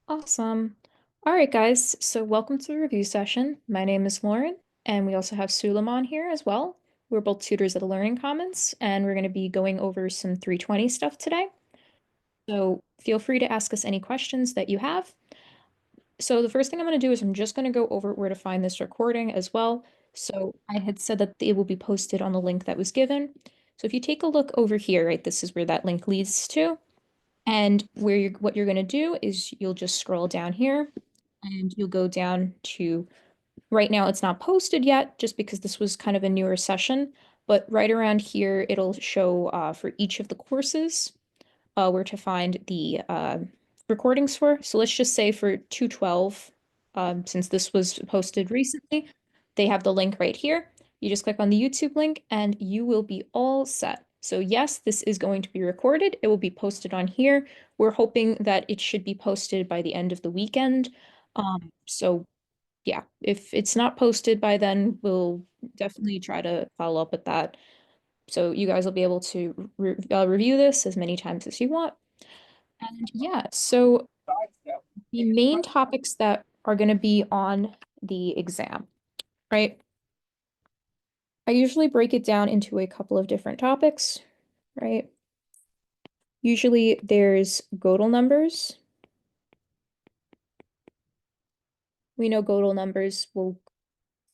Awesome. All right, guys. So welcome to the review session. My name is Lauren, and we also have Suleiman here as well. We're both tutors at the Learning Commons, and we're going to be going over some 320 stuff today. So feel free to ask us any questions that you have. So the first thing I'm going to do is I'm just going to go over where to find this recording as well. So I had said that it will be posted on the link that was given. So if you take a look over here, right, this is where that link leads to. And what you're going to do is you'll just scroll down here and you'll go down to, right now it's not posted yet just because this was kind of a newer session, but right around here it'll show for each of the courses where to find the recordings for. So let's just say for 212, since this was posted recently, they have the link right here. You just click on the YouTube link and you will be all set. So yes, this is going to be recorded. It will be posted on here. We're hoping that it should be posted by the end of the weekend. So yeah, if it's not posted by then, we'll definitely try to follow up with that. So you guys will be able to review this as many times as you want. And yeah, so the main topics that are going to be on the exam, right? I usually break it down into a couple of different topics, right? Usually there's Gödel numbers. We know Gödel numbers, we'll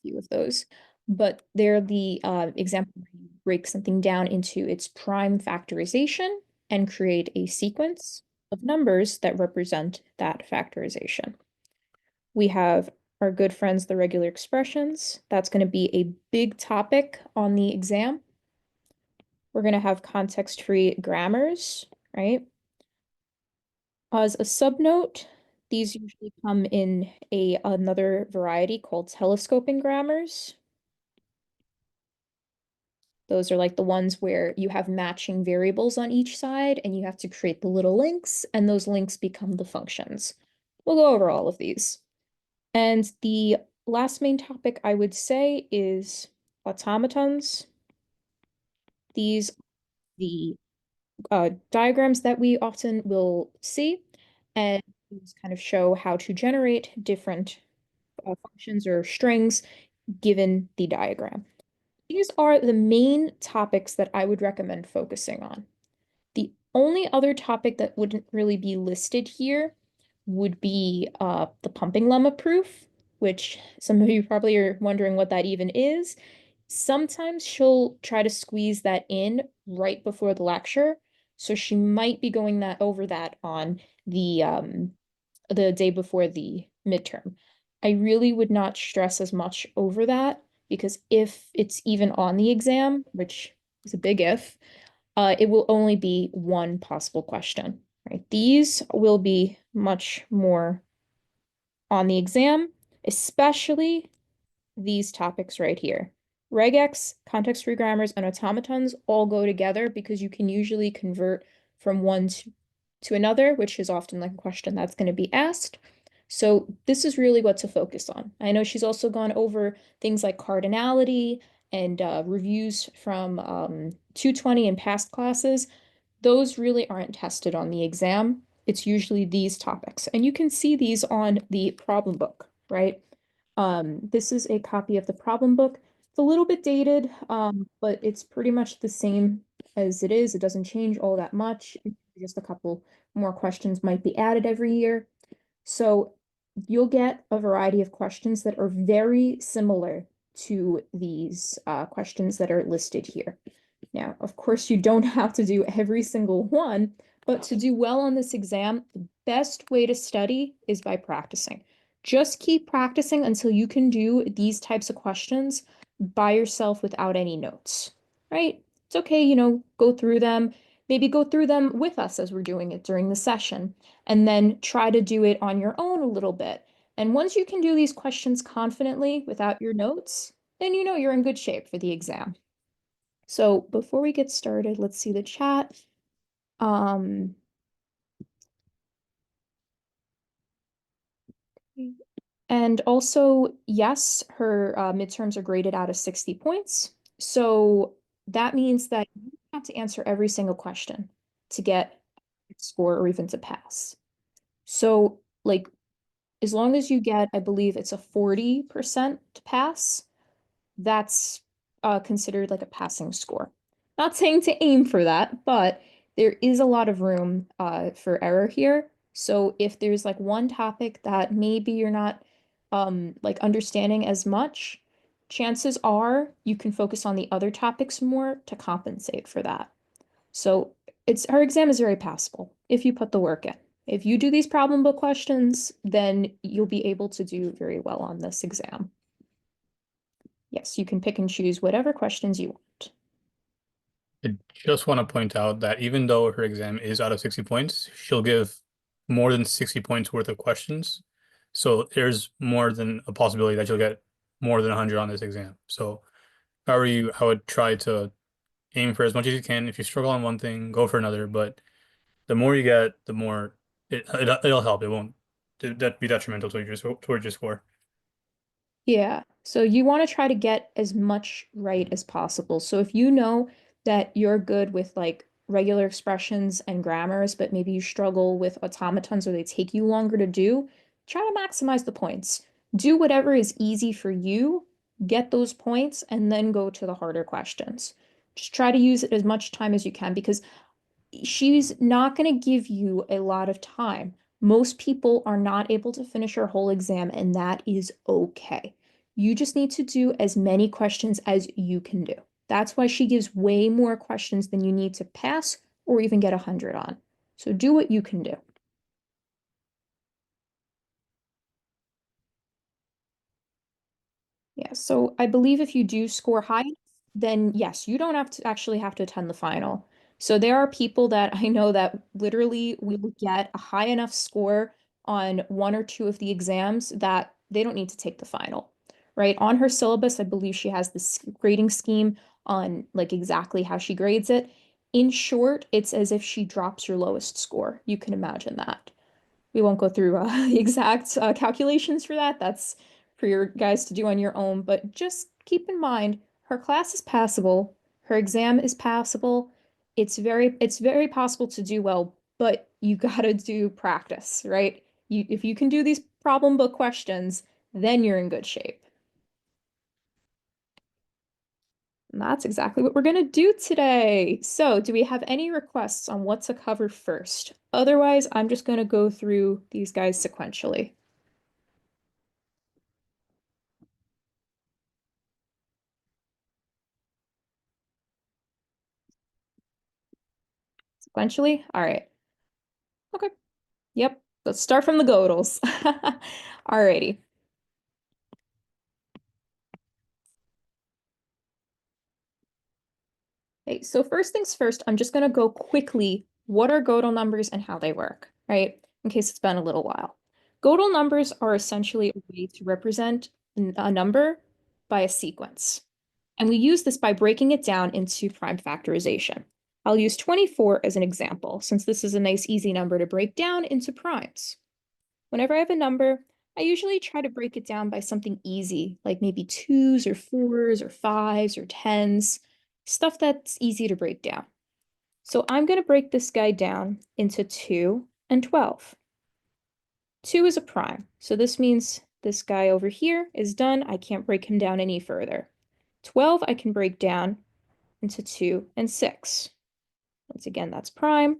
few of those, but they're the example where you break something down into its prime factorization and create a sequence of numbers that represent that factorization. We have our good friends, the regular expressions. That's going to be a big topic on the exam. We're going to have context-free grammars, right? As a subnote, these usually come in another variety called telescoping grammars. Those are like the ones where you have matching variables on each side and you have to create the little links, and those links become the functions. We'll go over all of these. And the last main topic I would say is automatons. These are the diagrams that we often will see, and these kind of show how to generate different functions or strings given the diagram. These are the main topics that I would recommend focusing on. The only other topic that wouldn't really be listed here would be the pumping lemma proof, which some of you probably are wondering what that even is. Sometimes she'll try to squeeze that in right before the lecture, so she might be going over that on the day before the midterm. I really would not stress as much over that because if it's even on the exam, which is a big if, it will only be one possible question, right? These will be much more on the exam, especially these topics right here. Regex, context-free grammars, and automatons all go together because you can usually convert from one to another, which is often like a question that's going to be asked. So this is really what to focus on. I know she's also gone over things like cardinality and reviews from 220 in past classes. Those really aren't tested on the exam. It's usually these topics. And you can see these on the problem book, right? This is a copy of the problem book. It's a little bit dated, but it's pretty much the same as it is. It doesn't change all that much. Just a couple more questions might be added every year. So you'll get a variety of questions that are very similar to these questions that are listed here. Now, of course, you don't have to do every single one, but to do well on this exam, the best way to study is by practicing. Just keep practicing until you can do these types of questions by yourself without any notes, right? It's okay, go through them. Maybe go through them with us as we're doing it during the session, and then try to do it on your own a little bit. And once you can do these questions confidently without your notes, then you know you're in good shape for the exam. So before we get started, let's see the chat. Um, and also, yes, her midterms are graded out of 60 points. So that means that you have to answer every single question to get a score or even to pass. So like as long as you get, I believe it's a 40% to pass, that's considered like a passing score. Not saying to aim for that, but there is a lot of room for error here. So if there's like one topic that maybe you're not like understanding as much, chances are you can focus on the other topics more to compensate for that. So it's her exam is very passable if you put the work in. If you do these problem book questions, then you'll be able to do very well on this exam. Yes, you can pick and choose whatever questions you want. I just want to point out that even though her exam is out of 60 points, she'll give more than 60 points worth of questions. So there's more than a possibility that you'll get more than 100 on this exam. So if I were you, I would try to aim for as much as you can. If you struggle on one thing, go for another. But the more you get, the more it'll help. It won't that be detrimental towards your score. Yeah. So you want to try to get as much right as possible. So if you know that you're good with like regular expressions and grammars, but maybe you struggle with automatons or they take you longer to do, try to maximize the points. Do whatever is easy for you, get those points, and then go to the harder questions. Just try to use it as much time as you can because she's not going to give you a lot of time. Most people are not able to finish her whole exam, and that is okay. You just need to do as many questions as you can do. That's why she gives way more questions than you need to pass or even get 100 on. So do what you can do. Yeah, so I believe if you do score high, then yes, you don't have to actually have to attend the final. So there are people that I know that literally will get a high enough score on one or two of the exams that they don't need to take the final, right? On her syllabus, I believe she has this grading scheme on like exactly how she grades it. In short, it's as if she drops your lowest score. You can imagine that. We won't go through the exact calculations for that. That's for your guys to do on your own. But just keep in mind, her class is passable. Her exam is passable. It's very possible to do well, but you gotta do practice, right? If you can do these problem book questions, then you're in good shape. And that's exactly what we're going to do today. So, do we have any requests on what to cover first? Otherwise, I'm just going to go through these guys sequentially. Sequentially? All right. Okay. Yep. Let's start from the godels. Alrighty. Okay, so first things first, I'm just going to go quickly. What are Gödel numbers and how they work, right? In case it's been a little while. Gödel numbers are essentially a way to represent a number by a sequence. And we use this by breaking it down into prime factorization. I'll use 24 as an example, since this is a nice easy number to break down into primes. Whenever I have a number, I usually try to break it down by something easy, like maybe twos or fours or fives or tens, stuff that's easy to break down. So I'm going to break this guy down into 2 and 12. 2 is a prime, so this means this guy over here is done. I can't break him down any further. 12 I can break down into 2 and 6. Once again, that's prime.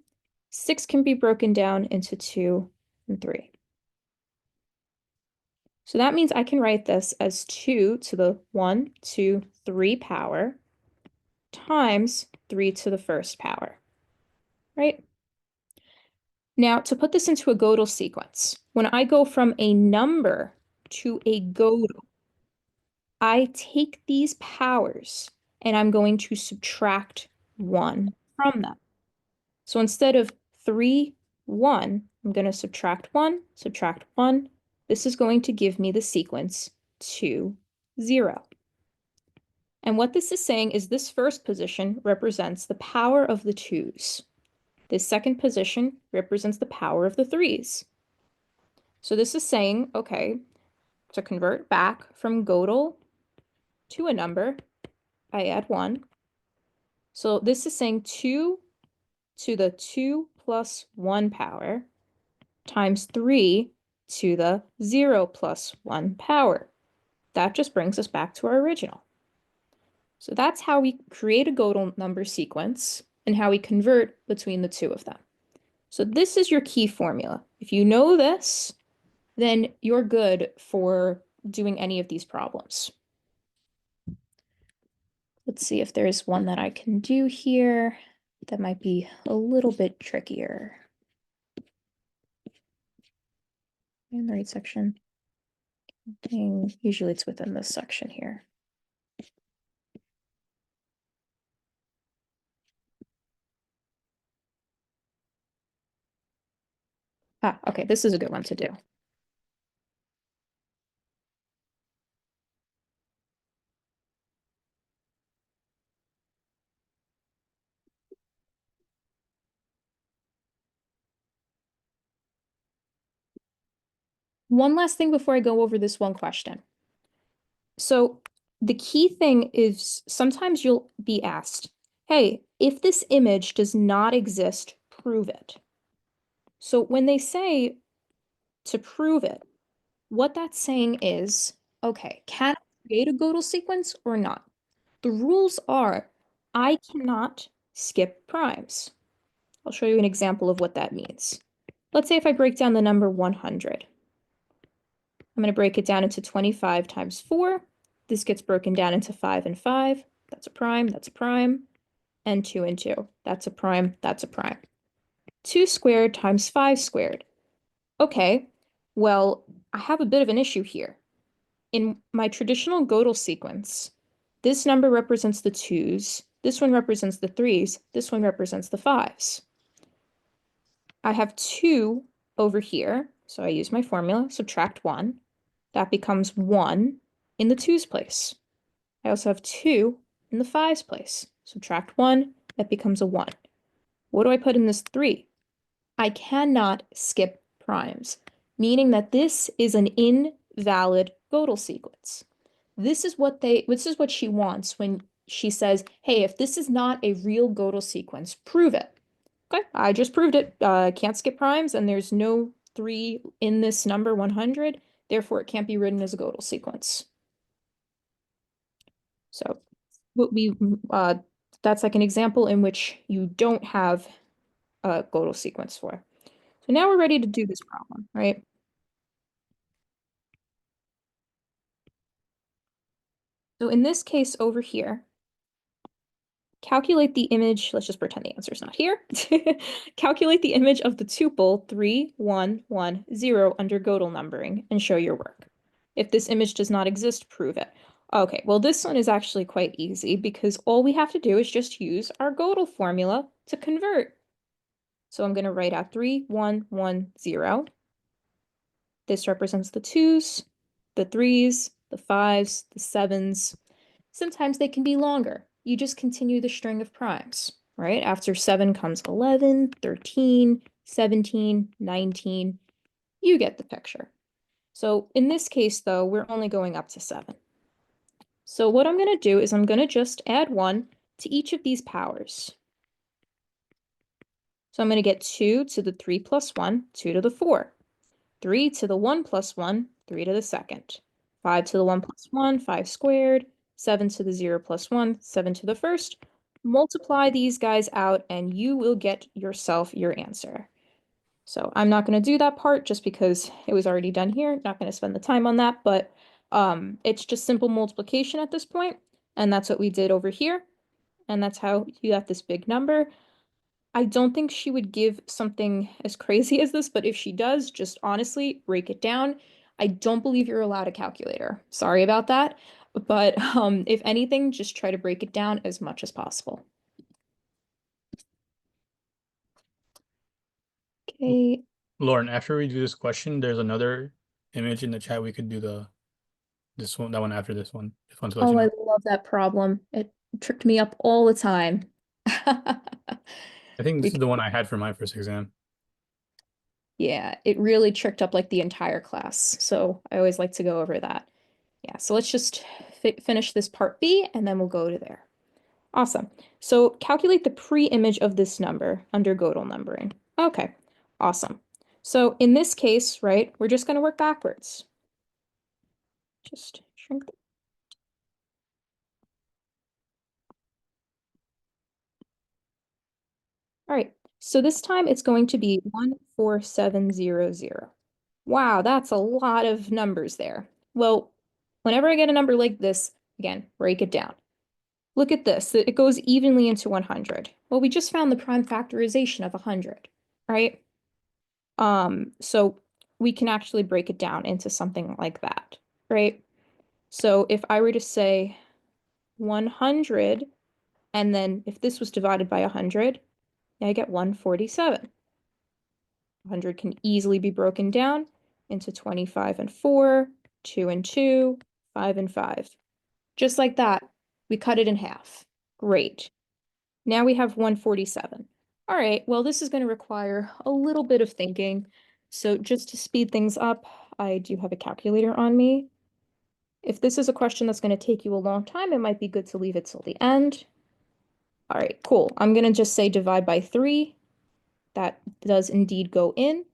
6 can be broken down into 2 and 3. So that means I can write this as 2 to the 1, 2, 3 power times 3 to the first power, right? Now, to put this into a Gödel sequence, when I go from a number to a Gödel, I take these powers and I'm going to subtract 1 from them. So instead of 3, 1, I'm going to subtract 1, subtract 1. This is going to give me the sequence 2, 0. And what this is saying is this first position represents the power of the 2's. This second position represents the power of the 3's. So this is saying, okay, to convert back from Gödel to a number, I add 1. So this is saying 2 to the 2 plus 1 power times 3 to the 0 plus 1 power. That just brings us back to our original. So that's how we create a Gödel number sequence and how we convert between the two of them. So this is your key formula. If you know this, then you're good for doing any of these problems. Let's see if there's one that I can do here that might be a little bit trickier. In the right section. Usually it's within this section here. Ah, okay, this is a good one to do. One last thing before I go over this one question. So the key thing is sometimes you'll be asked, hey, if this image does not exist, prove it. So when they say to prove it, what that's saying is, okay, can I create a Gödel sequence or not? The rules are I cannot skip primes. I'll show you an example of what that means. Let's say if I break down the number 100. I'm going to break it down into 25 times 4. This gets broken down into 5 and 5. That's a prime, that's a prime. And 2 and 2. That's a prime, that's a prime. 2 squared times 5 squared. Okay, well, I have a bit of an issue here. In my traditional Gödel sequence, this number represents the 2's, this one represents the 3's, this one represents the 5's. I have 2 over here, so I use my formula, subtract 1. That becomes 1 in the 2's place. I also have 2 in the 5's place. Subtract 1, that becomes a 1. What do I put in this 3? I cannot skip primes, meaning that this is an invalid Gödel sequence. This is what she wants when she says, hey, if this is not a real Gödel sequence, prove it. Okay, I just proved it. Can't skip primes, and there's no 3 in this number 100. Therefore, it can't be written as a Gödel sequence. So what that's like an example in which you don't have a Gödel sequence for. So now we're ready to do this problem, right? So in this case over here, calculate the image. Let's just pretend the answer is not here. Calculate the image of the tuple 3, 1, 1, 0 under Gödel numbering and show your work. If this image does not exist, prove it. Okay, well, this one is actually quite easy because all we have to do is just use our Gödel formula to convert. So I'm going to write out 3, 1, 1, 0. This represents the 2's, the 3's, the 5's, the 7's. Sometimes they can be longer. You just continue the string of primes, right? After 7 comes 11, 13, 17, 19. You get the picture. So in this case, though, we're only going up to 7. So what I'm going to do is I'm going to just add 1 to each of these powers. So I'm going to get 2 to the 3 plus 1, 2 to the 4. 3 to the 1 plus 1, 3 to the second. 5 to the 1 plus 1, 5 squared. 7 to the 0 plus 1, 7 to the first. Multiply these guys out and you will get yourself your answer. So I'm not going to do that part just because it was already done here. Not going to spend the time on that, but it's just simple multiplication at this point, and that's what we did over here. And that's how you got this big number. I don't think she would give something as crazy as this, but if she does, just honestly break it down. I don't believe you're allowed a calculator. Sorry about that. But if anything, just try to break it down as much as possible. Okay. Lauren, after we do this question, there's another image in the chat. We could do that one after this one. Just want to let you Oh, I know. love that problem. It tricked me up all the time. I think this We is the one I had for my first exam. Yeah, it really tricked up like the entire class. So I always like to go over that. Yeah, so let's just finish this part B and then we'll go to there. Awesome. So calculate the pre-image of this number under Gödel numbering. Okay, awesome. So in this case, right, we're just going to work backwards. Just shrink. All right. So this time it's going to be 14700. Wow, that's a lot of numbers there. Well, whenever I get a number like this, again, break it down. Look at this. It goes evenly into 100. Well, we just found the prime factorization of 100, right? So we can actually break it down into something like that, right? So if I were to say 100, and then if this was divided by 100, I get 147. 100 can easily be broken down into 25 and 4, 2 and 2, 5 and 5. Just like that, we cut it in half. Great. Now we have 147. All right, well, this is going to require a little bit of thinking. So just to speed things up, I do have a calculator on me. If this is a question that's going to take you a long time, it might be good to leave it till the end. All right, cool. I'm going to just say divide by 3. That does indeed go in.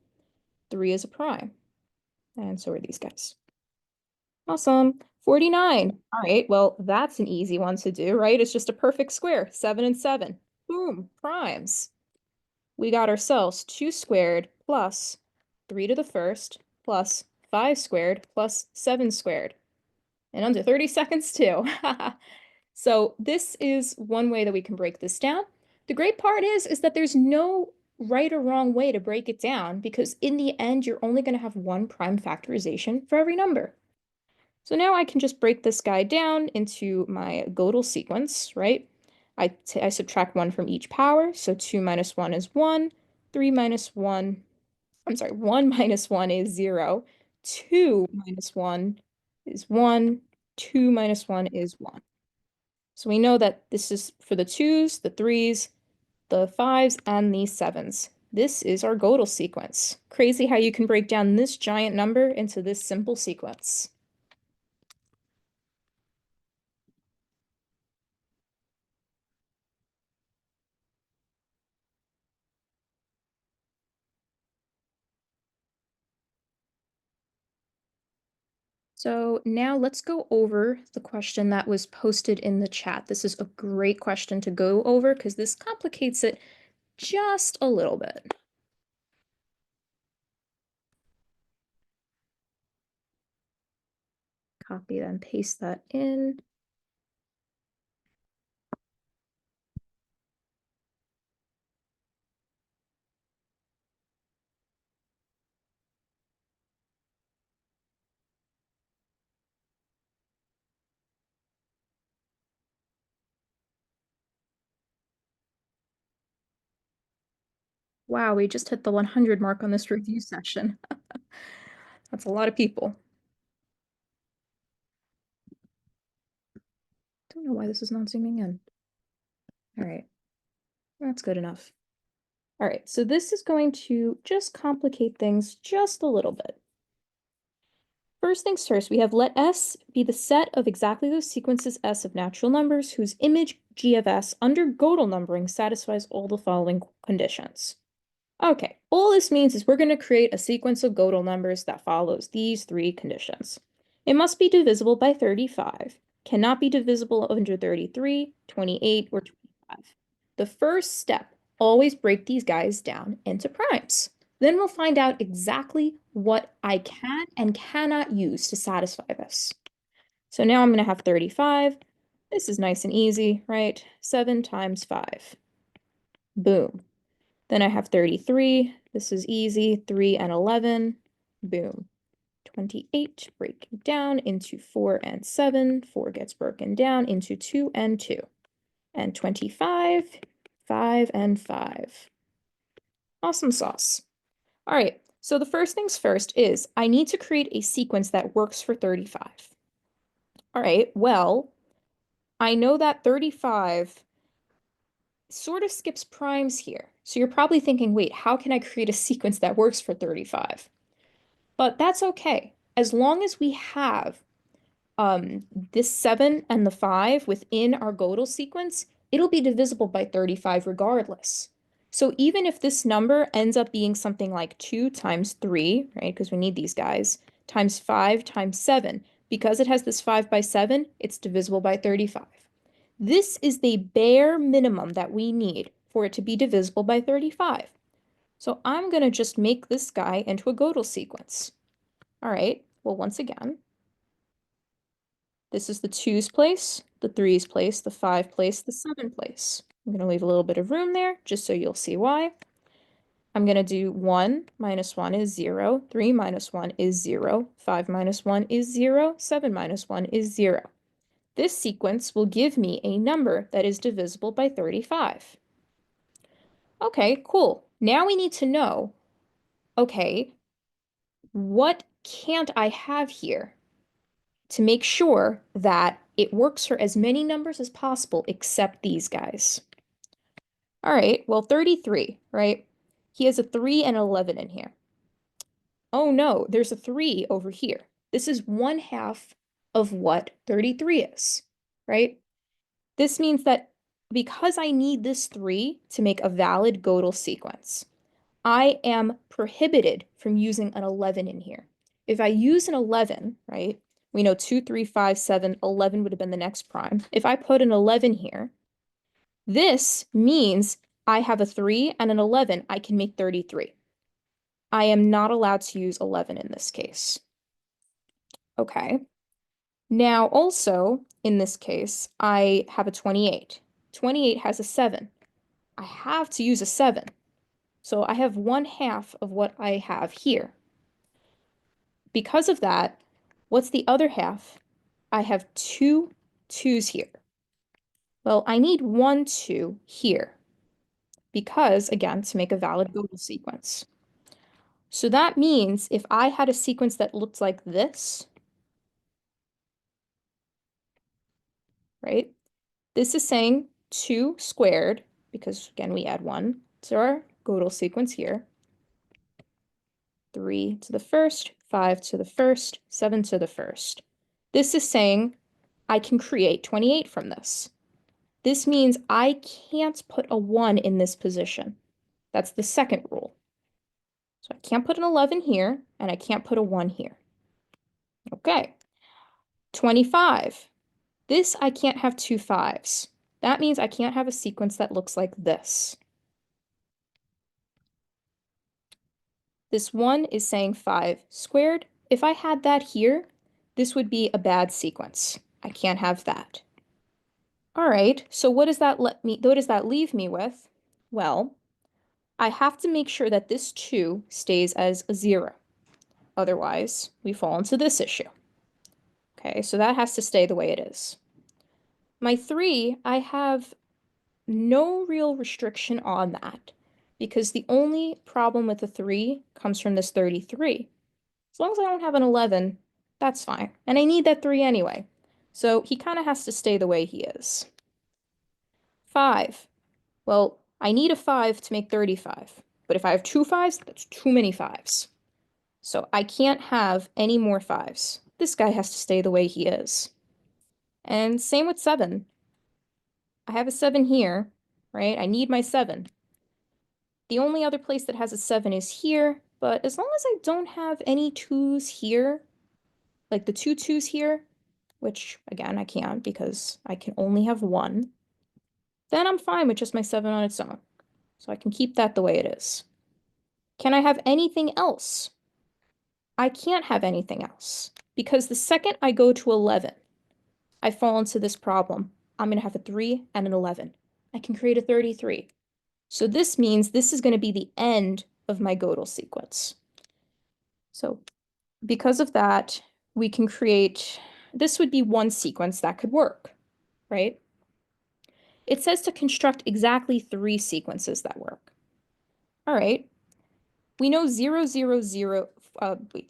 3 is a prime. And so are these guys. Awesome. 49. All right, well, that's an easy one to do, right? It's just a perfect square, 7 and 7. Boom, primes. We got ourselves 2 squared plus 3 to the first plus 5 squared plus 7 squared. In under 30 seconds too. So this is one way that we can break this down. The great part is that there's no right or wrong way to break it down because in the end, you're only going to have one prime factorization for every number. So now I can just break this guy down into my Gödel sequence, right? I subtract 1 from each power, so 2 minus 1 is 1, 3 minus 1, I'm sorry, 1 minus 1 is 0, 2 minus 1 is 1, 2 minus 1 is 1. So we know that this is for the 2s, the 3s, the 5s, and the 7s. This is our Gödel sequence. Crazy how you can break down this giant number into this simple sequence. So now let's go over the question that was posted in the chat. This is a great question to go over because this complicates it just a little bit. Copy and paste that in. Wow, we just hit the 100 mark on this review session. That's a lot of people. Don't know why this is not zooming in. All right, that's good enough. All right, so this is going to just complicate things just a little bit. First things first, we have let S be the set of exactly those sequences S of natural numbers whose image G of S under Gödel numbering satisfies all the following conditions. Okay, all this means is we're going to create a sequence of Gödel numbers that follows these 3 conditions. It must be divisible by 35, cannot be divisible under 33, 28, or 25. The first step, always break these guys down into primes. Then we'll find out exactly what I can and cannot use to satisfy this. So now I'm going to have 35. This is nice and easy, right? 7 times 5. Boom. Then I have 33. This is easy. 3 and 11. Boom. 28 breaking down into 4 and 7. 4 gets broken down into 2 and 2. And 25, 5 and 5. Awesome sauce. All right, so the first things first is I need to create a sequence that works for 35. All right, well, I know that 35 sort of skips primes here. So you're probably thinking, wait, how can I create a sequence that works for 35? But that's okay. As long as we have this 7 and the 5 within our Gödel sequence, it'll be divisible by 35 regardless. So even if this number ends up being something like 2 times 3, right, because we need these guys, times 5 times 7, because it has this 5 by 7, it's divisible by 35. This is the bare minimum that we need for it to be divisible by 35. So I'm going to just make this guy into a Gödel sequence. All right, well, once again, this is the 2's place, the 3's place, the 5 place, the 7 place. I'm going to leave a little bit of room there just so you'll see why. I'm going to do 1 minus 1 is 0, 3 minus 1 is 0, 5 minus 1 is 0, 7 minus 1 is 0. This sequence will give me a number that is divisible by 35. Okay, cool. Now we need to know, okay, what can't I have here to make sure that it works for as many numbers as possible except these guys? All right, well, 33, right? He has a 3 and an 11 in here. Oh no, there's a 3 over here. This is 1/2 of what 33 is, right? This means that because I need this 3 to make a valid Gödel sequence, I am prohibited from using an 11 in here. If I use an 11, right, we know 2, 3, 5, 7, 11 would have been the next prime. If I put an 11 here, this means I have a 3 and an 11, I can make 33. I am not allowed to use 11 in this case. Okay. Now also, in this case, I have a 28. 28 has a 7. I have to use a 7. So I have 1/2 of what I have here. Because of that, what's the other half? I have 2 2's here. Well, I need 1 2 here because, again, to make a valid Gödel sequence. So that means if I had a sequence that looked like this, right? This is saying 2 squared, because again, we add 1 to our Gödel sequence here. 3 to the first, 5 to the first, 7 to the first. This is saying I can create 28 from this. This means I can't put a 1 in this position. That's the second rule. So I can't put an 11 here, and I can't put a 1 here. Okay. 25. This, I can't have 2 5's. That means I can't have a sequence that looks like this. This 1 is saying 5 squared. If I had that here, this would be a bad sequence. I can't have that. All right, so what does that leave me with? Well, I have to make sure that this 2 stays as a 0. Otherwise, we fall into this issue. Okay, so that has to stay the way it is. My 3, I have no real restriction on that because the only problem with the 3 comes from this 33. As long as I don't have an 11, that's fine. And I need that 3 anyway. So he kind of has to stay the way he is. 5. Well, I need a 5 to make 35. But if I have 2 5's, that's too many 5's. So I can't have any more 5's. This guy has to stay the way he is. And same with 7. I have a 7 here, right? I need my 7. The only other place that has a 7 is here, but as long as I don't have any 2's here, like the 2 2's here, which again, I can't because I can only have 1, then I'm fine with just my 7 on its own. So I can keep that the way it is. Can I have anything else? I can't have anything else because the second I go to 11, I fall into this problem. I'm going to have a 3 and an 11. I can create a 33. So this means this is going to be the end of my Gödel sequence. So because of that, we can create, this would be one sequence that could work, right? It says to construct exactly 3 sequences that work. All right, we know 0, 0, 0,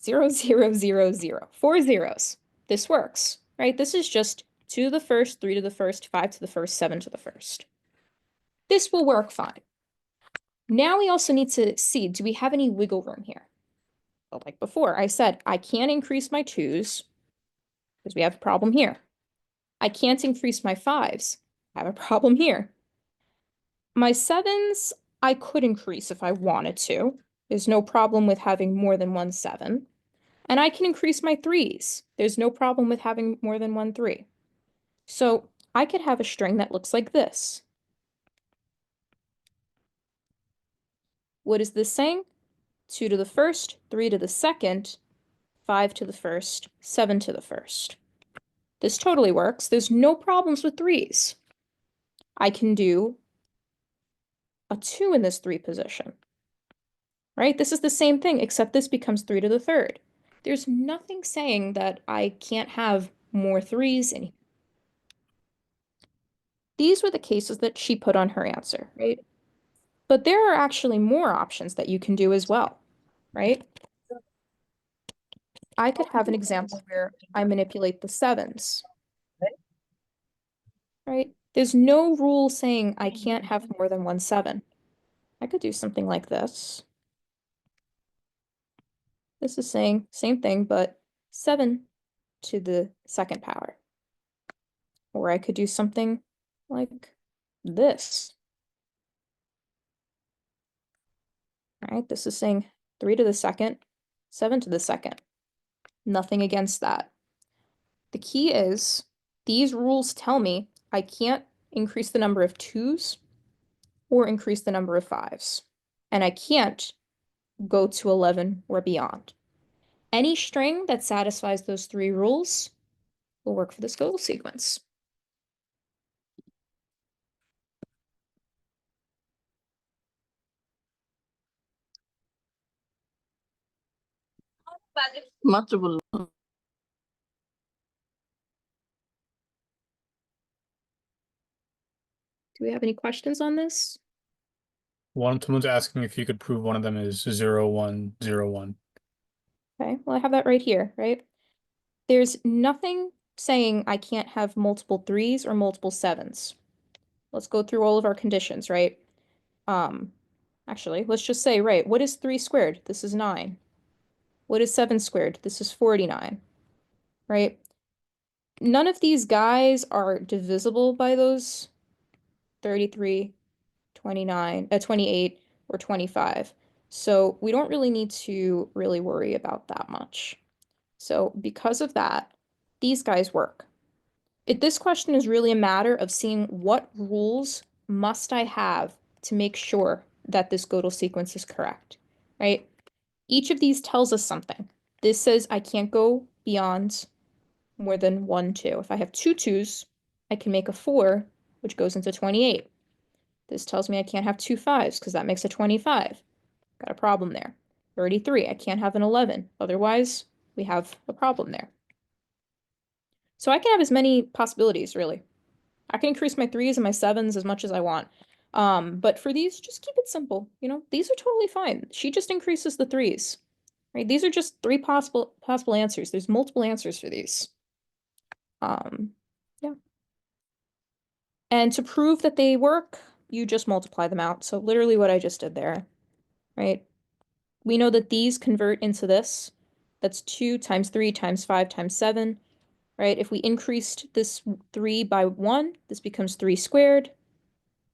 0, 0, 0, 0, 4 zeros. This works, right? This is just 2 to the first, 3 to the first, 5 to the first, 7 to the first. This will work fine. Now we also need to see, do we have any wiggle room here? Well, like before, I said I can't increase my 2's because we have a problem here. I can't increase my 5's. I have a problem here. My 7's, I could increase if I wanted to. There's no problem with having more than one 7. And I can increase my 3s. There's no problem with having more than one 3. So I could have a string that looks like this. What is this saying? 2 to the first, 3 to the second, 5 to the first, 7 to the first. This totally works. There's no problems with 3s. I can do a 2 in this 3 position, right? This is the same thing, except this becomes 3 to the third. There's nothing saying that I can't have more 3s in here. These were the cases that she put on her answer, right? But there are actually more options that you can do as well, right? I could have an example where I manipulate the 7s, right? There's no rule saying I can't have more than one 7. I could do something like this. This is saying same thing, but 7 to the second power. Or I could do something like this. All right, this is saying 3 to the second, 7 to the second. Nothing against that. The key is these rules tell me I can't increase the number of 2s or increase the number of 5s. And I can't go to 11 or beyond. Any string that satisfies those 3 rules will work for this Gödel sequence. Multiple. Do we have any questions on this? Someone's asking if you could prove one of them is 0, 1, 0, 1. Okay, well, I have that right here, right? There's nothing saying I can't have multiple 3s or multiple 7s. Let's go through all of our conditions, right? Actually, let's just say, right, what is 3 squared? This is 9. What is 7 squared? This is 49, right? None of these guys are divisible by those 33, 29, 28, or 25. So we don't really need to really worry about that much. So because of that, these guys work. This question is really a matter of seeing what rules must I have to make sure that this Gödel sequence is correct, right? Each of these tells us something. This says I can't go beyond more than 1, 2. If I have two 2s, I can make a 4, which goes into 28. This tells me I can't have two 5s because that makes a 25. Got a problem there. 33, I can't have an 11. Otherwise, we have a problem there. So I can have as many possibilities, really. I can increase my 3s and my 7s as much as I want. But for these, just keep it simple. These are totally fine. She just increases the 3s, right? These are just 3 possible answers. There's multiple answers for these. Yeah. And to prove that they work, you just multiply them out. So literally what I just did there, right? We know that these convert into this. That's 2 times 3 times 5 times 7, right? If we increased this 3 by 1, this becomes 3 squared.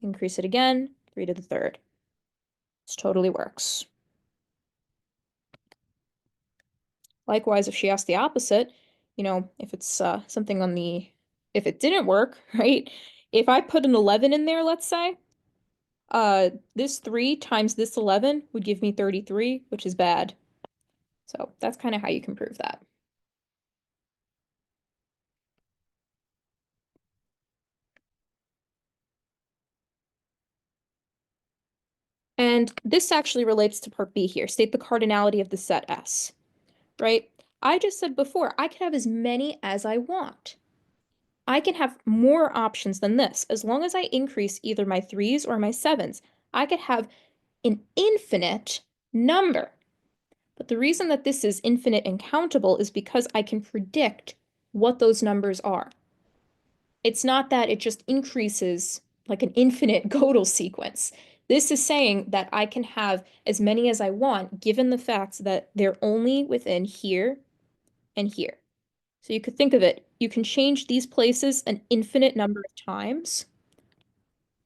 Increase it again, 3 to the third. This totally works. Likewise, if she asked the opposite, if it's something if it didn't work, right? If I put an 11 in there, let's say, this 3 times this 11 would give me 33, which is bad. So that's kind of how you can prove that. And this actually relates to part B here. State the cardinality of the set S, right? I just said before, I can have as many as I want. I can have more options than this. As long as I increase either my 3s or my 7s, I could have an infinite number. But the reason that this is infinite and countable is because I can predict what those numbers are. It's not that it just increases like an infinite Gödel sequence. This is saying that I can have as many as I want, given the fact that they're only within here and here. So you could think of it, you can change these places an infinite number of times,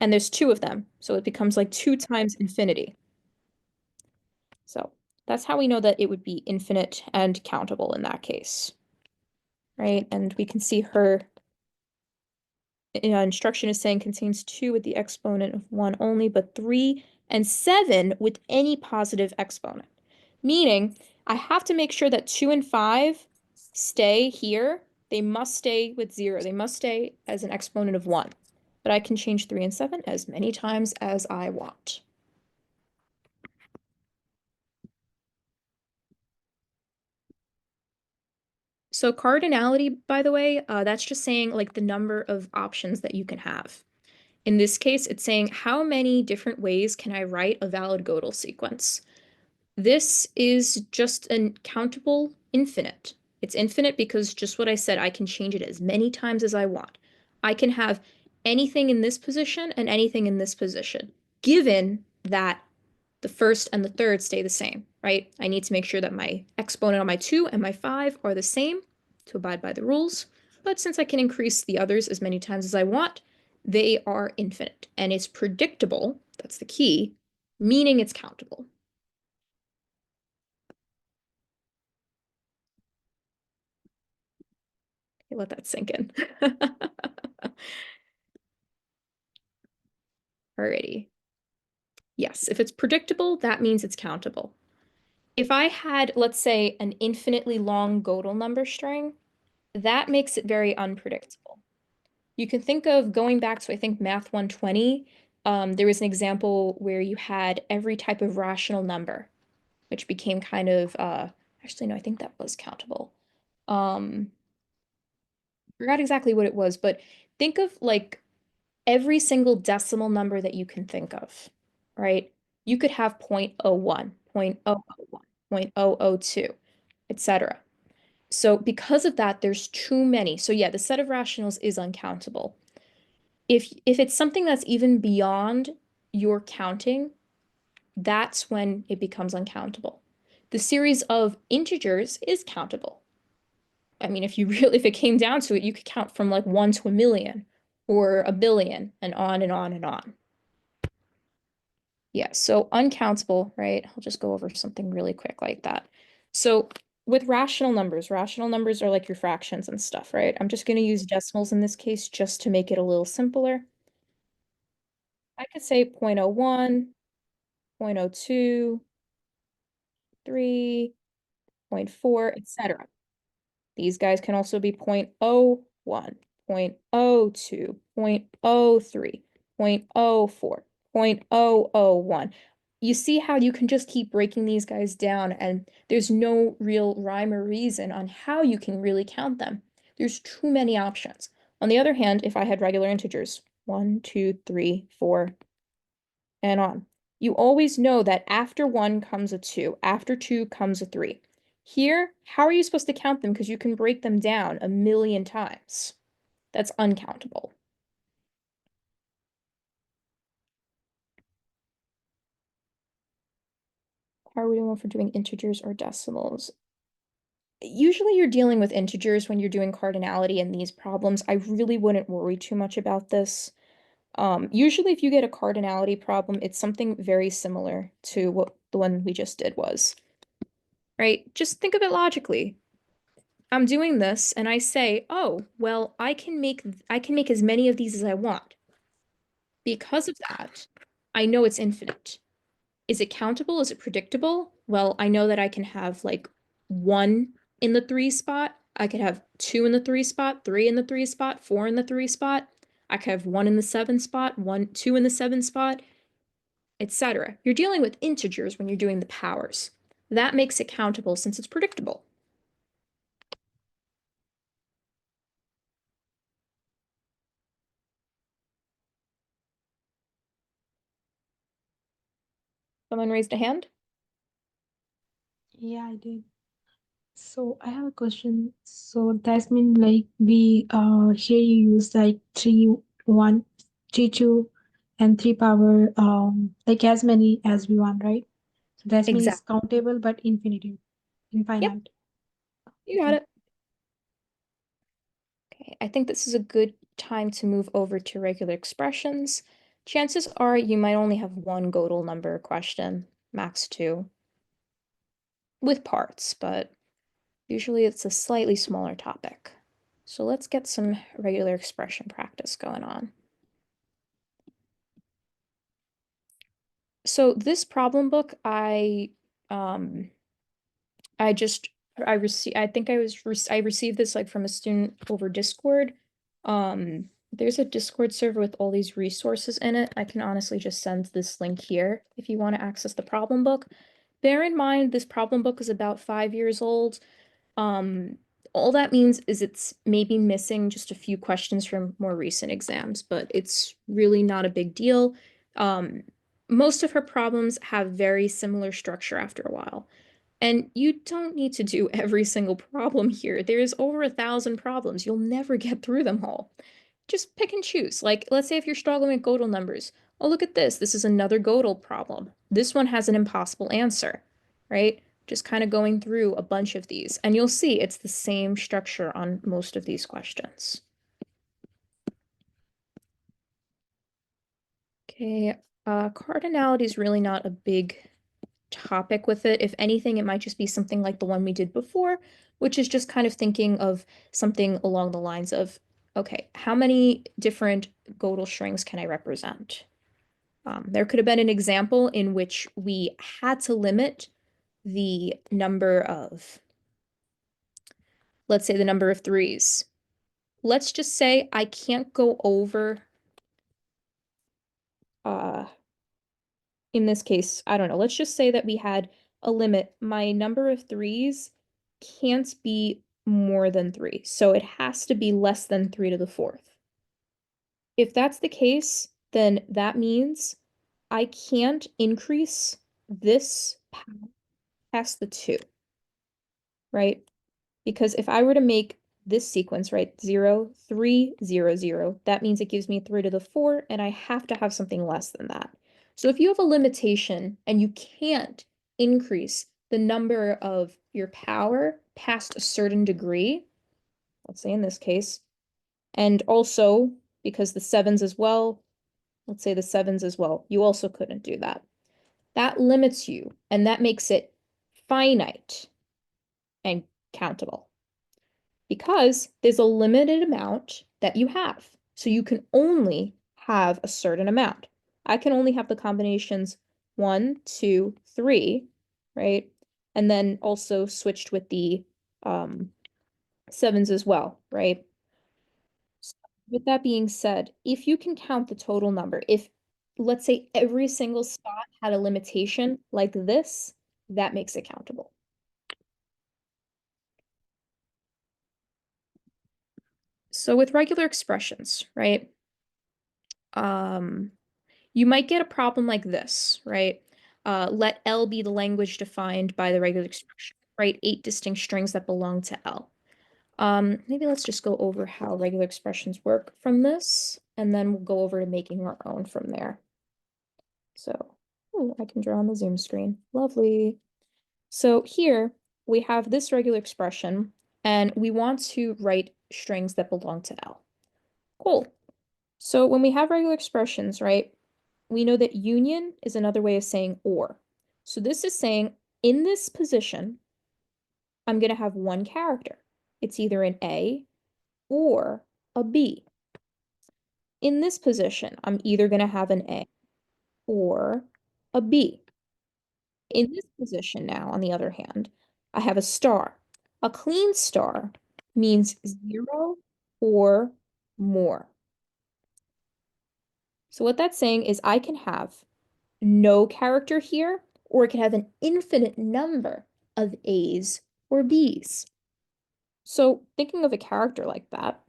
And there's two of them, so it becomes like 2 times infinity. So that's how we know that it would be infinite and countable in that case, right? And we can see her instruction is saying contains 2 with the exponent of 1 only, but 3 and 7 with any positive exponent. Meaning, I have to make sure that 2 and 5 stay here. They must stay with 0. They must stay as an exponent of 1. But I can change 3 and 7 as many times as I want. So cardinality, by the way, that's just saying like the number of options that you can have. In this case, it's saying how many different ways can I write a valid Gödel sequence? This is just an countable infinite. It's infinite because just what I said, I can change it as many times as I want. I can have anything in this position and anything in this position, given that the first and the third stay the same, right? I need to make sure that my exponent on my 2 and my 5 are the same to abide by the rules. But since I can increase the others as many times as I want, they are infinite. And it's predictable, that's the key, meaning it's countable. Okay, let that sink in. Alrighty. Yes, if it's predictable, that means it's countable. If I had, let's say, an infinitely long Gödel number string, that makes it very unpredictable. You can think of going back to, I think, Math 120. There was an example where you had every type of rational number, which became kind of, actually, no, I think that was countable. Um, Forgot exactly what it was, but think of like every single decimal number that you can think of, right? You could have 0.01, 0.001, 0.002, etc. So because of that, there's too many. So yeah, the set of rationals is uncountable. If it's something that's even beyond your counting, that's when it becomes uncountable. The series of integers is countable. I mean, if you really, if it came down to it, you could count from like 1 to a million or a billion and on and on and on. Yeah, so uncountable, right? I'll just go over something really quick like that. So with rational numbers are like your fractions and stuff, right? I'm just going to use decimals in this case just to make it a little simpler. I could say 0.01, 0.02, 3, 0.4, etc. These guys can also be 0.01, 0.02, 0.03, 0.04, 0.001. You see how you can just keep breaking these guys down, and there's no real rhyme or reason on how you can really count them. There's too many options. On the other hand, if I had regular integers, 1, 2, 3, 4, and on. You always know that after 1 comes a 2, after 2 comes a 3. Here, how are you supposed to count them? Because you can break them down a million times. That's uncountable. How are we doing for doing integers or decimals? Usually you're dealing with integers when you're doing cardinality in these problems. I really wouldn't worry too much about this. Usually if you get a cardinality problem, it's something very similar to what the one we just did was, right? Just think of it logically. I'm doing this and I say, "Oh, well, I can make as many of these as I want." Because of that, I know it's infinite. Is it countable? Is it predictable? Well, I know that I can have like 1 in the 3 spot. I could have 2 in the 3 spot, 3 in the 3 spot, 4 in the 3 spot. I could have 1 in the 7 spot, 2 in the 7 spot, etc. You're dealing with integers when you're doing the powers. That makes it countable since it's predictable. Someone raised a hand? Yeah, I did. So I have a question. So that's mean like we here you use like 3, 1, 3, 2, and 3 power like as many as we want, right? So that's mean it's Exactly. countable but infinitive, Yep, infinite. you got Okay. it. Okay, I think this is a good time to move over to regular expressions. chances are you might only have one Gödel number question, max two, with parts, but usually it's a slightly smaller topic. So let's get some regular expression practice going on. So this problem book, I received this like from a student over Discord. There's a Discord server with all these resources in it. I can honestly just send this link here if you want to access the problem book. Bear in mind, this problem book is about 5 years old. All that means is it's maybe missing just a few questions from more recent exams, but it's really not a big deal. Most of her problems have very similar structure after a while. And you don't need to do every single problem here. There's over 1,000 problems. You'll never get through them all. Just pick and choose. Like, let's say if you're struggling with Gödel numbers. Oh, look at this. This is another Gödel problem. This one has an impossible answer, right? Just kind of going through a bunch of these. And you'll see it's the same structure on most of these questions. Okay, cardinality is really not a big topic with it. If anything, it might just be something like the one we did before, which is just kind of thinking of something along the lines of, okay, how many different Gödel strings can I represent? There could have been an example in which we had to limit the number of, let's say the number of threes. Let's just say I can't go over, in this case, I don't know, let's just say that we had a limit. My number of threes can't be more than three. So it has to be less than 3 to the fourth. If that's the case, then that means I can't increase this past the 2, right? Because if I were to make this sequence, right, 0, 3, 0, 0, that means it gives me 3 to the 4, and I have to have something less than that. So if you have a limitation and you can't increase the number of your power past a certain degree, let's say in this case, and also because the sevens as well, let's say the sevens as well, you also couldn't do that. That limits you, and that makes it finite and countable because there's a limited amount that you have. So you can only have a certain amount. I can only have the combinations 1, 2, 3, right? And then also switched with the sevens as well, right? So with that being said, if you can count the total number, if let's say every single spot had a limitation like this, that makes it countable. So with regular expressions, right? You might get a problem like this, right? Let L be the language defined by the regular expression, right? 8 distinct strings that belong to L. Maybe let's just go over how regular expressions work from this, and then we'll go over to making our own from there. So, oh, I can draw on the Zoom screen. Lovely. So here we have this regular expression, and we want to write strings that belong to L. Cool. So when we have regular expressions, right, we know that union is another way of saying or. So this is saying in this position, I'm going to have one character. It's either an A or a B. In this position, I'm either going to have an A or a B. In this position now, on the other hand, I have a star. A clean star means 0 or more. So what that's saying is I can have no character here, or it can have an infinite number of A's or B's. So thinking of a character like that,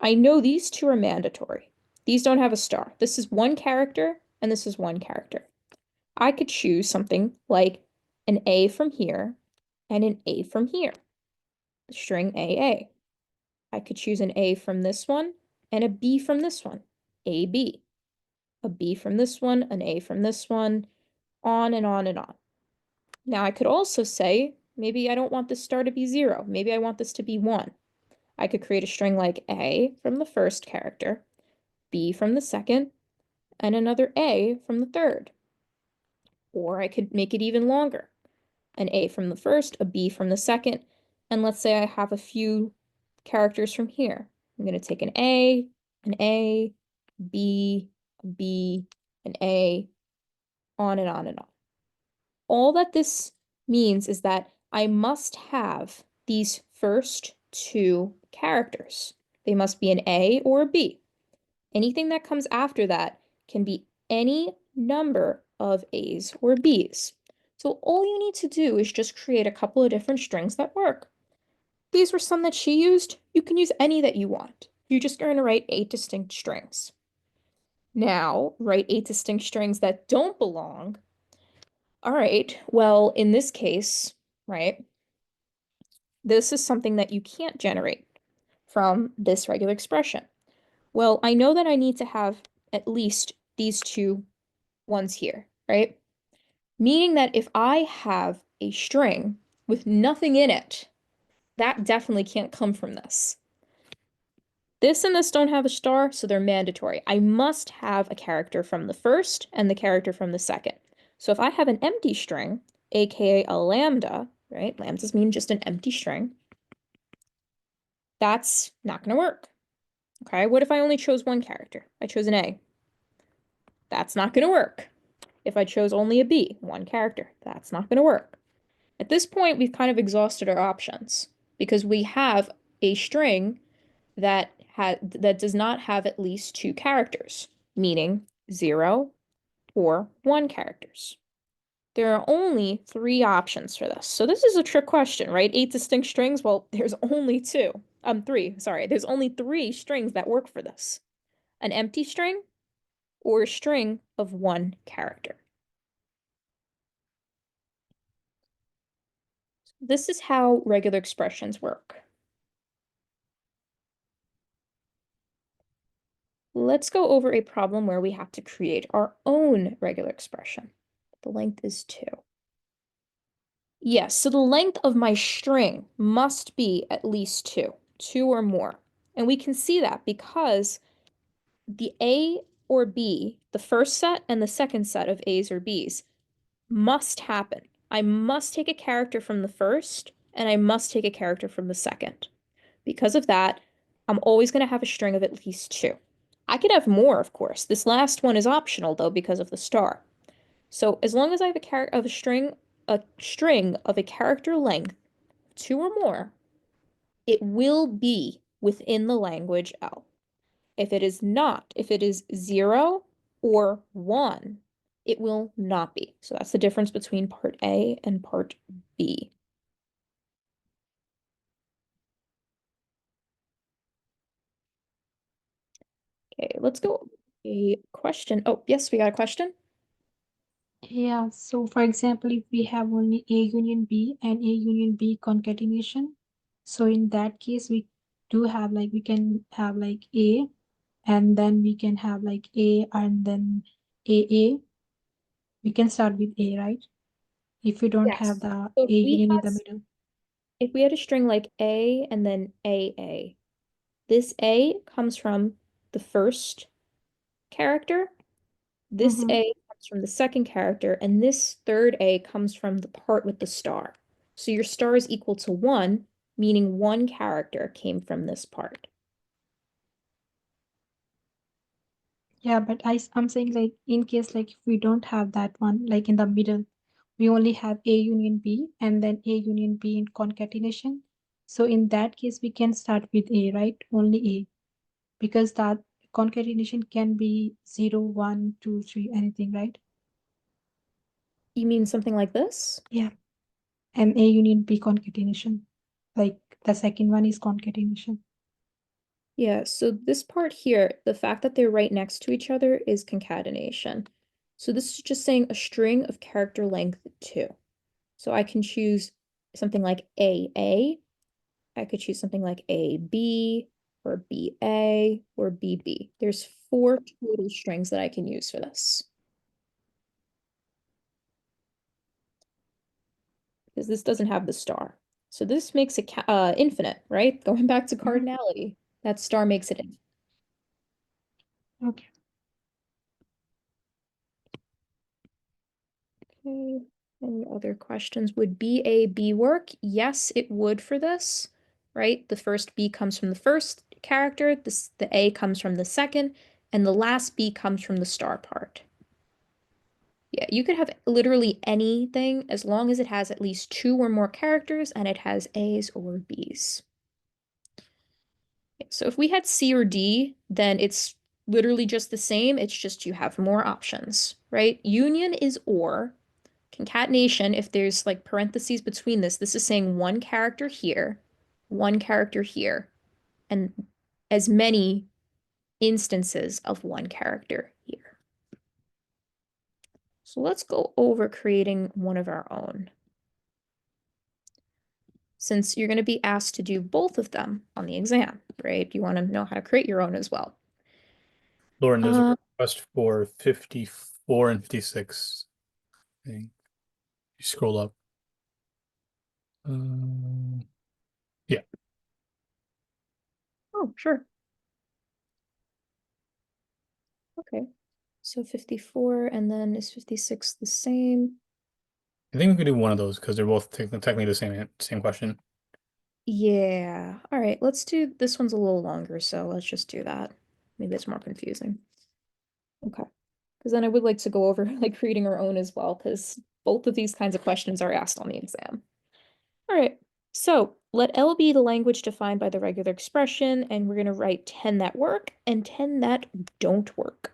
I know these two are mandatory. These don't have a star. This is one character, and this is one character. I could choose something like an A from here and an A from here. String AA. I could choose an A from this one and a B from this one. AB. A B from this one, an A from this one, on and on and on. Now I could also say, maybe I don't want this star to be 0. Maybe I want this to be 1. I could create a string like A from the first character, B from the second, and another A from the third. Or I could make it even longer. An A from the first, a B from the second, and let's say I have a few characters from here. I'm going to take an A, B, a B, an A, on and on and on. All that this means is that I must have these first two characters. They must be an A or a B. Anything that comes after that can be any number of A's or B's. So all you need to do is just create a couple of different strings that work. These were some that she used. You can use any that you want. You're just going to write 8 distinct strings. Now, write 8 distinct strings that don't belong. All right, well, in this case, right, this is something that you can't generate from this regular expression. Well, I know that I need to have at least these two ones here, right? Meaning that if I have a string with nothing in it, that definitely can't come from this. This and this don't have a star, so they're mandatory. I must have a character from the first and the character from the second. So if I have an empty string, aka a lambda, right? Lambdas mean just an empty string. That's not going to work. Okay, what if I only chose one character? I chose an A. That's not going to work. If I chose only a B, one character, that's not going to work. At this point, we've kind of exhausted our options because we have a string that does not have at least two characters, meaning 0 or 1 characters. There are only 3 options for this. So this is a trick question, right? 8 distinct strings. Well, there's only 3. Sorry, there's only 3 strings that work for this. An empty string or a string of 1 character. This is how regular expressions work. Let's go over a problem where we have to create our own regular expression. The length is 2. Yes, so the length of my string must be at least 2 or more. And we can see that because the A or B, the first set and the second set of A's or B's, must happen. I must take a character from the first, and I must take a character from the second. Because of that, I'm always going to have a string of at least 2. I could have more, of course. This last one is optional, though, because of the star. So as long as I have a string of a character length, 2 or more, it will be within the language L. If it is not, if it is 0 or 1, it will not be. So that's the difference between part A and part B. Okay, let's go a question. Oh, yes, we got a question. Yeah, so for example, if we have only A union B and A union B concatenation, so in that case, we can have like A, and then we can have like A and then AA. We can start with A, right? If we don't have Yes. the So A union in the middle. if we had a string like A and then AA, this A comes from the first character, this Mm-hmm. A comes from the second character, and this third A comes from the part with the star. So your star is equal to 1, meaning 1 character came from this part. Yeah, but I'm saying like in case like if we don't have that one, like in the middle, we only have A union B and then A union B in concatenation. So in that case, we can start with A, right? Only A, because that concatenation can be 0, 1, 2, 3, anything, right? You mean something like this? Yeah. And A union B concatenation. Like the second one is concatenation. Yeah, so this part here, the fact that they're right next to each other is concatenation. So this is just saying a string of character length 2. So I can choose something like AA. I could choose something like AB or BA or BB. There's 4 total strings that I can use for this. Because this doesn't have the star. So this makes it infinite, right? Going back to Mhm. cardinality, that star makes it infinite. Okay. Okay. Any other questions? Would B, A, B work? Yes, it would for this, right? The first B comes from the first character, the A comes from the second, and the last B comes from the star part. Yeah, you could have literally anything as long as it has at least 2 or more characters and it has A's or B's. So if we had C or D, then it's literally just the same. It's just you have more options, right? Union is or. Concatenation, if there's like parentheses between this is saying one character here, and as many instances of one character here. So let's go over creating one of our own. Since you're going to be asked to do both of them on the exam, right? You want to know how to create your own as well. Lauren, there's a request for 54 and 56. You scroll up. Yeah. Oh, sure. Okay. So 54, and then is 56 the same? I think we could do one of those because they're both technically the same question. Yeah. All right, let's do this one's a little longer, so let's just do that. Maybe it's more confusing. Okay. Because then I would like to go over like creating our own as well, because both of these kinds of questions are asked on the exam. All right. So let L be the language defined by the regular expression, and we're going to write 10 that work and 10 that don't work.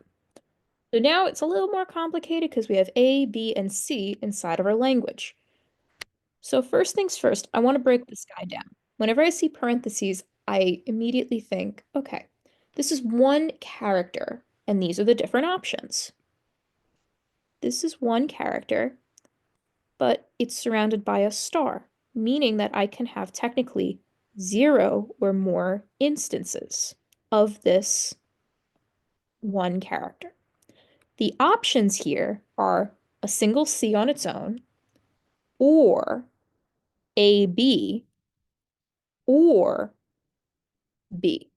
So now it's a little more complicated because we have A, B, and C inside of our language. So first things first, I want to break this guy down. Whenever I see parentheses, I immediately think, okay, this is one character, and these are the different options. This is one character, but it's surrounded by a star, meaning that I can have technically 0 or more instances of this one character. The options here are a single C on its own, or AB, or B.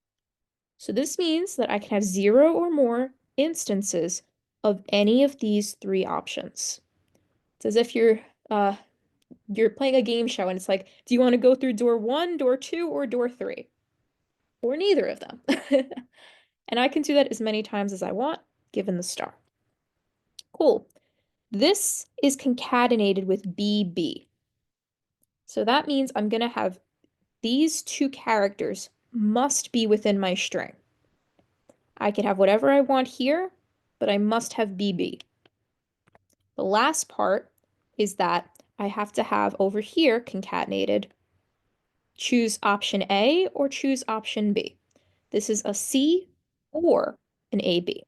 So this means that I can have 0 or more instances of any of these 3 options. It's as if you're playing a game show and it's like, do you want to go through door 1, door 2, or door 3? Or neither of them. And I can do that as many times as I want, given the star. Cool. This is concatenated with BB. So that means I'm going to have these 2 characters must be within my string. I can have whatever I want here, but I must have BB. The last part is that I have to have over here concatenated, choose option A or choose option B. This is a C or an AB.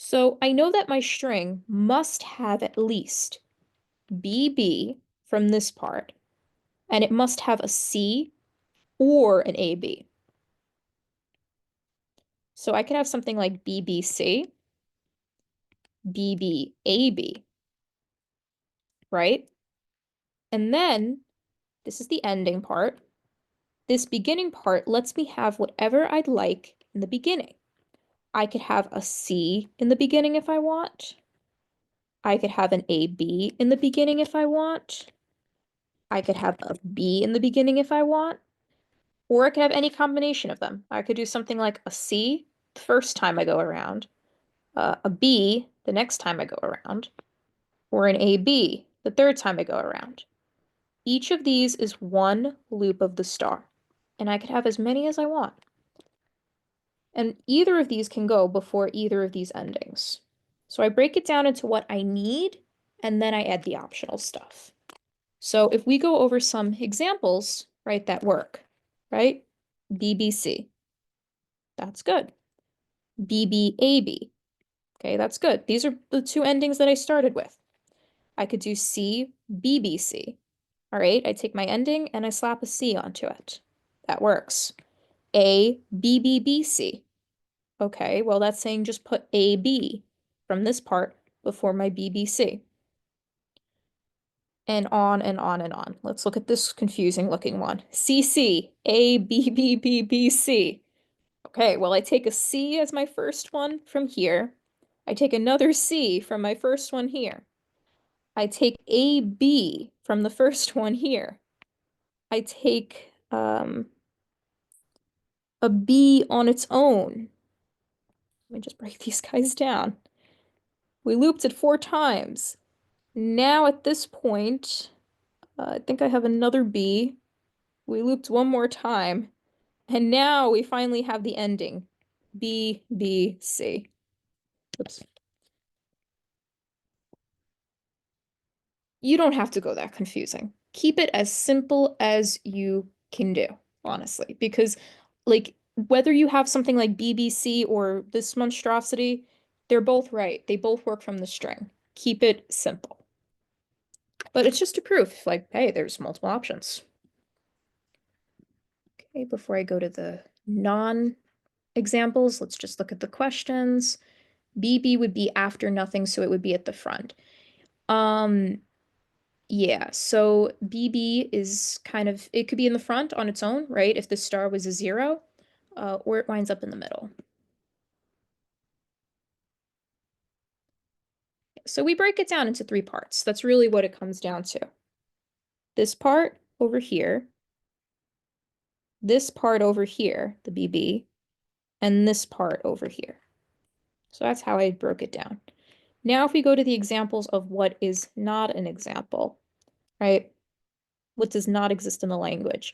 So I know that my string must have at least BB from this part, and it must have a C or an AB. So I could have something like BBC, BBAB, right? And then this is the ending part. This beginning part lets me have whatever I'd like in the beginning. I could have a C in the beginning if I want. I could have an AB in the beginning if I want. I could have a B in the beginning if I want. Or I could have any combination of them. I could do something like a C the first time I go around, a B the next time I go around, or an AB the third time I go around. Each of these is one loop of the star, and I could have as many as I want. And either of these can go before either of these endings. So I break it down into what I need, and then I add the optional stuff. So if we go over some examples, right, that work, right? BBC, that's good. BBAB, okay, that's good. These are the 2 endings that I started with. I could do C, BBC. All right, I take my ending and I slap a C onto it. That works. A, BBBC. Okay, well, that's saying just put AB from this part before my BBC. And on and on and on. Let's look at this confusing looking one. CC, ABBBBC. Okay, well, I take a C as my first one from here. I take another C from my first one here. I take AB from the first one here. I take a B on its own. Let me just break these guys down. We looped it 4 times. Now at this point, I think I have another B. We looped one more time. And now we finally have the ending. B, B, C. Oops. You don't have to go that confusing. Keep it as simple as you can do, honestly, because like whether you have something like BBC or this monstrosity, they're both right. They both work from the string. Keep it simple. But it's just a proof, like, hey, there's multiple options. Okay, before I go to the non-examples, let's just look at the questions. BB would be after nothing, so it would be at the front. Yeah, so BB is kind of, it could be in the front on its own, right? If the star was a 0, or it winds up in the middle. So we break it down into 3 parts. That's really what it comes down to. This part over here, this part over here, the BB, and this part over here. So that's how I broke it down. Now if we go to the examples of what is not an example, right? What does not exist in the language?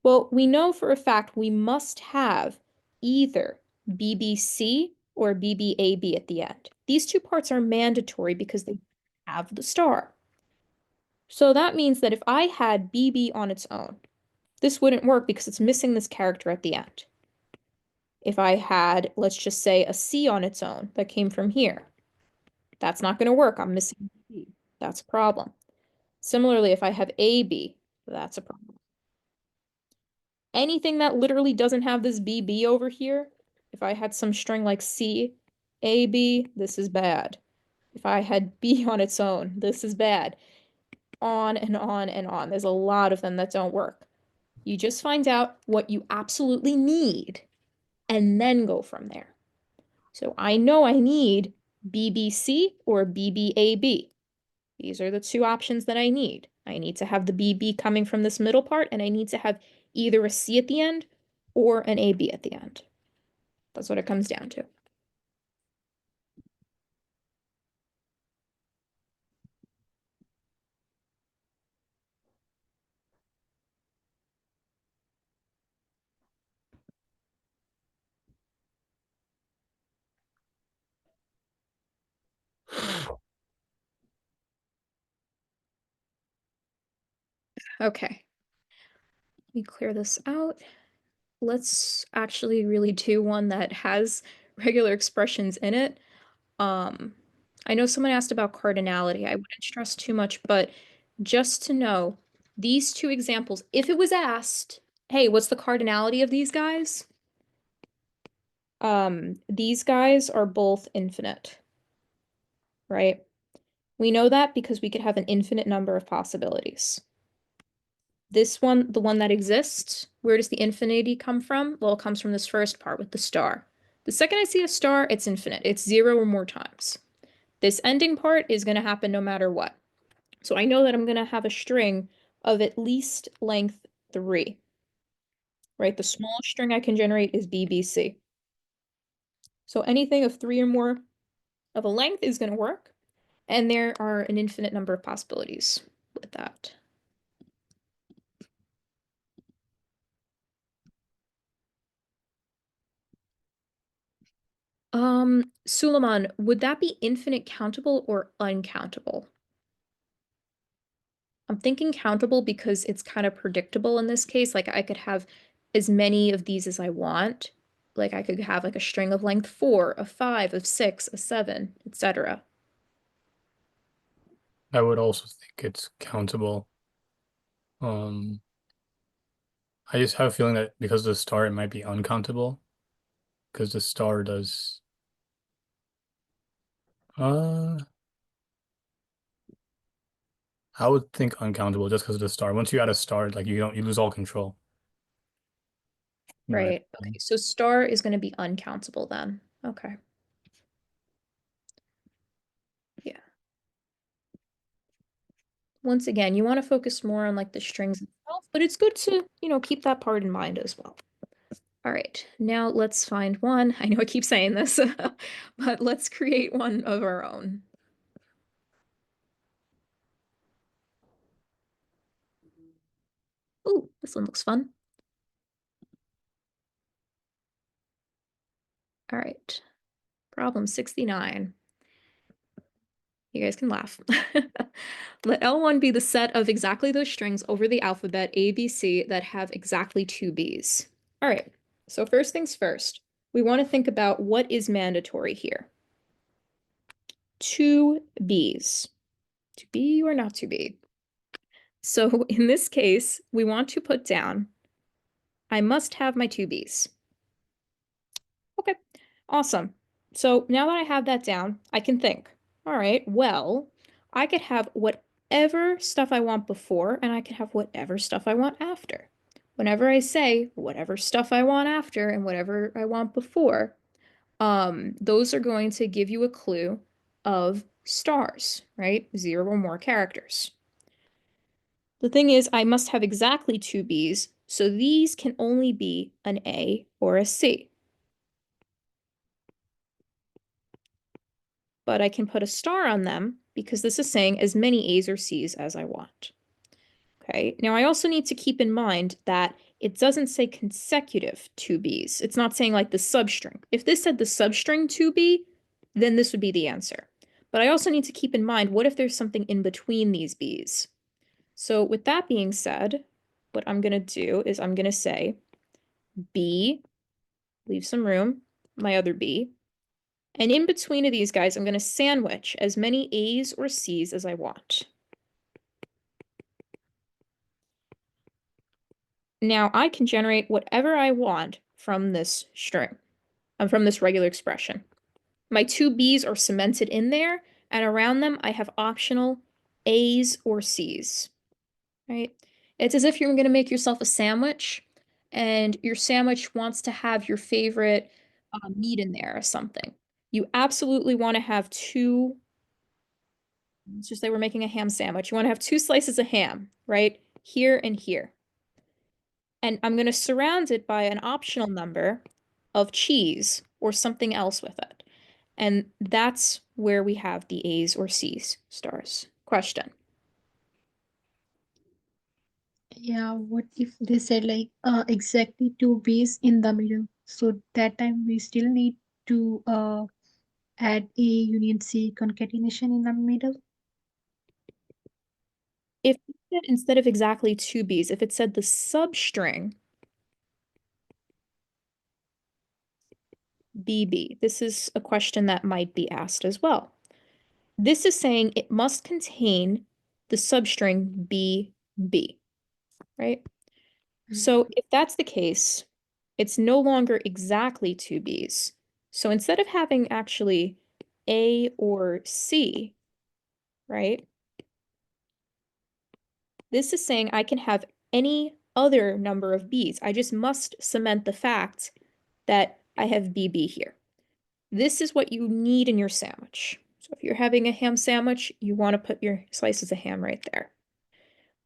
Well, we know for a fact we must have either BBC or BBAB at the end. These 2 parts are mandatory because they have the star. So that means that if I had BB on its own, this wouldn't work because it's missing this character at the end. If I had, let's just say, a C on its own that came from here, that's not going to work. I'm missing B. That's a problem. Similarly, if I have AB, that's a problem. Anything that literally doesn't have this BB over here, if I had some string like C, A, B, this is bad. If I had B on its own, this is bad. On and on and on. There's a lot of them that don't work. You just find out what you absolutely need and then go from there. So I know I need BBC or BBAB. These are the 2 options that I need. I need to have the BB coming from this middle part, and I need to have either a C at the end or an AB at the end. That's what it comes down to. Okay. Let me clear this out. Let's actually really do one that has regular expressions in it. I know someone asked about cardinality. I wouldn't stress too much, but just to know, these 2 examples, if it was asked, hey, what's the cardinality of these guys? These guys are both infinite, right? We know that because we could have an infinite number of possibilities. This one, the one that exists, where does the infinity come from? Well, it comes from this first part with the star. The second I see a star, it's infinite. It's 0 or more times. This ending part is going to happen no matter what. So I know that I'm going to have a string of at least length 3, right? The smallest string I can generate is BBC. So anything of 3 or more of a length is going to work. And there are an infinite number of possibilities with that. Suleiman, would that be infinite countable or uncountable? I'm thinking countable because it's kind of predictable in this case. Like I could have as many of these as I want. Like I could have like a string of length 4, of 5, of 6, of 7, etc. I would also think it's countable. Um, I just have a feeling that because of the star, it might be uncountable. Because the star does. Uh, I would think uncountable just because of the star. Once you add a star, like you lose all control. Right. Okay. So star is going to be uncountable then. Okay. Yeah. Once again, you want to focus more on like the strings itself, but it's good to, keep that part in mind as well. All right, now let's find one. I know I keep saying this, but let's create one of our own. Ooh, this one looks fun. All right, problem 69. You guys can laugh. Let L1 be the set of exactly those strings over the alphabet A, B, C that have exactly two Bs. All right, so first things first, we want to think about what is mandatory here. Two Bs. To be or not to be? So in this case, we want to put down, I must have my two Bs. Okay, awesome. So now that I have that down, I can think, all right, well, I could have whatever stuff I want before, and I could have whatever stuff I want after. Whenever I say whatever stuff I want after and whatever I want before, those are going to give you a clue of stars, right? 0 or more characters. The thing is, I must have exactly two Bs, so these can only be an A or a C. But I can put a star on them because this is saying as many A's or C's as I want. Okay, now I also need to keep in mind that it doesn't say consecutive 2Bs. It's not saying like the substring. If this said the substring 2B, then this would be the answer. But I also need to keep in mind, what if there's something in between these Bs? So with that being said, what I'm going to do is I'm going to say B, leave some room, my other B, and in between of these guys, I'm going to sandwich as many A's or C's as I want. Now I can generate whatever I want from this string, from this regular expression. My two B's are cemented in there, and around them I have optional A's or C's, right? It's as if you're going to make yourself a sandwich, and your sandwich wants to have your favorite meat in there or something. You absolutely want to have two. Let's just say we're making a ham sandwich. You want to have two slices of ham, right? Here and here. And I'm going to surround it by an optional number of cheese or something else with it. And that's where we have the A's or C's stars. Question. Yeah, what if they said like exactly two B's in the middle? So that time we still need to add A union C concatenation in the middle. If it said instead of exactly two B's, if it said the substring BB, this is a question that might be asked as well. This is saying it must contain the substring BB, right? So if that's the case, it's no longer exactly two B's. So instead of having actually A or C, right? This is saying I can have any other number of B's. I just must cement the fact that I have BB here. This is what you need in your sandwich. So if you're having a ham sandwich, you want to put your slices of ham right there.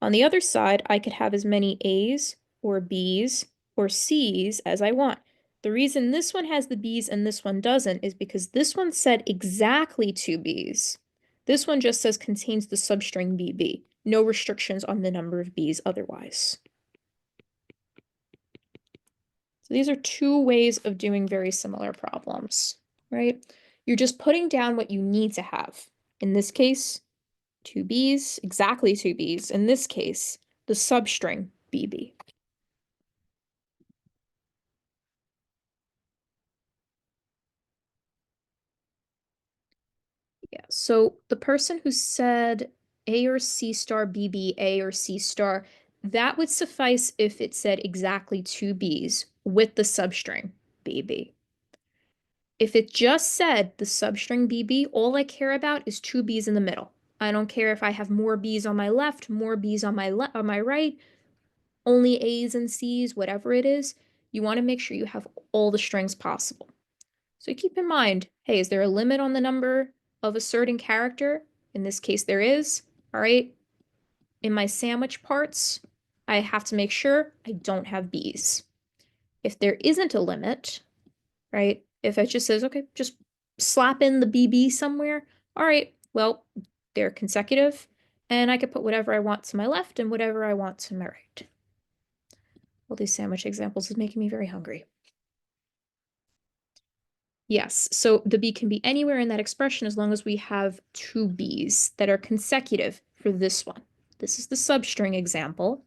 On the other side, I could have as many A's or B's or C's as I want. The reason this one has the B's and this one doesn't is because this one said exactly two B's. This one just says contains the substring BB. No restrictions on the number of B's otherwise. So these are two ways of doing very similar problems, right? You're just putting down what you need to have. In this case, two B's, exactly two B's. In this case, the substring BB. Yeah, so the person who said A or C star BB, A or C star, that would suffice if it said exactly two B's with the substring BB. If it just said the substring BB, all I care about is two B's in the middle. I don't care if I have more B's on my left, more B's on my right, only A's and C's, whatever it is. You want to make sure you have all the strings possible. So keep in mind, hey, is there a limit on the number of a certain character? In this case, there is. All right. in my sandwich parts, I have to make sure I don't have B's. If there isn't a limit, right? If it just says, okay, just slap in the BB somewhere, all right, well, they're consecutive, and I could put whatever I want to my left and whatever I want to my right. All these sandwich examples is making me very hungry. Yes, so the B can be anywhere in that expression as long as we have two B's that are consecutive for this one. This is the substring example.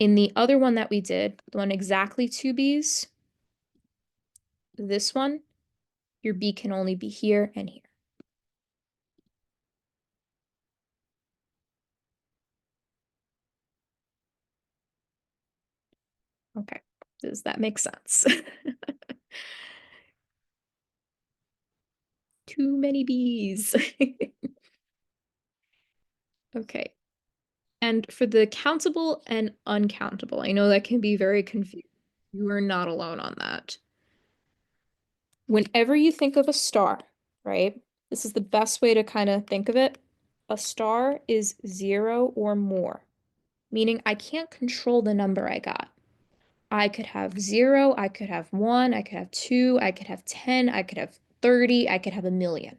In the other one that we did, the one exactly two B's, this one, your B can only be here and here. Okay, does that make sense? Too many B's. Okay. And for the countable and uncountable, I know that can be very confusing. You are not alone on that. Whenever you think of a star, right? This is the best way to kind of think of it. A star is 0 or more, meaning I can't control the number I got. I could have 0, I could have 1, I could have 2, I could have 10, I could have 30, I could have 1,000,000.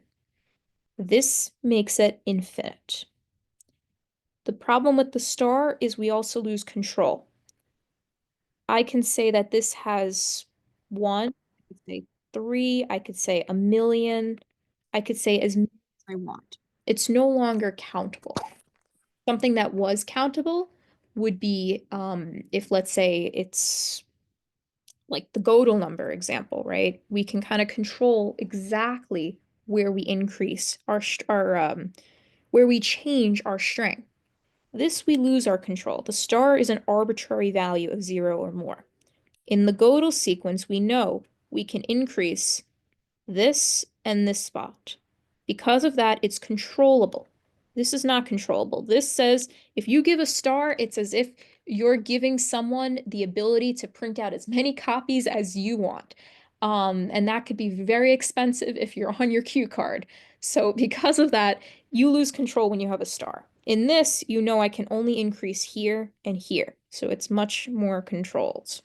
This makes it infinite. The problem with the star is we also lose control. I can say that this has 1, I could say 3, I could say 1,000,000, I could say as many as I want. It's no longer countable. Something that was countable would be if, let's say, it's like the Gödel number example, right? We can kind of control exactly where we increase where we change our string. This we lose our control. The star is an arbitrary value of 0 or more. In the Gödel sequence, we know we can increase this and this spot. Because of that, it's controllable. This is not controllable. This says if you give a star, it's as if you're giving someone the ability to print out as many copies as you want. And that could be very expensive if you're on your cue card. So because of that, you lose control when you have a star. In this, you know I can only increase here and here. So it's much more controlled.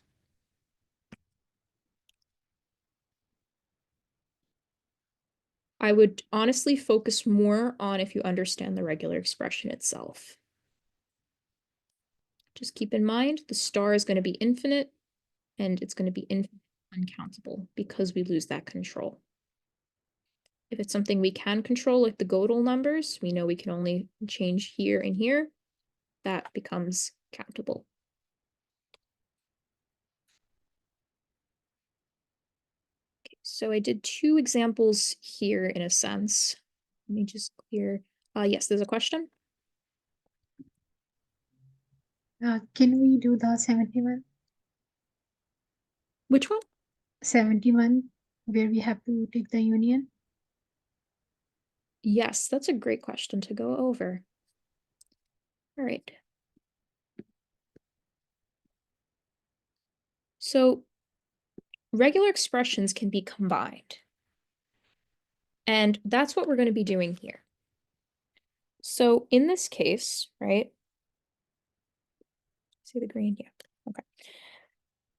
I would honestly focus more on if you understand the regular expression itself. Just keep in mind the star is going to be infinite and it's going to be uncountable because we lose that control. If it's something we can control, like the Gödel numbers, we know we can only change here and here. That becomes countable. Okay, so I did two examples here in a sense. Let me just clear. Yes, there's a question. Can we do the 71? Which one? 71, where we have to take the union? Yes, that's a great question to go over. All right. So regular expressions can be combined. And that's what we're going to be doing here. So in this case, right? See the green? Yeah. Okay.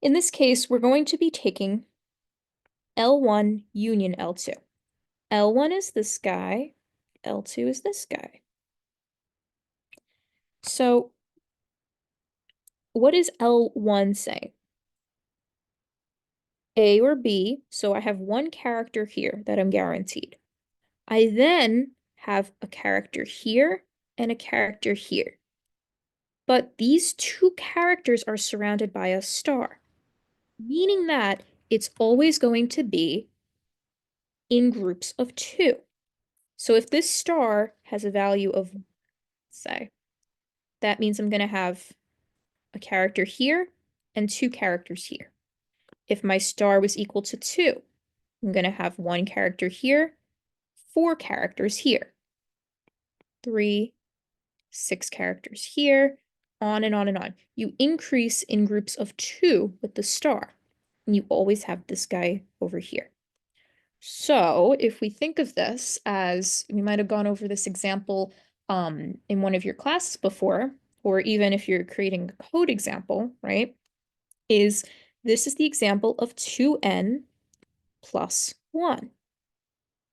In this case, we're going to be taking L1 union L2. L1 is this guy, L2 is this guy. So what does L1 say? A or B, so I have one character here that I'm guaranteed. I then have a character here and a character here. But these two characters are surrounded by a star, meaning that it's always going to be in groups of 2. So if this star has a value of, say, that means I'm going to have a character here and 2 characters here. If my star was equal to 2, I'm going to have 1 character here, 4 characters here, 3, 6 characters here, on and on and on. You increase in groups of 2 with the star, and you always have this guy over here. So if we think of this as, we might have gone over this example in one of your classes before, or even if you're creating a code example, right, is this is the example of 2n plus 1.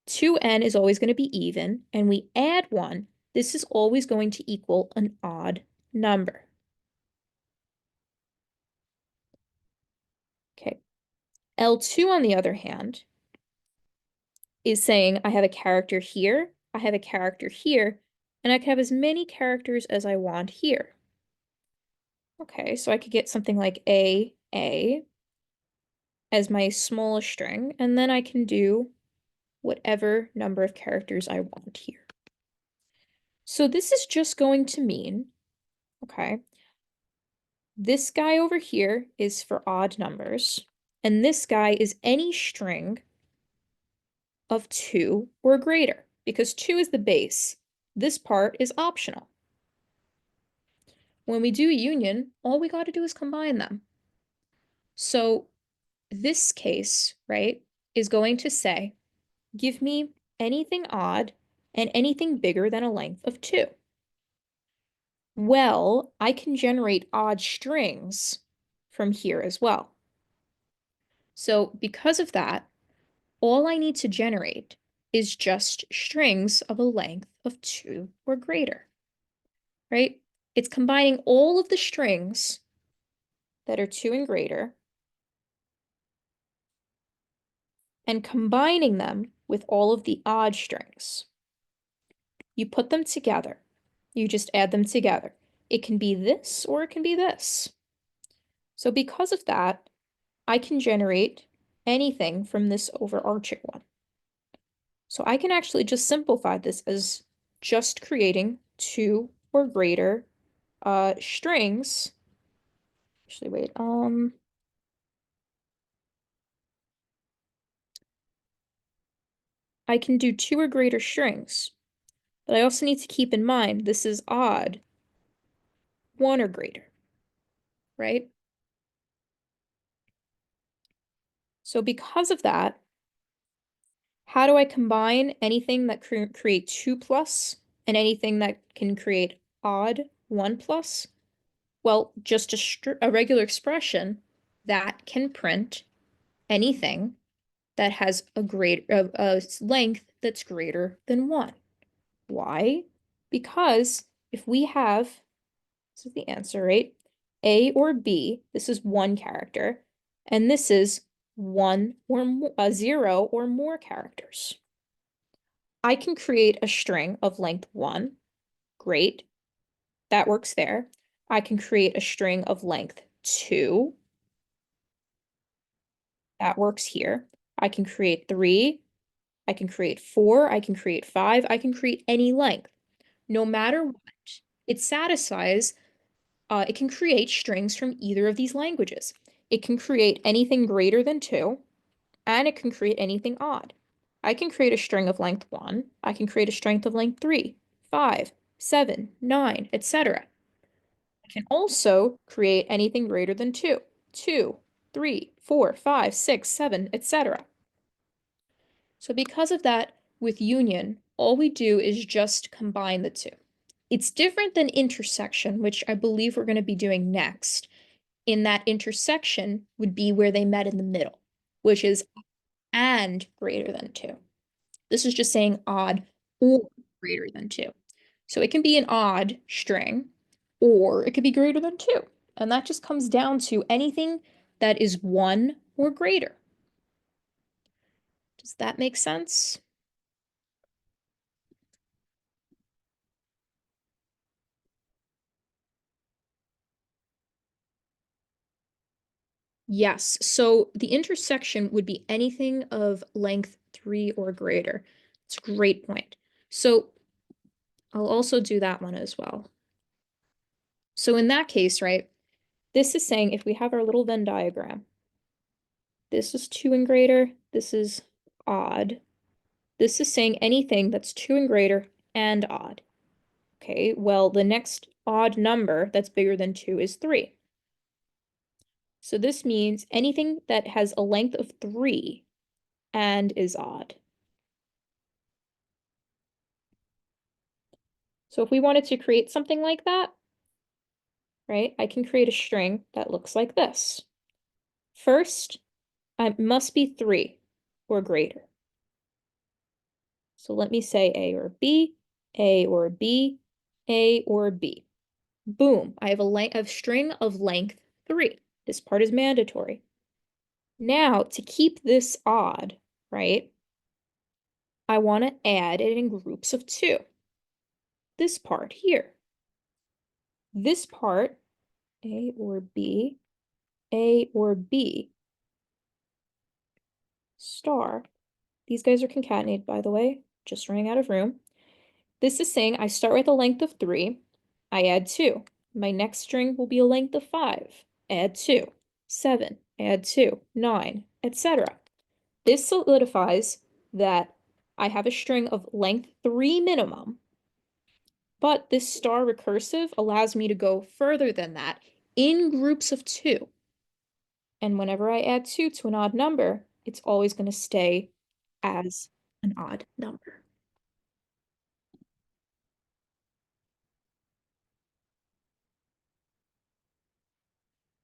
2n is always going to be even, and we add 1. This is always going to equal an odd number. Okay. L2, on the other hand, is saying I have a character here, I have a character here, and I can have as many characters as I want here. Okay, so I could get something like A as my smallest string, and then I can do whatever number of characters I want here. So this is just going to mean, okay, this guy over here is for odd numbers, and this guy is any string of 2 or greater, because 2 is the base. This part is optional. When we do union, all we got to do is combine them. So this case, right, is going to say, give me anything odd and anything bigger than a length of 2. Well, I can generate odd strings from here as well. So because of that, all I need to generate is just strings of a length of 2 or greater, right? It's combining all of the strings that are 2 and greater and combining them with all of the odd strings. You put them together. You just add them together. It can be this or it can be this. So because of that, I can generate anything from this overarching one. So I can actually just simplify this as just creating 2 or greater strings. Actually, wait, I can do 2 or greater strings, but I also need to keep in mind this is odd, 1 or greater, right? So because of that, how do I combine anything that create 2 plus and anything that can create odd 1 plus? Well, just a regular expression that can print anything that has a length that's greater than 1. Why? Because if we have, this is the answer, right? A or B, this is 1 character, and this is 0 or more characters. I can create a string of length 1. Great. That works there. I can create a string of length 2. That works here. I can create 3. I can create 4. I can create 5. I can create any length. No matter what, it satisfies, it can create strings from either of these languages. It can create anything greater than 2, and it can create anything odd. I can create a string of length 1. I can create a string of length 3, 5, 7, 9, etc. I can also create anything greater than 2, 2, 3, 4, 5, 6, 7, etc. So because of that, with union, all we do is just combine the two. It's different than intersection, which I believe we're going to be doing next, in that intersection would be where they met in the middle, which is and greater than 2. This is just saying odd or greater than 2. So it can be an odd string, or it could be greater than 2. And that just comes down to anything that is 1 or greater. Does that make sense? Yes, so the intersection would be anything of length 3 or greater. It's a great point. So I'll also do that one as well. So in that case, right, this is saying if we have our little Venn diagram, this is 2 and greater, this is odd. This is saying anything that's 2 and greater and odd. Okay, well, the next odd number that's bigger than 2 is 3. So this means anything that has a length of 3 and is odd. So if we wanted to create something like that, right, I can create a string that looks like this. First, it must be 3 or greater. So let me say A or B, A or B, A or B. Boom, I have a string of length 3. This part is mandatory. Now, to keep this odd, right, I want to add it in groups of 2. This part here. This part, A or B, A or B, star. These guys are concatenated, by the way, just running out of room. This is saying I start with a length of 3, I add 2. My next string will be a length of 5, add 2, 7, add 2, 9, etc. This solidifies that I have a string of length 3 minimum, but this star recursive allows me to go further than that in groups of 2. And whenever I add 2 to an odd number, it's always going to stay as an odd number.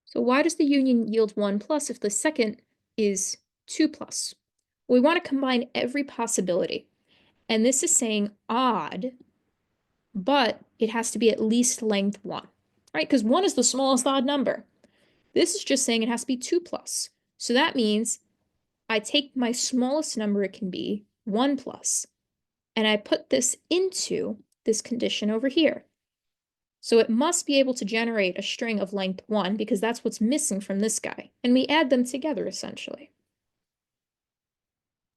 So why does the union yield 1 plus if the second is 2 plus? We want to combine every possibility. And this is saying odd, but it has to be at least length 1, right? Because 1 is the smallest odd number. This is just saying it has to be 2 plus. So that means I take my smallest number it can be, 1 plus, and I put this into this condition over here. So it must be able to generate a string of length 1 because that's what's missing from this guy. And we add them together, essentially.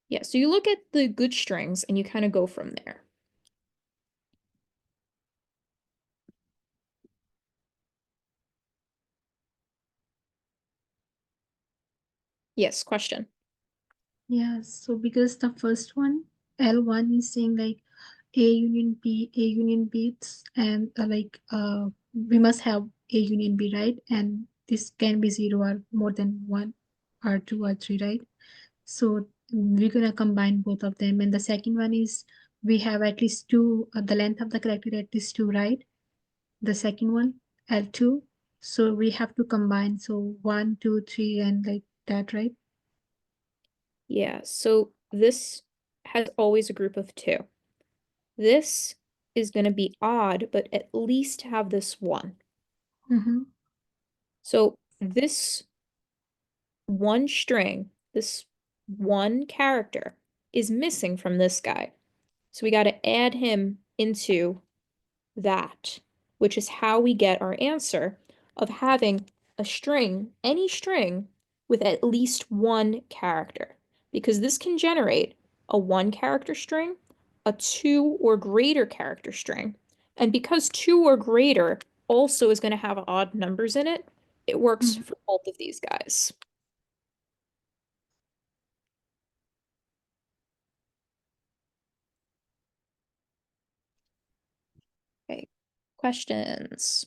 Yeah, so you look at the good strings and you kind of go from there. Yes, question. Yeah, so because the first one, L1 is saying like A union B, A union B, and we must have A union B, right? And this can be 0 or more than 1 or 2 or 3, right? So we're gonna combine both of them. And the second one is we have at least 2, the length of the character at least 2, right? The second one, L2. So we have to combine. So 1, 2, 3, and like that, right? Yeah, so this has always a group of 2. This is going to be odd, but at least have this 1. Mm-hmm. So this one string, this one character, is missing from this guy. So we got to add him into that, which is how we get our answer of having a string, any string, with at least 1 character. Because this can generate a 1 character string, a 2 or greater character string. And because 2 or greater also is going to have odd numbers in it, it works Mm-hmm. for both of these guys. Okay, questions?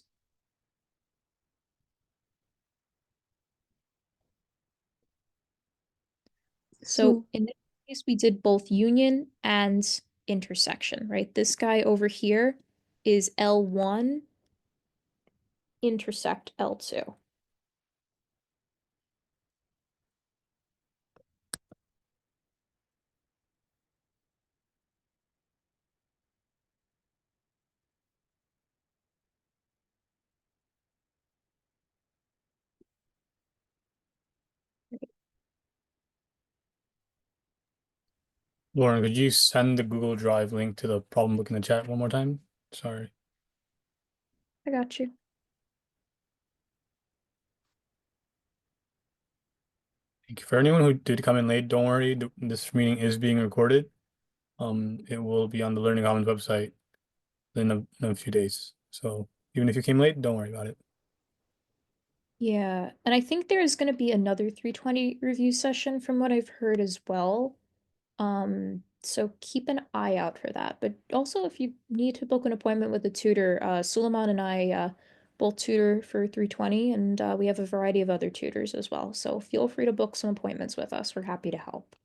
So in this case, we did both union and intersection, right? This guy over here is L1 intersect L2. Lauren, could you send the Google Drive link to the problem book in the chat one more time? Sorry. I got you. Thank you. For anyone who did come in late, don't worry. This meeting is being recorded. It will be on the Learning Commons website in a few days. So even if you came late, don't worry about it. Yeah, and I think there's going to be another 320 review session from what I've heard as well. So keep an eye out for that. But also, if you need to book an appointment with a tutor, Suleiman and I both tutor for 320, and we have a variety of other tutors as well. So feel free to book some appointments with us. We're happy to help.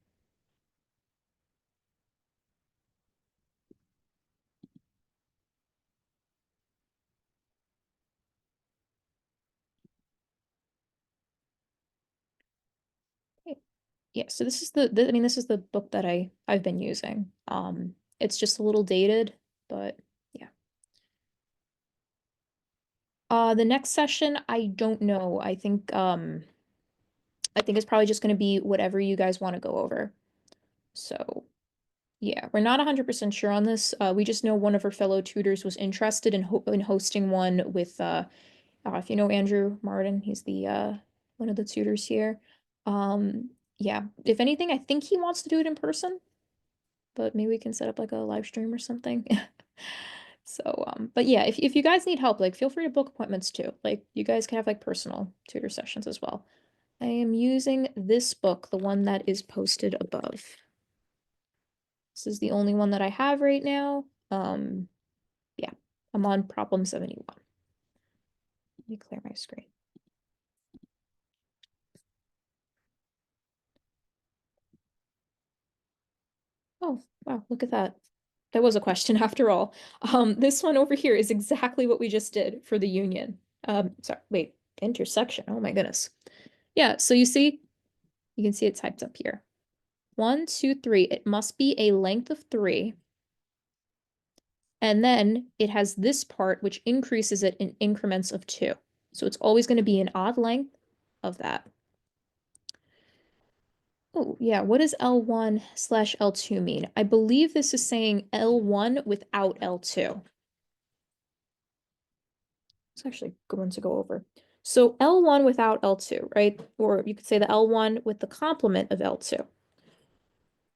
Yeah, so this is I mean, this is the book that I've been using. It's just a little dated, but yeah. The next session, I don't know. I think it's probably just going to be whatever you guys want to go over. So, yeah, we're not 100% sure on this. We just know one of our fellow tutors was interested in hosting one with if you know Andrew Martin, he's the one of the tutors here. Yeah, if anything, I think he wants to do it in person, but maybe we can set up like a live stream or something. So, but yeah, if you guys need help, like feel free to book appointments too. Like you guys can have like personal tutor sessions as well. I am using this book, the one that is posted above. This is the only one that I have right now. Yeah, I'm on problem 71. Let me clear my screen. Oh, wow, look at that. That was a question after all. This one over here is exactly what we just did for the union. Sorry, wait, intersection. Oh my goodness. Yeah, so you can see it typed up here. 1, 2, 3. It must be a length of 3. And then it has this part which increases it in increments of 2. So it's always going to be an odd length of that. Oh, yeah. What does L1/L2 mean? I believe this is saying L1 without L2. It's actually a good one to go over. So L1 without L2, right? Or you could say the L1 with the complement of L2.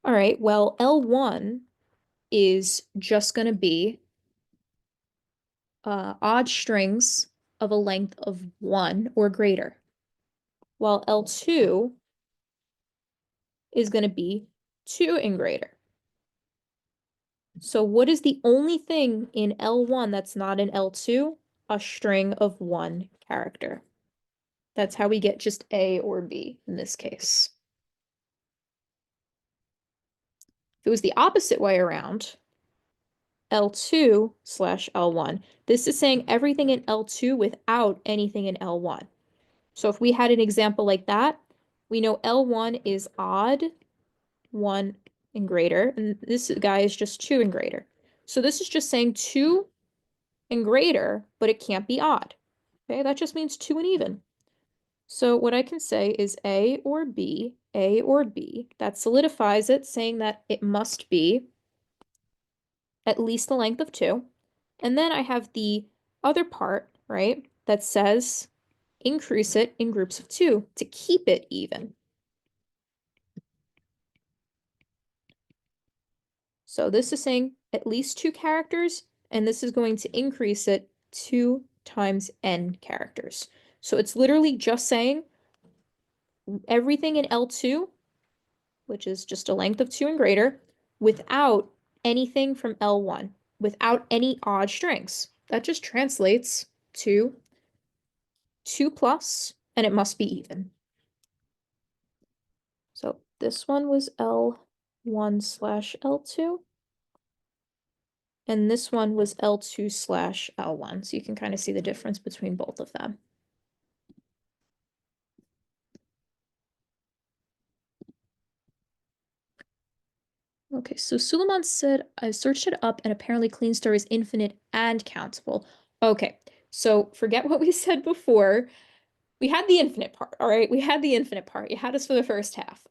All right, well, L1 is just going to be odd strings of a length of 1 or greater, while L2 is going to be 2 and greater. So what is the only thing in L1 that's not in L2? A string of 1 character. That's how we get just A or B in this case. If it was the opposite way around, L2/L1, this is saying everything in L2 without anything in L1. So if we had an example like that, we know L1 is odd, 1 and greater, and this guy is just 2 and greater. So this is just saying 2 and greater, but it can't be odd. Okay, that just means 2 and even. So what I can say is A or B, A or B. That solidifies it, saying that it must be at least the length of 2. And then I have the other part, right, that says increase it in groups of 2 to keep it even. So this is saying at least 2 characters, and this is going to increase it 2 times n characters. So it's literally just saying everything in L2, which is just a length of 2 and greater, without anything from L1, without any odd strings. That just translates to 2 plus, and it must be even. So this one was L1/L2. And this one was L2/L1. So you can kind of see the difference between both of them. Okay, so Suleiman said, I searched it up and apparently clean star is infinite and countable. Okay, so forget what we said before. We had the infinite part, all right? We had the infinite part. You had us for the first half.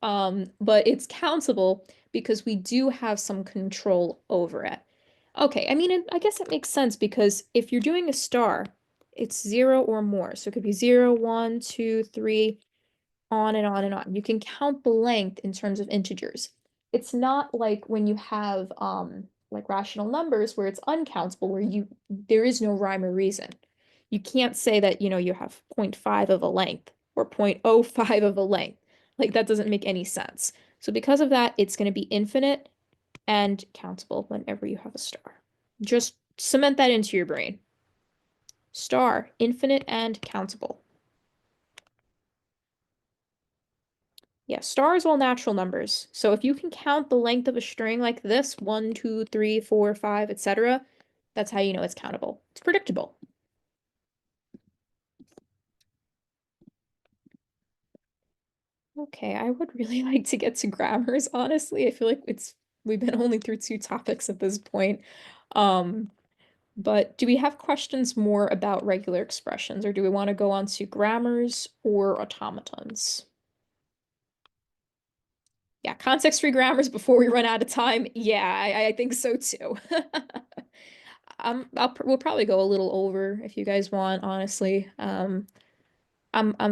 But it's countable because we do have some control over it. Okay, I mean, I guess it makes sense because if you're doing a star, it's 0 or more. So it could be 0, 1, 2, 3, on and on and on. You can count the length in terms of integers. It's not like when you have like rational numbers where it's uncountable, where there is no rhyme or reason. You can't say that, you have 0.5 of a length or 0.05 of a length. Like that doesn't make any sense. So because of that, it's going to be infinite and countable whenever you have a star. Just cement that into your brain. Star, infinite and countable. Yeah, stars all natural numbers. So if you can count the length of a string like this, 1, 2, 3, 4, 5, etc., that's how you know it's countable. It's predictable. Okay, I would really like to get to grammars, honestly. I feel like we've been only through two topics at this point. Um, but do we have questions more about regular expressions, or do we want to go on to grammars or automatons? Yeah, context-free grammars before we run out of time. Yeah, I think so too. We'll probably go a little over if you guys want, honestly. I'm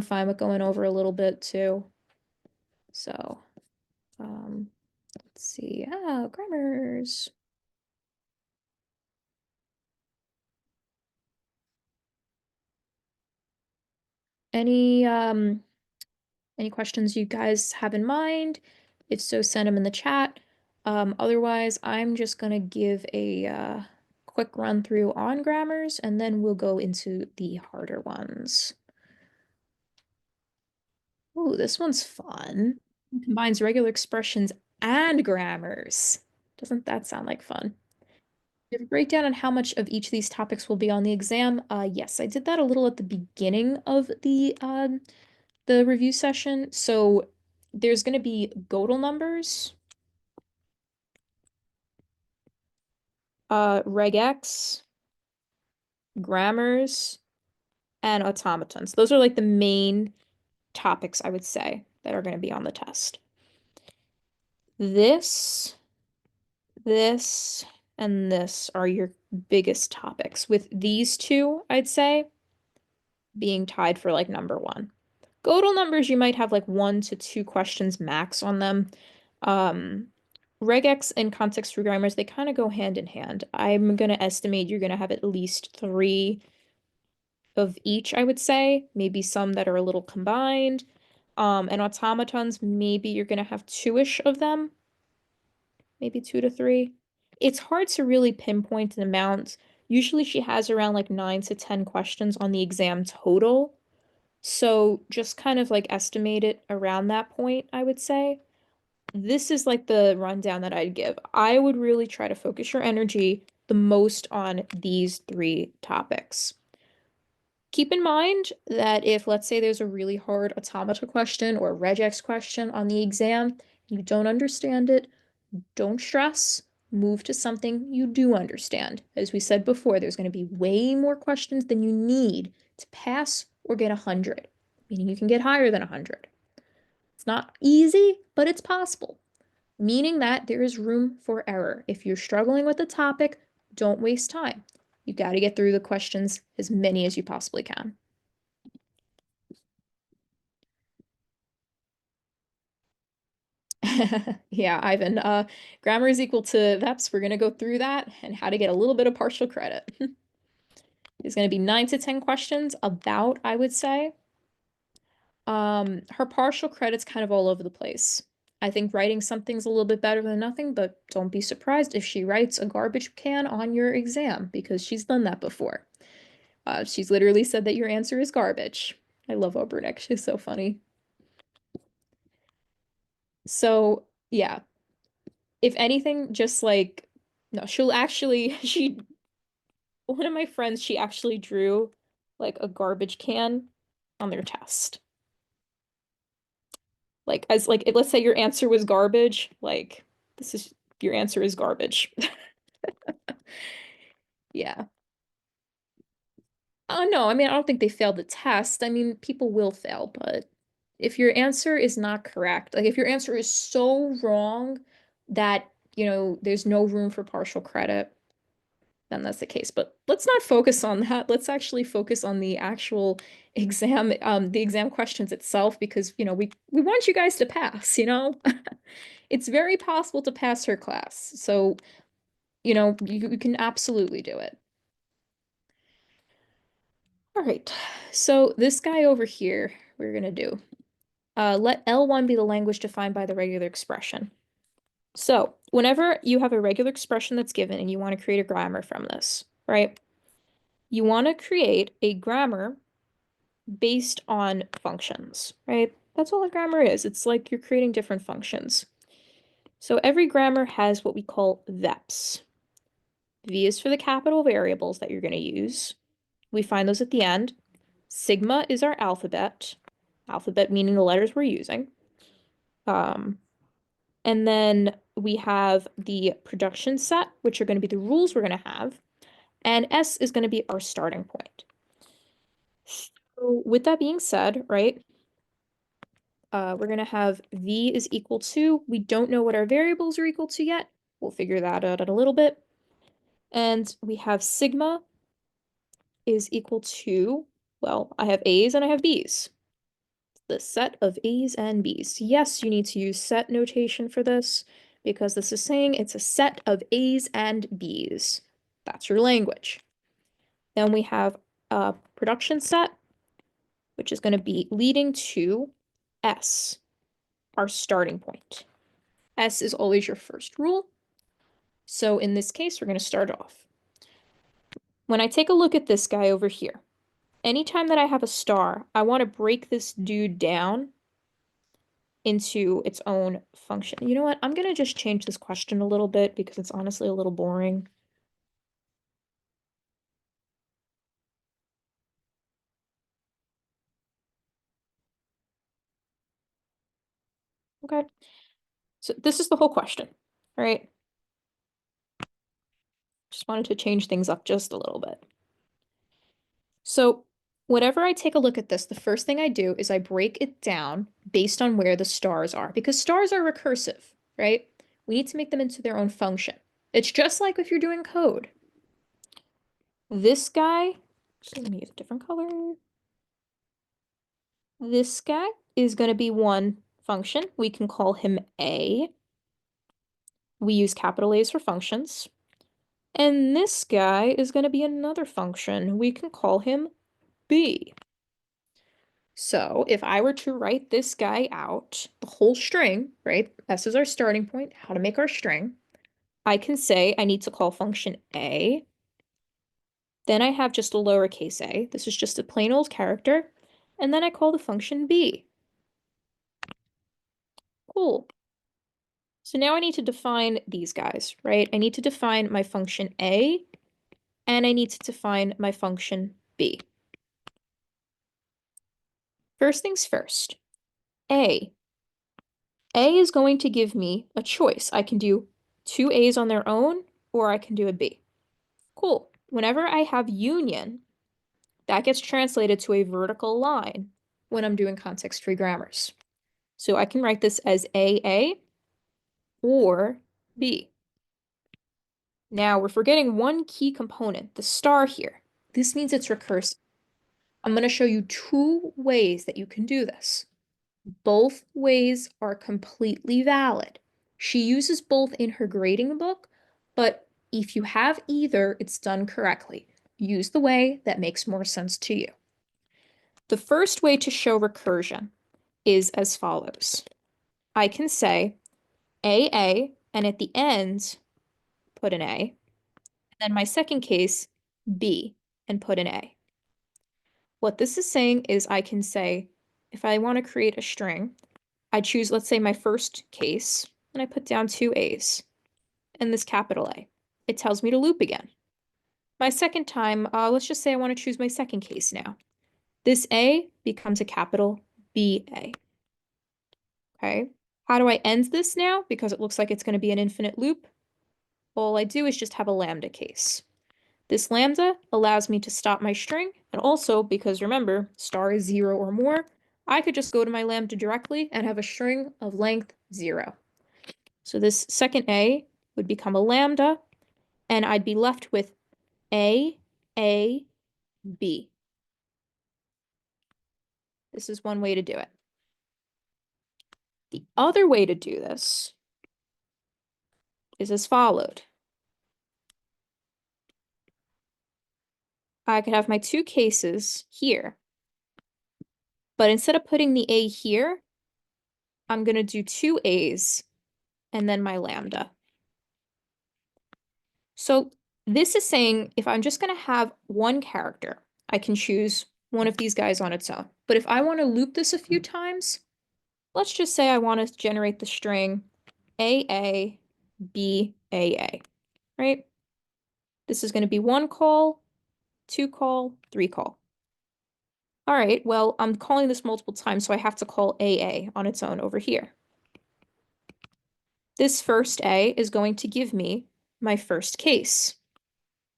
fine with going over a little bit too. So, um, let's see. Grammars. Any any questions you guys have in mind? If so, send them in the chat. Otherwise, I'm just gonna give a quick run through on grammars, and then we'll go into the harder ones. Ooh, this one's fun. It combines regular expressions and grammars. Doesn't that sound like fun? Do you have a breakdown on how much of each of these topics will be on the exam? Yes, I did that a little at the beginning of the review session. So there's going to be Gödel numbers, regex, grammars, and automatons. Those are like the main topics I would say that are going to be on the test. This, and this are your biggest topics, with these two, I'd say, being tied for like number one. Gödel numbers, you might have like 1 to 2 questions max on them. Regex and context free grammars, they kind of go hand in hand. I'm going to estimate you're going to have at least 3 of each, I would say. Maybe some that are a little combined. And automatons, maybe you're going to have 2-ish of them. Maybe 2 to 3. It's hard to really pinpoint an amount. Usually she has around like 9 to 10 questions on the exam total. So just kind of like estimate it around that point, I would say. This is like the rundown that I'd give. I would really try to focus your energy the most on these 3 topics. Keep in mind that if, let's say, there's a really hard automata question or regex question on the exam, you don't understand it, don't stress. Move to something you do understand. As we said before, there's going to be way more questions than you need to pass or get 100, meaning you can get higher than 100. It's not easy, but it's possible, meaning that there is room for error. If you're struggling with a topic, don't waste time. You got to get through the questions, as many as you possibly can. Yeah, Ivan, grammar is equal to VEPS. We're going to go through that and how to get a little bit of partial credit. There's going to be 9 to 10 questions about, I would say. Her partial credit's kind of all over the place. I think writing something's a little bit better than nothing, but don't be surprised if she writes a garbage can on your exam, because she's done that before. She's literally said that your answer is garbage. I love Obrenic. She's so funny. So, yeah. If anything, just like, no, she'll actually, one of my friends, she actually drew like a garbage can on their test. Like, as like, let's say your answer was garbage, like, this is, your answer is garbage. Yeah. Oh, no, I mean, I don't think they failed the test. I mean, people will fail, but if your answer is not correct, like if your answer is so wrong that, there's no room for partial credit, then that's the case. But let's not focus on that. Let's actually focus on the actual exam, the exam questions itself, because, we want you guys to pass. It's very possible to pass her class. So, you can absolutely do it. All right. So this guy over here, we're gonna do. Let L1 be the language defined by the regular expression. So whenever you have a regular expression that's given and you want to create a grammar from this, right? You want to create a grammar based on functions, right? That's all a grammar is. It's like you're creating different functions. So every grammar has what we call VEPs. V is for the capital variables that you're going to use. We find those at the end. Sigma is our alphabet. Alphabet meaning the letters we're using. And then we have the production set, which are going to be the rules we're going to have. And S is going to be our starting point. So with that being said, right, we're going to have V is equal to, we don't know what our variables are equal to yet. We'll figure that out in a little bit. And we have sigma is equal to, well, I have A's and I have B's. The set of A's and B's. Yes, you need to use set notation for this because this is saying it's a set of A's and B's. That's your language. Then we have a production set, which is going to be leading to S, our starting point. S is always your first rule. So in this case, we're going to start off. When I take a look at this guy over here, anytime that I have a star, I want to break this dude down into its own function. You know what? I'm going to just change this question a little bit because it's honestly a little boring. Okay. So this is the whole question, right? Just wanted to change things up just a little bit. So whenever I take a look at this, the first thing I do is I break it down based on where the stars are, because stars are recursive, right? We need to make them into their own function. It's just like if you're doing code. This guy, so let me use a different color. This guy is going to be one function. We can call him A. We use capital A's for functions. And this guy is going to be another function. We can call him B. So if I were to write this guy out, the whole string, right? S is our starting point, how to make our string. I can say I need to call function A. Then I have just a lowercase a. This is just a plain old character. And then I call the function B. Cool. So now I need to define these guys, right? I need to define my function A, and I need to define my function B. First things first, A. A is going to give me a choice. I can do two A's on their own, or I can do a B. Cool. Whenever I have union, that gets translated to a vertical line when I'm doing context-free grammars. So I can write this as AA or B. Now we're forgetting one key component, the star here. This means it's recursive. I'm going to show you two ways that you can do this. Both ways are completely valid. She uses both in her grading book, but if you have either, it's done correctly. Use the way that makes more sense to you. The first way to show recursion is as follows. I can say AA, and at the end, put an A. Then my second case, B, and put an A. What this is saying is I can say, if I want to create a string, I choose, let's say, my first case, and I put down two A's and this capital A. It tells me to loop again. My second time, let's just say I want to choose my second case now. This A becomes a capital BA. Okay, how do I end this now? Because it looks like it's going to be an infinite loop. All I do is just have a lambda case. This lambda allows me to stop my string, and also, because remember, star is 0 or more, I could just go to my lambda directly and have a string of length 0. So this second A would become a lambda, and I'd be left with A, B. This is one way to do it. The other way to do this is as followed. I could have my two cases here, but instead of putting the A here, I'm going to do two A's and then my lambda. So this is saying if I'm just going to have one character, I can choose one of these guys on its own. But if I want to loop this a few times, let's just say I want to generate the string AA, BAA, right? This is going to be one call, two call, three call. All right, well, I'm calling this multiple times, so I have to call AA on its own over here. This first A is going to give me my first case.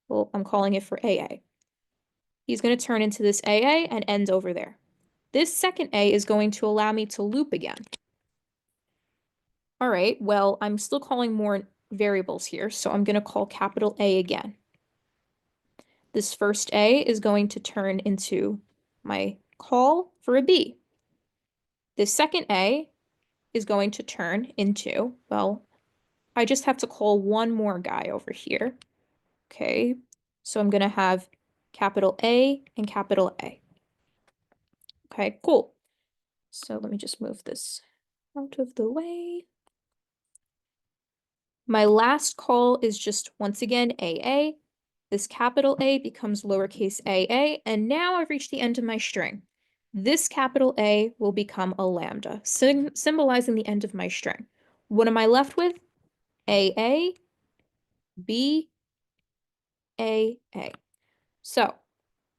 Well, I'm calling it for AA. He's going to turn into this AA and end over there. This second A is going to allow me to loop again. All right, well, I'm still calling more variables here, so I'm going to call capital A again. This first A is going to turn into my call for a B. This second A is going to turn into, well, I just have to call one more guy over here. Okay, so I'm going to have capital A and capital A. Okay, cool. So let me just move this out of the way. My last call is just, once again, AA. This capital A becomes lowercase aa, and now I've reached the end of my string. This capital A will become a lambda, symbolizing the end of my string. What am I left with? AA, B, AA. So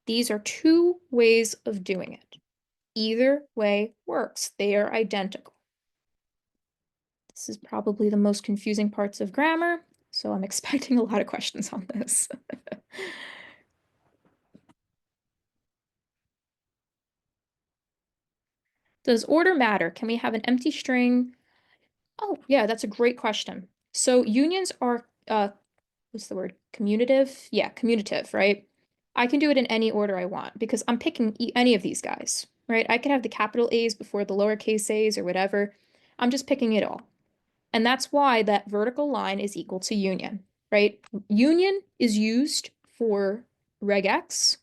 these are two ways of doing it. Either way works. They are identical. This is probably the most confusing parts of grammar, so I'm expecting a lot of questions on this. Does order matter? Can we have an empty string? Oh, yeah, that's a great question. So unions are, what's the word? Commutative? Yeah, commutative, right? I can do it in any order I want because I'm picking any of these guys, right? I can have the capital A's before the lowercase a's or whatever. I'm just picking it all. And that's why that vertical line is equal to union, right? Union is used for regex.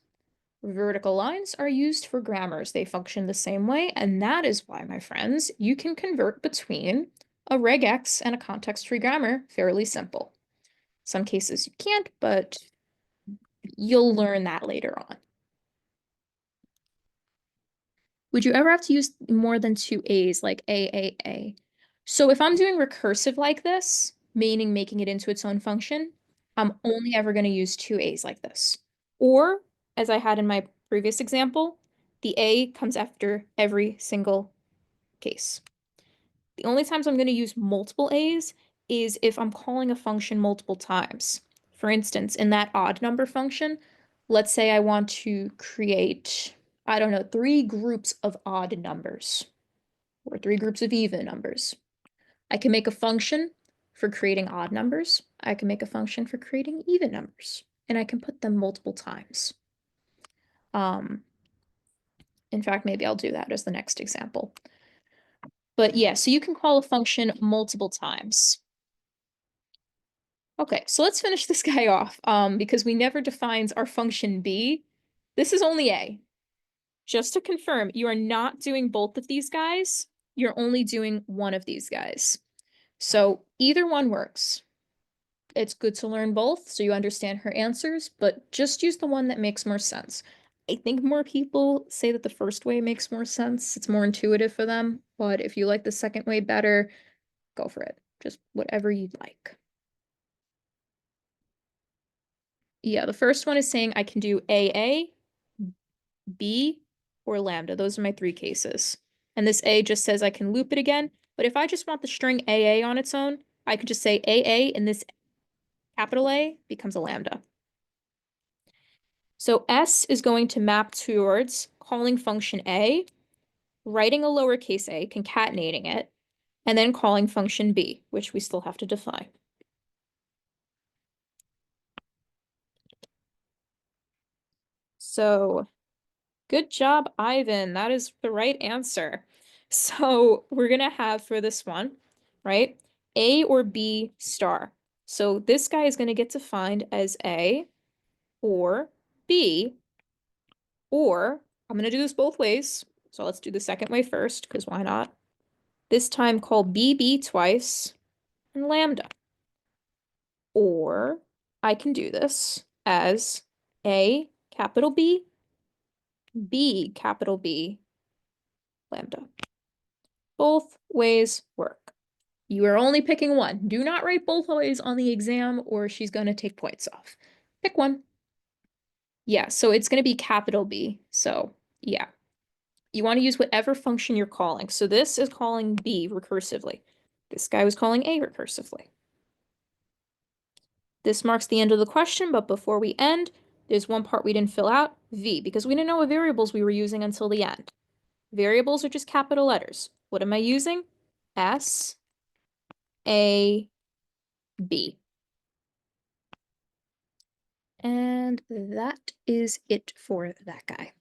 Vertical lines are used for grammars. They function the same way, and that is why, my friends, you can convert between a regex and a context-free grammar fairly simple. Some cases you can't, but you'll learn that later on. Would you ever have to use more than two A's, like AAA? So if I'm doing recursive like this, meaning making it into its own function, I'm only ever going to use two A's like this. Or, as I had in my previous example, the A comes after every single case. The only times I'm going to use multiple A's is if I'm calling a function multiple times. For instance, in that odd number function, let's say I want to create, I don't know, 3 groups of odd numbers or 3 groups of even numbers. I can make a function for creating odd numbers. I can make a function for creating even numbers, and I can put them multiple times. In fact, maybe I'll do that as the next example. But yeah, so you can call a function multiple times. Okay, so let's finish this guy off because we never defined our function B. This is only A. Just to confirm, you are not doing both of these guys. You're only doing one of these guys. So either one works. It's good to learn both so you understand her answers, but just use the one that makes more sense. I think more people say that the first way makes more sense. It's more intuitive for them, but if you like the second way better, go for it. Just whatever you'd like. Yeah, the first one is saying I can do AA, B, or lambda. Those are my 3 cases. And this A just says I can loop it again, but if I just want the string AA on its own, I could just say AA, and this capital A becomes a lambda. So S is going to map towards calling function A, writing a lowercase a, concatenating it, and then calling function B, which we still have to define. So good job, Ivan. That is the right answer. So we're going to have for this one, right? A or B star. So this guy is going to get defined as A or B, or I'm going to do this both ways. So let's do the second way first, because why not? This time call BB twice and lambda. Or I can do this as A capital B, B capital B, lambda. Both ways work. You are only picking one. Do not write both ways on the exam or she's going to take points off. Pick one. Yeah, so it's going to be capital B. So yeah, you want to use whatever function you're calling. So this is calling B recursively. This guy was calling A recursively. This marks the end of the question, but before we end, there's one part we didn't fill out, V, because we didn't know what variables we were using until the end. Variables are just capital letters. What am I using? S, A, B. And that is it for that guy.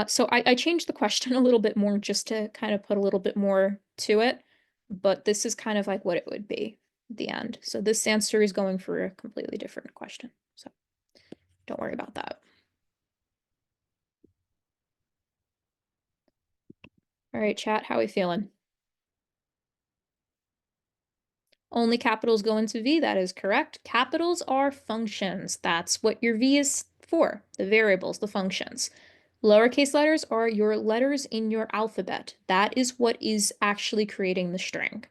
So I changed the question a little bit more just to kind of put a little bit more to it, but this is kind of like what it would be at the end. So this answer is going for a completely different question. So don't worry about that. All right, chat, how are we feeling? Only capitals go into V, that is correct. Capitals are functions. That's what your V is for, the variables, the functions. Lowercase letters are your letters in your alphabet. That is what is actually creating the string.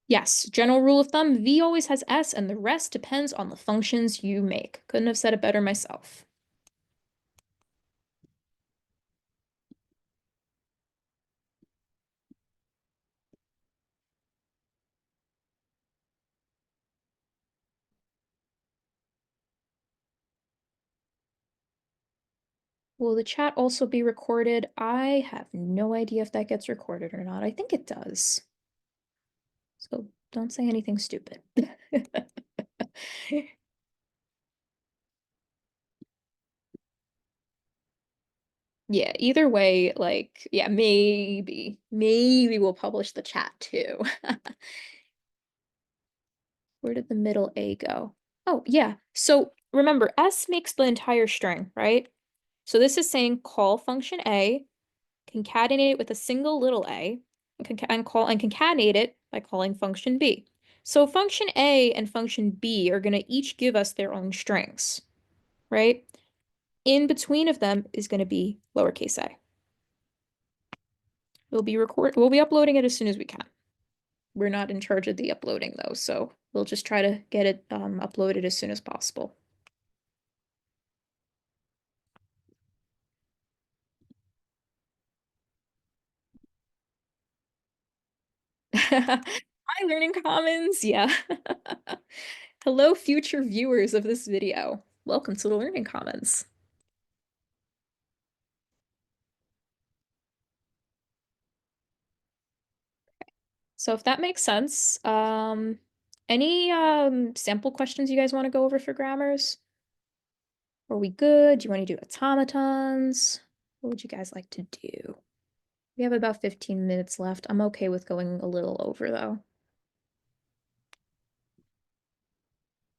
Yes, general rule of thumb, V always has S and the rest depends on the functions you make. Couldn't have said it better myself. Will the chat also be recorded? I have no idea if that gets recorded or not. I think it does. So don't say anything stupid. Yeah, either way, like, yeah, maybe we'll publish the chat too. Where did the middle A go? Oh, yeah. So remember, S makes the entire string, right? So this is saying call function A, concatenate it with a single little a, and concatenate it by calling function B. So function A and function B are going to each give us their own strings, right? In between of them is going to be lowercase a. We'll be uploading it as soon as we can. We're not in charge of the uploading though, so we'll just try to get it uploaded as soon as possible. Hi, Learning Commons. Yeah. Hello, future viewers of this video. Welcome to the Learning Commons. So if that makes sense, any sample questions you guys want to go over for grammars? Are we good? Do you want to do automatons? What would you guys like to do? We have about 15 minutes left. I'm okay with going a little over though.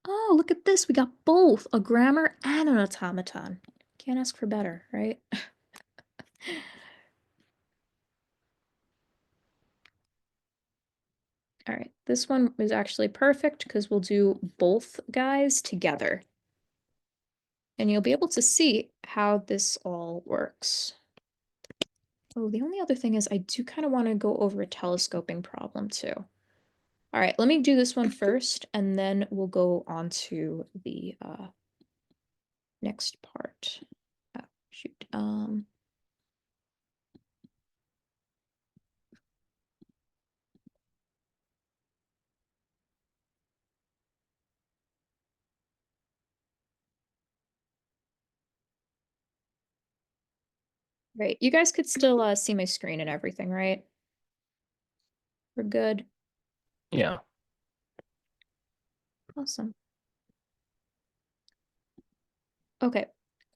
Oh, look at this. We got both a grammar and an automaton. Can't ask for better, right? All right, this one is actually perfect because we'll do both guys together. And you'll be able to see how this all works. Oh, the only other thing is I do kind of want to go over a telescoping problem too. All right, let me do this one first, and then we'll go on to the next part. Oh, shoot. Right, you guys could still see my screen and everything, right? We're good. Yeah. Awesome. Okay,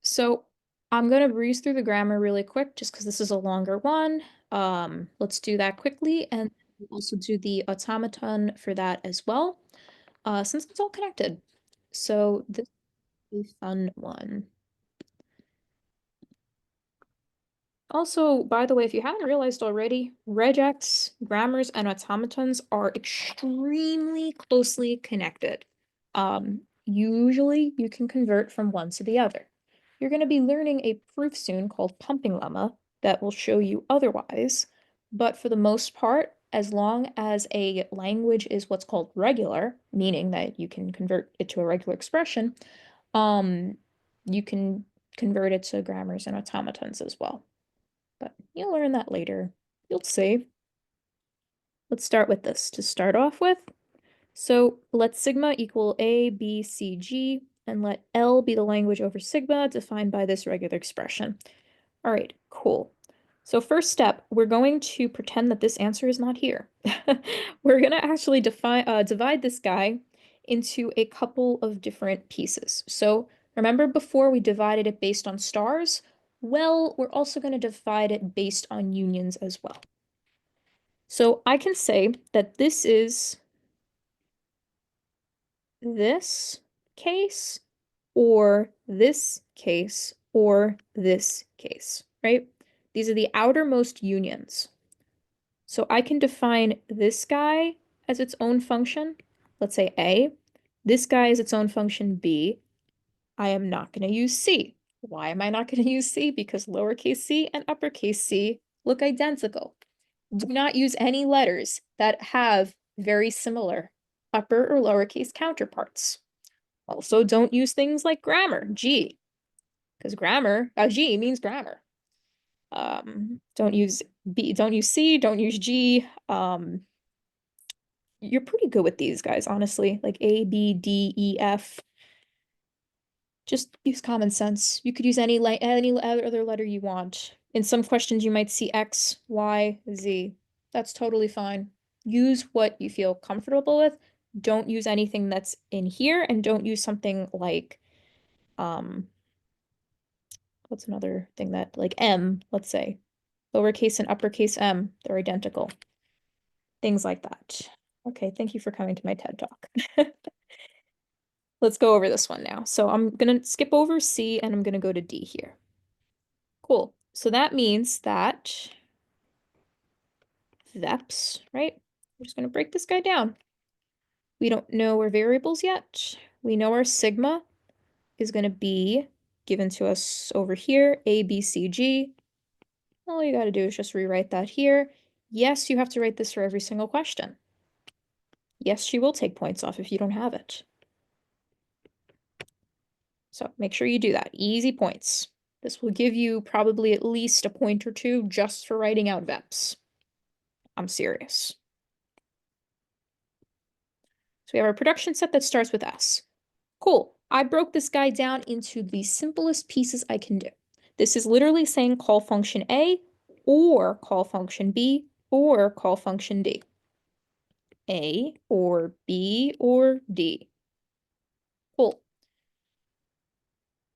so I'm gonna breeze through the grammar really quick just because this is a longer one. Let's do that quickly, and we'll also do the automaton for that as well, since it's all connected. So this is a fun one. Also, by the way, if you haven't realized already, regex, grammars, and automatons are extremely closely connected. Usually you can convert from one to the other. You're going to be learning a proof soon called pumping lemma that will show you otherwise. But for the most part, as long as a language is what's called regular, meaning that you can convert it to a regular expression, you can converted to grammars and automatons as well. But you'll learn that later. You'll see. Let's start with this to start off with. So let sigma equal A, B, C, G, and let L be the language over sigma defined by this regular expression. All right, cool. So first step, we're going to pretend that this answer is not here. We're going to actually divide this guy into a couple of different pieces. So remember before we divided it based on stars? Well, we're also going to divide it based on unions as well. So I can say that this is this case, or this case, or this case, right? These are the outermost unions. So I can define this guy as its own function, let's say A. This guy is its own function B. I am not going to use C. Why am I not going to use C? Because lowercase c and uppercase c look identical. Do not use any letters that have very similar upper or lowercase counterparts. Also, don't use things like grammar, G, because grammar, G means grammar. Don't use B, don't use C, don't use G. You're pretty good with these guys, honestly. Like A, B, D, E, F. Just use common sense. You could use any other letter you want. In some questions, you might see X, Y, Z. That's totally fine. Use what you feel comfortable with. Don't use anything that's in here, and don't use something like, what's another thing that, like M, let's say. Lowercase and uppercase M, they're identical. Things like that. Okay, thank you for coming to my TED Talk. Let's go over this one now. So I'm gonna skip over C and I'm gonna go to D here. Cool. So that means that VEPs, right? We're just gonna break this guy down. We don't know our variables yet. We know our sigma is gonna be given to us over here, A, B, C, G. All you gotta do is just rewrite that here. Yes, you have to write this for every single question. Yes, she will take points off if you don't have it. So make sure you do that. Easy points. This will give you probably at least a point or two just for writing out VEPs. I'm serious. So we have our production set that starts with S. Cool. I broke this guy down into the simplest pieces I can do. This is literally saying call function A, or call function B, or call function D. A or B or D. Cool.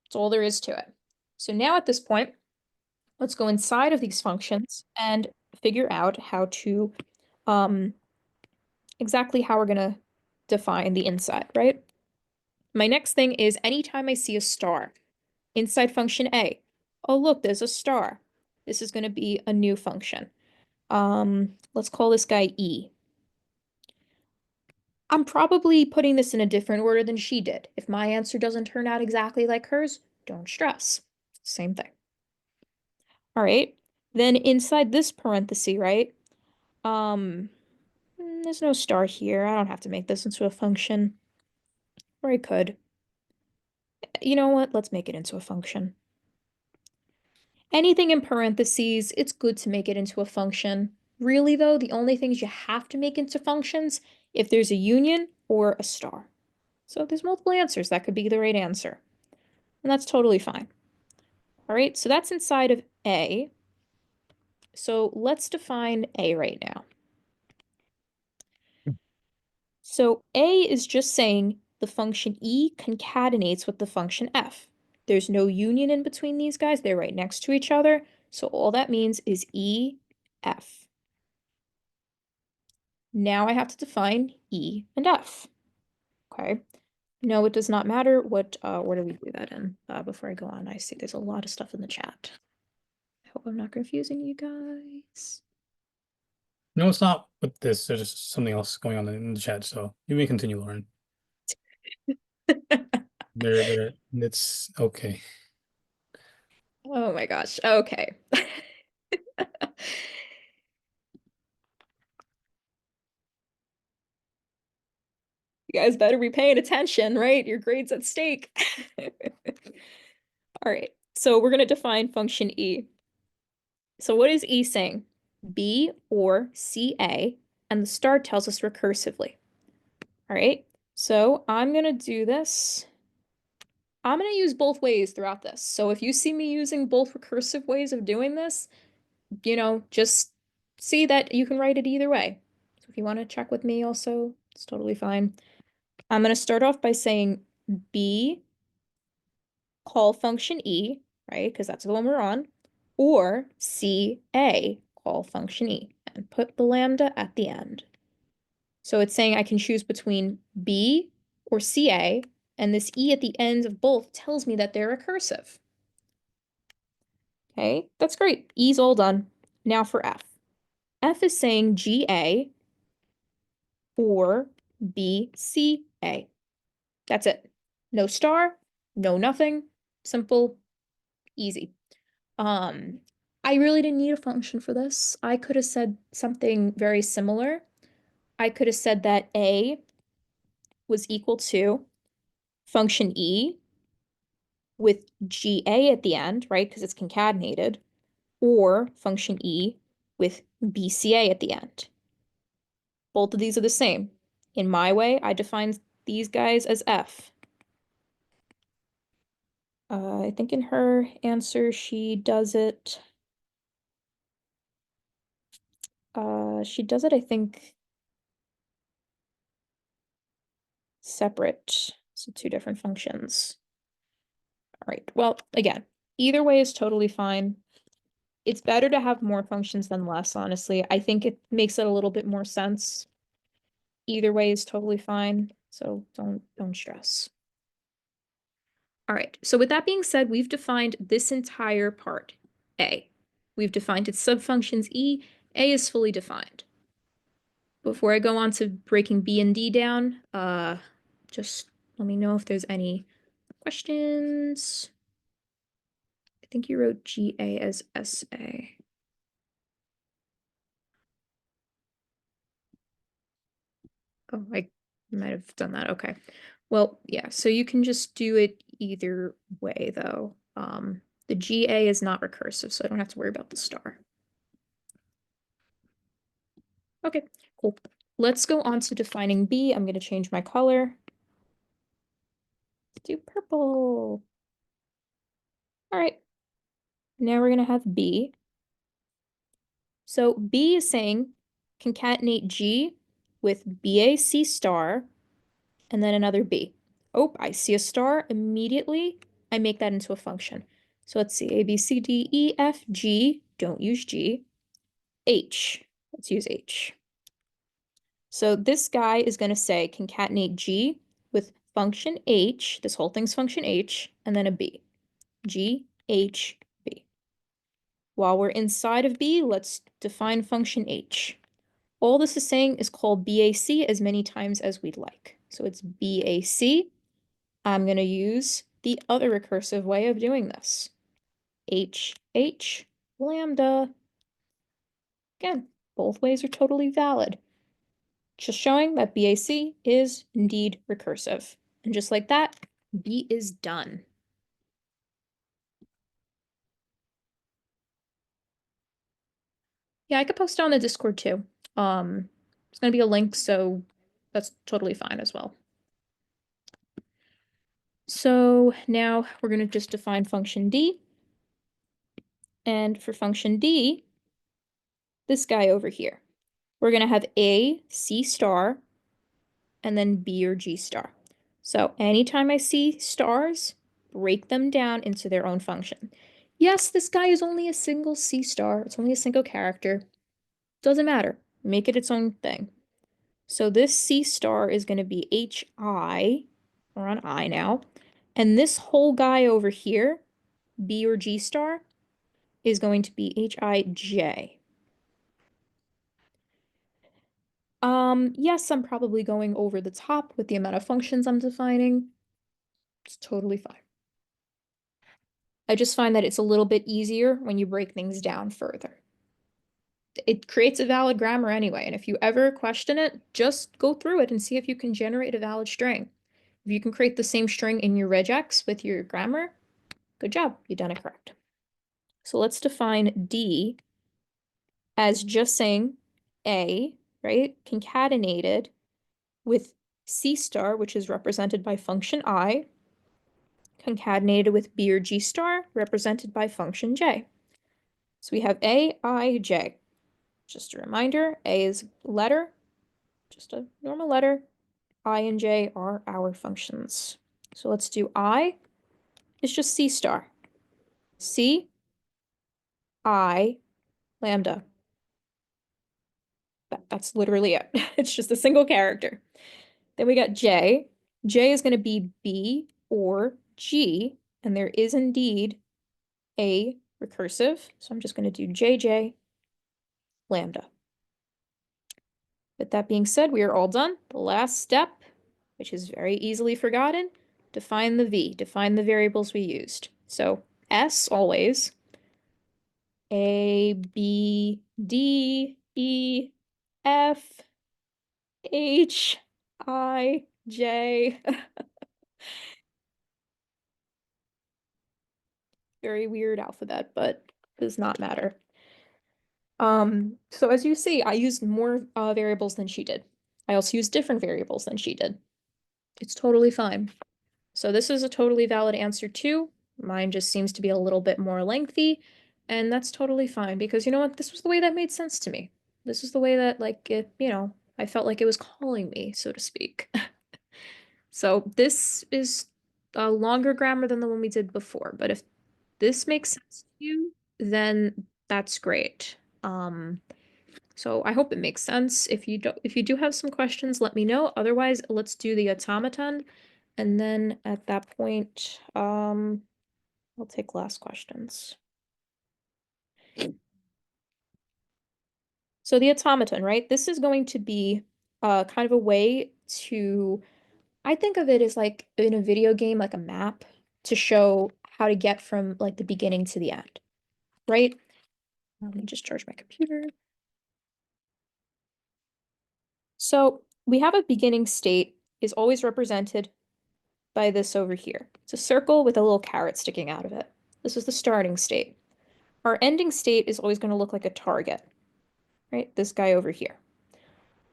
That's all there is to it. So now at this point, let's go inside of these functions and figure out how to, exactly how we're gonna define the inside, right? My next thing is anytime I see a star inside function A, oh look, there's a star. This is gonna be a new function. Let's call this guy E. I'm probably putting this in a different order than she did. If my answer doesn't turn out exactly like hers, don't stress. Same thing. All right. Then inside this parenthesis, right? There's no star here. I don't have to make this into a function. Or I could. You know what? Let's make it into a function. Anything in parentheses, it's good to make it into a function. Really, though, the only things you have to make into functions if there's a union or a star. So if there's multiple answers, that could be the right answer. And that's totally fine. All right, so that's inside of A. So let's define A right now. So A is just saying the function E concatenates with the function F. There's no union in between these guys. They're right next to each other. So all that means is E, F. Now I have to define E and F. Okay. No, it does not matter what order we do that in. Before I go on, I see there's a lot of stuff in the chat. I hope I'm not confusing you guys. No, it's not with this. There's just something else going on in the chat, so you may continue, Lauren. It's okay. Oh my gosh. Okay. You guys better be paying attention, right? Your grade's at stake. All right. So we're going to define function E. So what is E saying? B or CA, and the star tells us recursively. All right, so I'm going to do this. I'm going to use both ways throughout this. So if you see me using both recursive ways of doing this, just see that you can write it either way. So if you want to check with me also, it's totally fine. I'm going to start off by saying B, call function E, right? Because that's the one we're on, or CA, call function E, and put the lambda at the end. So it's saying I can choose between B or CA, and this E at the end of both tells me that they're recursive. Okay, that's great. E's all done. Now for F. F is saying GA or BCA. That's it. No star, no nothing. Simple, easy. I really didn't need a function for this. I could have said something very similar. I could have said that A was equal to function E with GA at the end, right? Because it's concatenated, or function E with BCA at the end. Both of these are the same. In my way, I define these guys as F. I think in her answer, she does it. I think, separate. So two different functions. All right. Well, again, either way is totally fine. It's better to have more functions than less, honestly. I think it makes it a little bit more sense. Either way is totally fine. So don't stress. All right. So with that being said, we've defined this entire part, A. We've defined its subfunctions E. A is fully defined. Before I go on to breaking B and D down, just let me know if there's any questions. I think you wrote GA as SA. Oh, I might have done that. Okay. Well, yeah, so you can just do it either way, though. The GA is not recursive, so I don't have to worry about the star. Okay, cool. Let's go on to defining B. I'm going to change my color to purple. All right. Now we're going to have B. So B is saying concatenate G with BAC star and then another B. Oh, I see a star immediately. I make that into a function. So let's see, A, B, C, D, E, F, G. Don't use G. H. Let's use H. So this guy is going to say concatenate G with function H. This whole thing's function H, and then a B. G, H, B. While we're inside of B, let's define function H. All this is saying is call BAC as many times as we'd like. So it's BAC. I'm going to use the other recursive way of doing this. H, H, lambda. Again, both ways are totally valid. Just showing that BAC is indeed recursive. And just like that, B is done. Yeah, I could post it on the Discord too. It's going to be a link, so that's totally fine as well. So now we're going to just define function D. And for function D, this guy over here, we're going to have A, C star, and then B or G star. So anytime I see stars, break them down into their own function. Yes, this guy is only a single C star. It's only a single character. Doesn't matter. Make it its own thing. So this C star is going to be HI. We're on I now. And this whole guy over here, B or G star, is going to be HIJ. Yes, I'm probably going over the top with the amount of functions I'm defining. It's totally fine. I just find that it's a little bit easier when you break things down further. It creates a valid grammar anyway, and if you ever question it, just go through it and see if you can generate a valid string. If you can create the same string in your regex with your grammar, Good job, you've done it correct. So let's define D as just saying A, right, concatenated with C star, which is represented by function I, concatenated with B or G star, represented by function J. So we have A, I, J. Just a reminder, A is letter, just a normal letter. I and J are our functions. So let's do I. It's just C star. C, I, lambda. That's literally it. It's just a single character. Then we got J. J is going to be B or G, and there is indeed a recursive. So I'm just going to do JJ lambda. With that being said, we are all done. The last step, which is very easily forgotten, define the V, define the variables we used. So S always, A, B, D, E, F, H, I, J. Very weird alphabet, but does not matter. So as you see, I used more variables than she did. I also used different variables than she did. It's totally fine. So this is a totally valid answer too. Mine just seems to be a little bit more lengthy, and that's totally fine because you know what? This was the way that made sense to me. This is the way that like it, I felt like it was calling me, so to speak. So this is a longer grammar than the one we did before, but if this makes sense to you, then that's great. So I hope it makes sense. If you do have some questions, let me know. Otherwise, let's do the automaton. And then at that point, I'll take last questions. So the automaton, right? This is going to be kind of a way to, I think of it as like in a video game, like a map to show how to get from like the beginning to the end, right? Let me just charge my computer. So we have a beginning state is always represented by this over here. It's a circle with a little carrot sticking out of it. This is the starting state. Our ending state is always going to look like a target, right? This guy over here.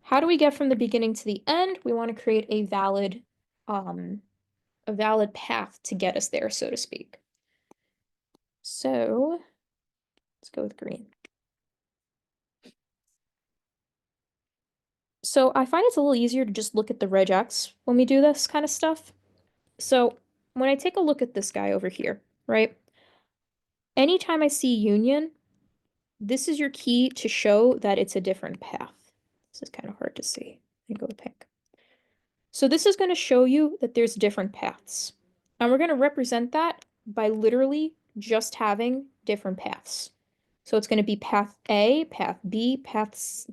How do we get from the beginning to the end? We want to create a valid path to get us there, so to speak. So let's go with green. So I find it's a little easier to just look at the regex when we do this kind of stuff. So when I take a look at this guy over here, right? Anytime I see union, this is your key to show that it's a different path. This is kind of hard to see. I go with pink. So this is going to show you that there's different paths. And we're going to represent that by literally just having different paths. So it's going to be path A, path B, path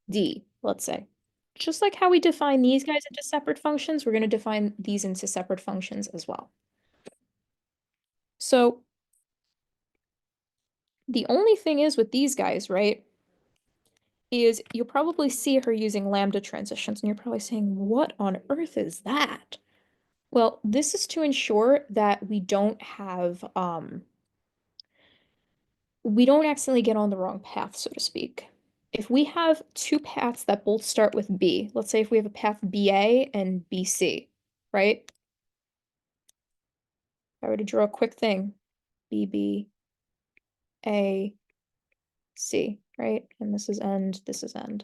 D, let's say. Just like how we define these guys into separate functions, we're going to define these into separate functions as well. So the only thing is with these guys, right, is you'll probably see her using lambda transitions, and you're probably saying, what on earth is that? Well, this is to ensure that we don't accidentally get on the wrong path, so to speak. If we have two paths that both start with B, let's say if we have a path BA and BC, right? If I were to draw a quick thing, BB, A, C, right? And this is end, this is end.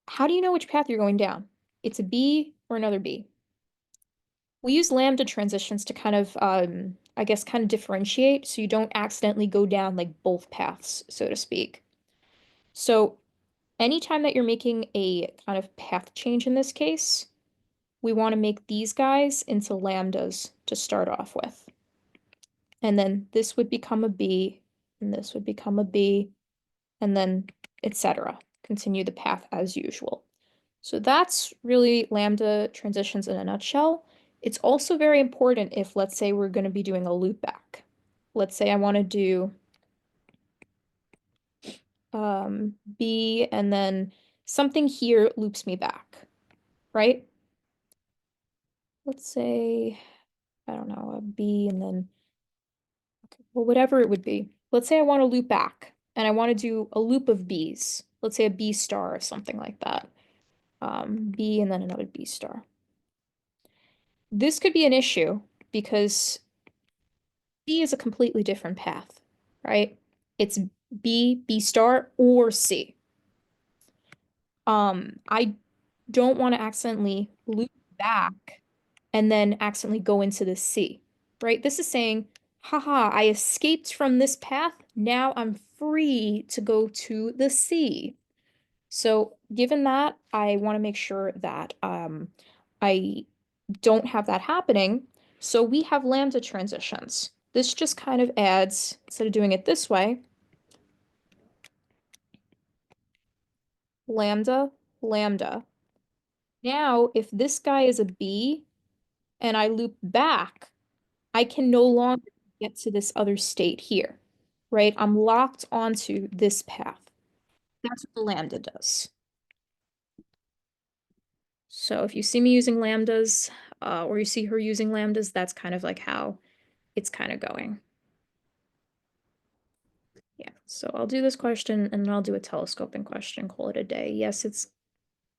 How do you know which path you're going down? It's a B or another B. We use lambda transitions to kind of, I guess, kind of differentiate so you don't accidentally go down like both paths, so to speak. So anytime that you're making a kind of path change in this case, we want to make these guys into lambdas to start off with. And then this would become a B, and this would become a B, and then etc. Continue the path as usual. So that's really lambda transitions in a nutshell. It's also very important if, let's say, we're going to be doing a loop back. Let's say I want to do B and then something here loops me back, right? Let's say I don't know, a B and then, okay, well, whatever it would be. Let's say I want to loop back and I want to do a loop of Bs. Let's say a B star or something like that. B and then another B star. This could be an issue because B is a completely different path, right? It's B, B star, or C. I don't want to accidentally loop back and then accidentally go into the C, right? This is saying, haha, I escaped from this path. Now I'm free to go to the C. So given that, I want to make sure that I don't have that happening. So we have lambda transitions. This just kind of adds, instead of doing it this way, lambda, lambda. Now, if this guy is a B and I loop back, I can no longer get to this other state here, right? I'm locked onto this path. That's what the lambda does. So if you see me using lambdas, or you see her using lambdas, that's kind of like how it's kind of going. Yeah, so I'll do this question and then I'll do a telescoping question, call it a day. Yes, it's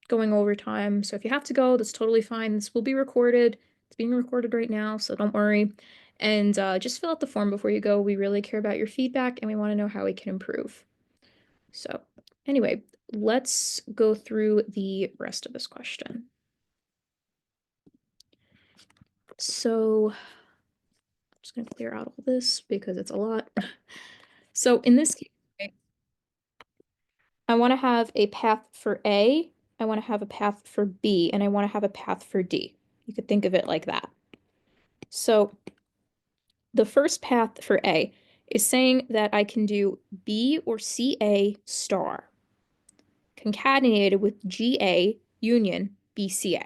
going over time, so if you have to go, that's totally fine. This will be recorded. It's being recorded right now, so don't worry. And just fill out the form before you go. We really care about your feedback and we want to know how we can improve. So anyway, let's go through the rest of this question. So I'm just going to clear out all this because it's a lot. So in this case, I want to have a path for A, I want to have a path for B, and I want to have a path for D. You could think of it like that. So the first path for A is saying that I can do B or CA star concatenated with GA union BCA.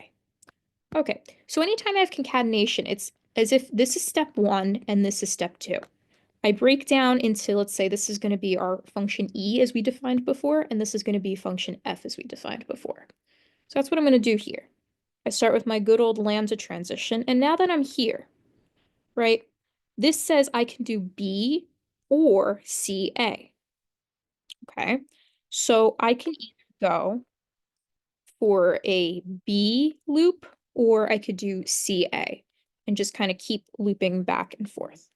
Okay, so anytime I have concatenation, it's as if this is step 1 and this is step 2. I break down into, let's say this is going to be our function E as we defined before, and this is going to be function F as we defined before. So that's what I'm going to do here. I start with my good old lambda transition, and now that I'm here, right, this says I can do B or CA. Okay, so I can either go for a B loop or I could do CA and just kind of keep looping back and forth.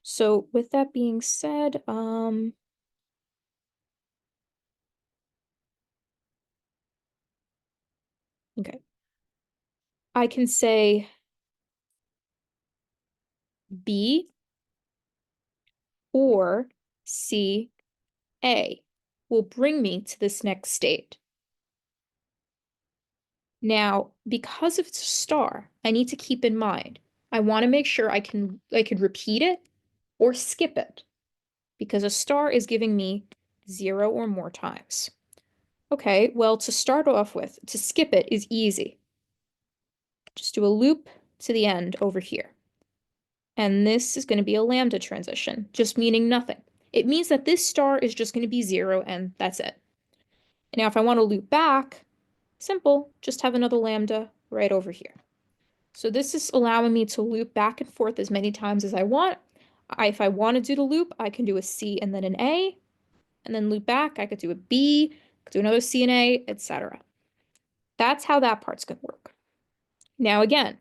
So with that being said, okay, I can say B or CA will bring me to this next state. Now, because it's a star, I need to keep in mind, I want to make sure I can repeat it or skip it because a star is giving me 0 or more times. Okay, well, to start off with, to skip it is easy. Just do a loop to the end over here. And this is going to be a lambda transition, just meaning nothing. It means that this star is just going to be 0 and that's it. Now, if I want to loop back, simple, just have another lambda right over here. So this is allowing me to loop back and forth as many times as I want. If I want to do the loop, I can do a C and then an A, and then loop back. I could do a B, could do another C and A, etc. That's how that part's going to work. Now again,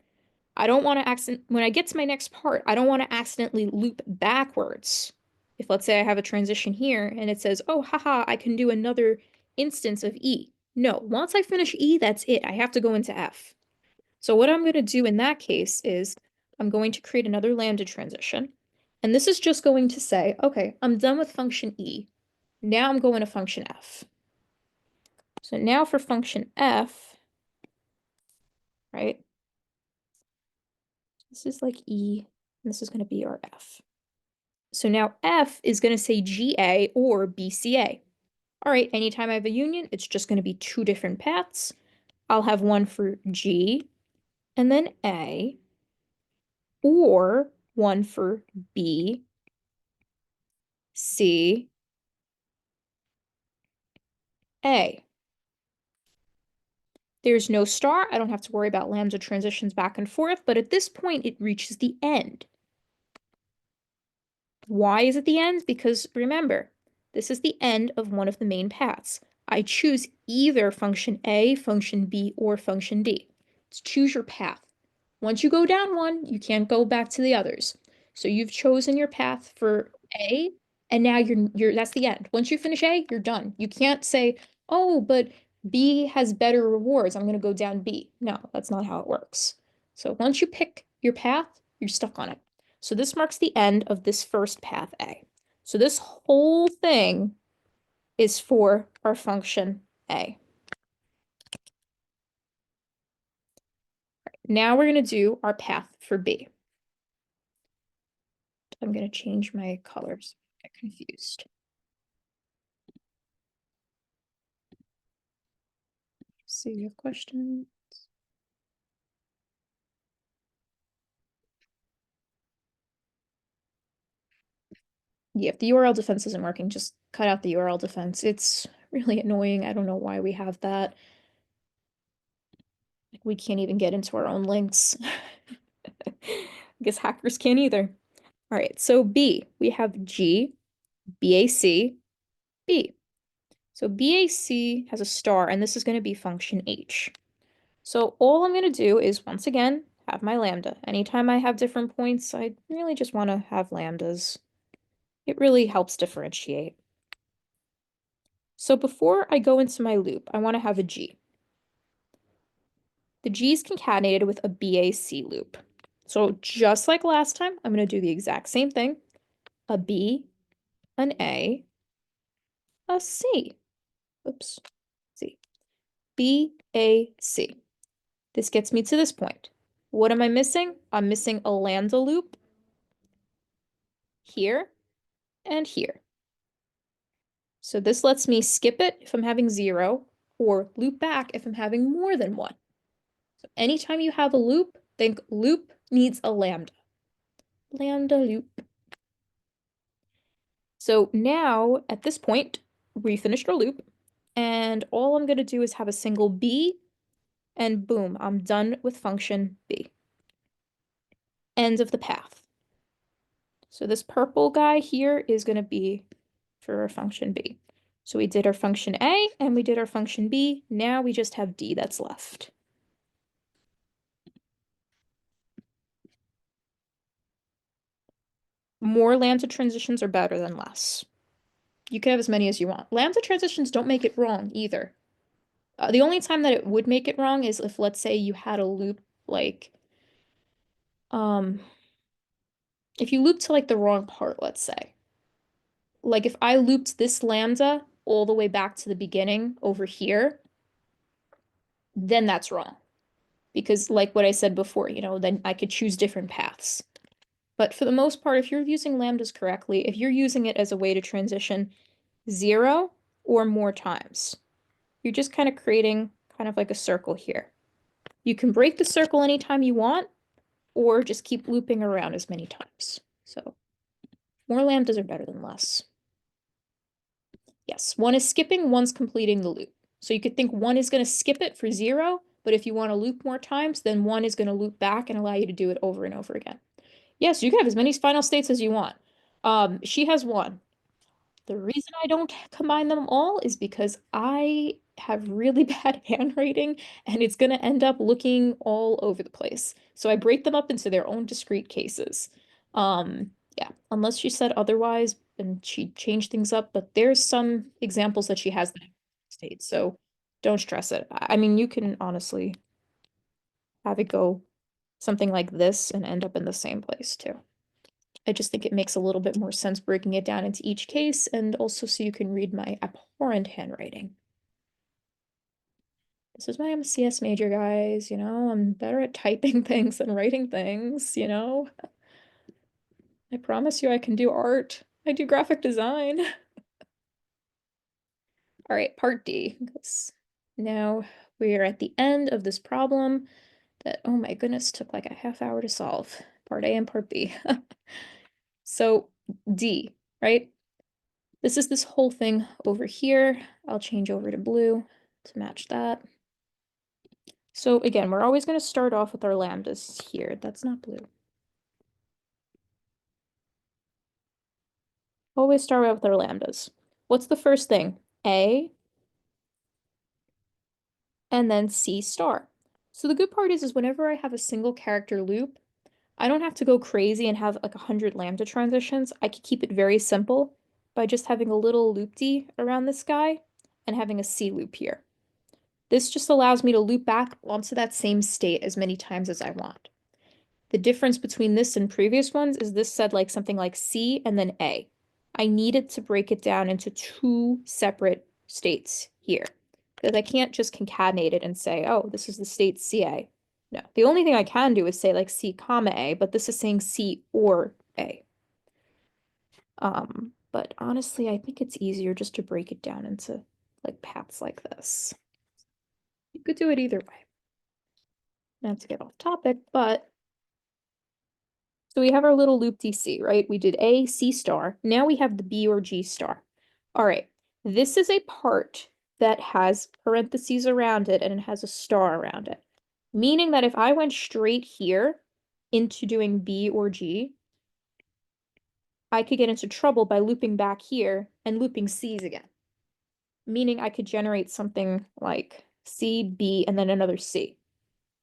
I don't want to when I get to my next part, I don't want to accidentally loop backwards. If let's say I have a transition here and it says, oh, haha, I can do another instance of E. No, once I finish E, that's it. I have to go into F. So what I'm going to do in that case is I'm going to create another lambda transition. And this is just going to say, okay, I'm done with function E. Now I'm going to function F. So now for function F, right? This is like E, and this is going to be our F. So now F is going to say GA or BCA. All right, anytime I have a union, it's just going to be 2 different paths. I'll have one for G and then A, or one for B, C, A. There's no star. I don't have to worry about lambda transitions back and forth, but at this point, it reaches the end. Why is it the end? Because remember, this is the end of one of the main paths. I choose either function A, function B, or function D. Let's choose your path. Once you go down one, you can't go back to the others. So you've chosen your path for A, and now you're that's the end. Once you finish A, you're done. You can't say, "Oh, but B has better rewards. I'm going to go down B." No, that's not how it works. So once you pick your path, you're stuck on it. So this marks the end of this first path A. So this whole thing is for our function A. Now we're going to do our path for B. I'm going to change my colors. I get confused. So you have questions? Yeah, if the URL defense isn't working, just cut out the URL defense. It's really annoying. I don't know why we have that. Like, we can't even get into our own links. I guess hackers can't either. All right, so B, we have G, BAC, B. So BAC has a star, and this is going to be function H. So all I'm going to do is, once again, have my lambda. Anytime I have different points, I really just want to have lambdas. It really helps differentiate. So before I go into my loop, I want to have a G. The G is concatenated with a BAC loop. So just like last time, I'm going to do the exact same thing. A B, an A, a C. Oops, C. B, A, C. This gets me to this point. What am I missing? I'm missing a lambda loop here and here. So this lets me skip it if I'm having 0, or loop back if I'm having more than 1. So anytime you have a loop, think loop needs a lambda. Lambda loop. So now, at this point, we finished our loop, and all I'm going to do is have a single B, and boom, I'm done with function B. End of the path. So this purple guy here is going to be for our function B. So we did our function A and we did our function B. Now we just have D that's left. More lambda transitions are better than less. You can have as many as you want. Lambda transitions don't make it wrong either. The only time that it would make it wrong is if, let's say, you had a loop like, if you loop to like the wrong part, let's say. Like if I looped this lambda all the way back to the beginning over here, then that's wrong. Because like what I said before, then I could choose different paths. But for the most part, if you're using lambdas correctly, if you're using it as a way to transition 0 or more times, you're just kind of creating kind of like a circle here. You can break the circle anytime you want, or just keep looping around as many times. So more lambdas are better than less. Yes, one is skipping, one's completing the loop. So you could think one is going to skip it for 0, but if you want to loop more times, then one is going to loop back and allow you to do it over and over again. Yes, you can have as many final states as you want. She has one. The reason I don't combine them all is because I have really bad handwriting and it's going to end up looking all over the place. So I break them up into their own discrete cases. Yeah, unless she said otherwise and she changed things up, but there's some examples that she has that state, so don't stress it. I mean, you can honestly have it go something like this and end up in the same place too. I just think it makes a little bit more sense breaking it down into each case, and also so you can read my abhorrent handwriting. This is why I'm a CS major, guys, I'm better at typing things than writing things. I promise you I can do art. I do graphic design. All right, part D. Now we are at the end of this problem that, oh my goodness, took like a half hour to solve. Part A and part B. So D, right? This is this whole thing over here. I'll change over to blue to match that. So again, we're always going to start off with our lambdas here. That's not blue. Always start out with our lambdas. What's the first thing? A, and then C star. So the good part is whenever I have a single character loop, I don't have to go crazy and have like 100 lambda transitions. I could keep it very simple by just having a little loop-d around this guy and having a C loop here. This just allows me to loop back onto that same state as many times as I want. The difference between this and previous ones is this said like something like C and then A. I needed to break it down into two separate states here because I can't just concatenate it and say, oh, this is the state CA. No, the only thing I can do is say like C comma A, but this is saying C or A. But honestly, I think it's easier just to break it down into like paths like this. You could do it either way. Not to get off topic, but so we have our little loop DC, right? We did A, C star. Now we have the B or G star. All right, this is a part that has parentheses around it and it has a star around it. Meaning that if I went straight here into doing B or G, I could get into trouble by looping back here and looping C's again. Meaning I could generate something like C, B, and then another C.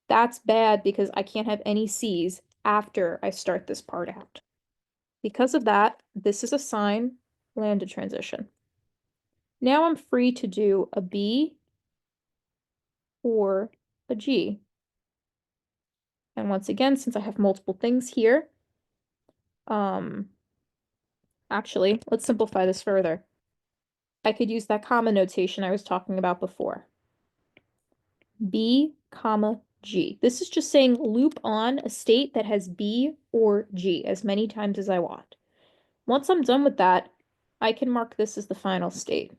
That's bad because I can't have any C's after I start this part out. Because of that, this is a sine lambda transition. Now I'm free to do a B or a G. And once again, since I have multiple things here, actually, let's simplify this further. I could use that comma notation I was talking about before. B, comma, G. This is just saying loop on a state that has B or G as many times as I want. Once I'm done with that, I can mark this as the final state.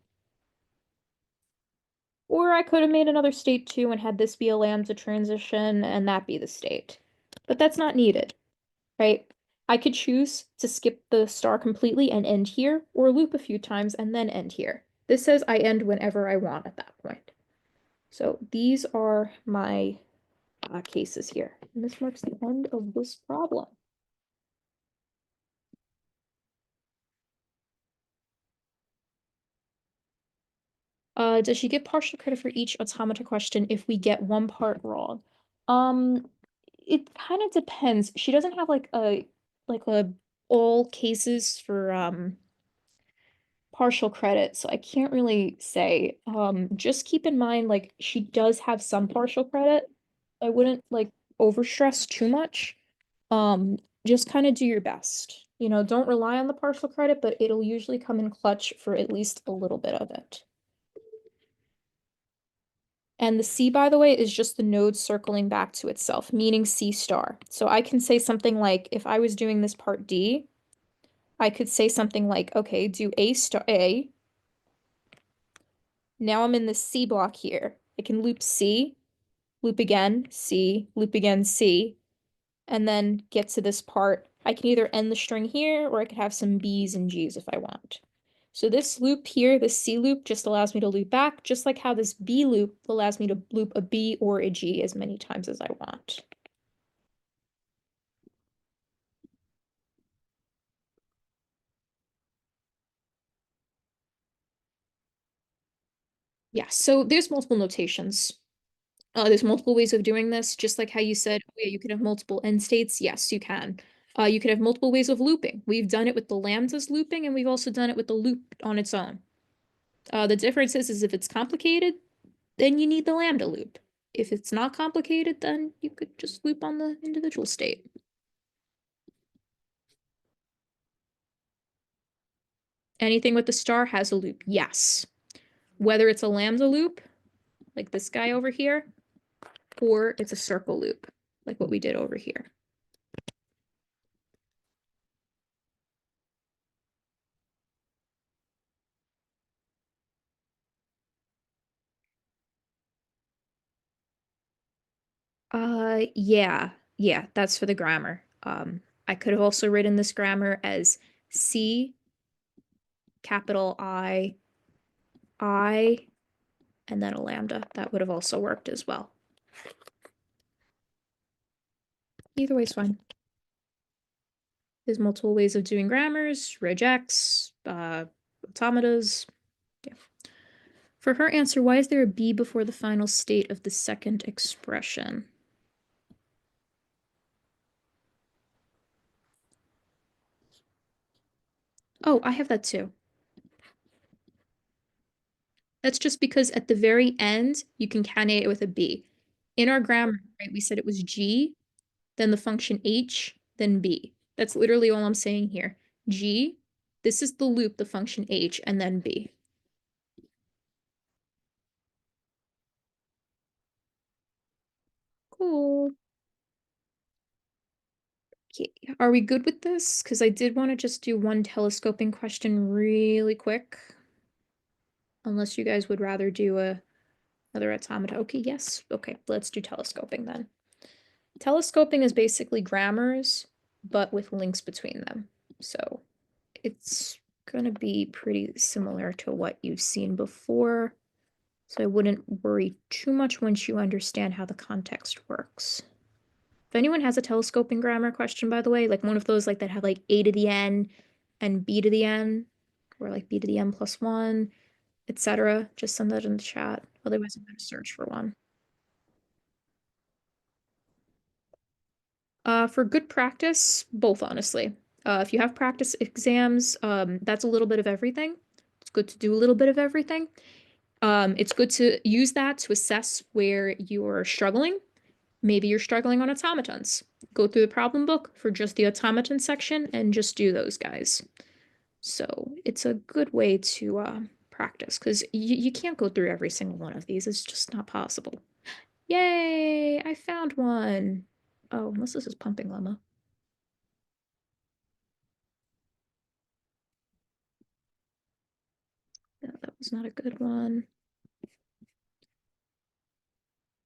Or I could have made another state too and had this be a lambda transition and that be the state. But that's not needed, right? I could choose to skip the star completely and end here, or loop a few times and then end here. This says I end whenever I want at that point. So these are my cases here. And this marks the end of this problem. Does she get partial credit for each automata question if we get one part wrong? It kind of depends. She doesn't have like a all cases for partial credit, so I can't really say. Just keep in mind like she does have some partial credit. I wouldn't like overstress too much. Just kind of do your best. You know, don't rely on the partial credit, but it'll usually come in clutch for at least a little bit of it. And the C, by the way, is just the node circling back to itself, meaning C star. So I can say something like, if I was doing this part D, I could say something like, okay, do A star A. Now I'm in the C block here. I can loop C, loop again, C, loop again, C, and then get to this part. I can either end the string here, or I could have some B's and G's if I want. So this loop here, this C loop, just allows me to loop back, just like how this B loop allows me to loop a B or a G as many times as I want. Yeah, so there's multiple notations. There's multiple ways of doing this, just like how you said, oh, yeah, you could have multiple end states. Yes, you can. You could have multiple ways of looping. We've done it with the lambdas looping, and we've also done it with the loop on its own. The difference is if it's complicated, then you need the lambda loop. If it's not complicated, then you could just loop on the individual state. Anything with the star has a loop, yes. Whether it's a lambda loop, like this guy over here, or it's a circle loop, like what we did over here. Yeah, that's for the grammar. I could have also written this grammar as C, capital I, and then a lambda. That would have also worked as well. either way is fine. There's multiple ways of doing grammars, regex, automatas. Yeah. For her answer, why is there a B before the final state of the second expression? Oh, I have that too. That's just because at the very end, you can concatenate it with a B. In our grammar, right, we said it was G, then the function H, then B. That's literally all I'm saying here. G, this is the loop, the function H, and then B. Cool. Okay, are we good with this? Because I did want to just do one telescoping question really quick. Unless you guys would rather do another automata. Okay, yes. Okay, let's do telescoping then. Telescoping is basically grammars, but with links between them. So it's gonna be pretty similar to what you've seen before. So I wouldn't worry too much once you understand how the context works. If anyone has a telescoping grammar question, by the way, like one of those like that have like A to the N and B to the N, or like B to the N plus one, etc., just send that in the chat. Otherwise, I'm gonna search for one. For good practice, both honestly. If you have practice exams, that's a little bit of everything. It's good to do a little bit of everything. It's good to use that to assess where you're struggling. Maybe you're struggling on automatons. Go through the problem book for just the automaton section and just do those guys. So it's a good way to practice because you can't go through every single one of these. It's just not possible. Yay! I found one. Oh, unless this is pumping lemma. No, that was not a good one.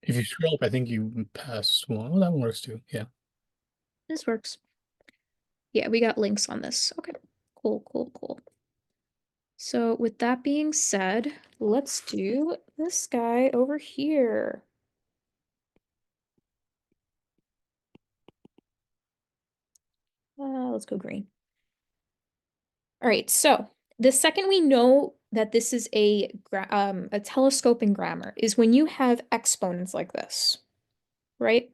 If you scroll up, I think you pass one. Oh, that one works too. Yeah. This works. Yeah, we got links on this. Okay, cool, cool, cool. So with that being said, let's do this guy over here. Let's go green. All right, so the second we know that this is a telescoping grammar is when you have exponents like this, right?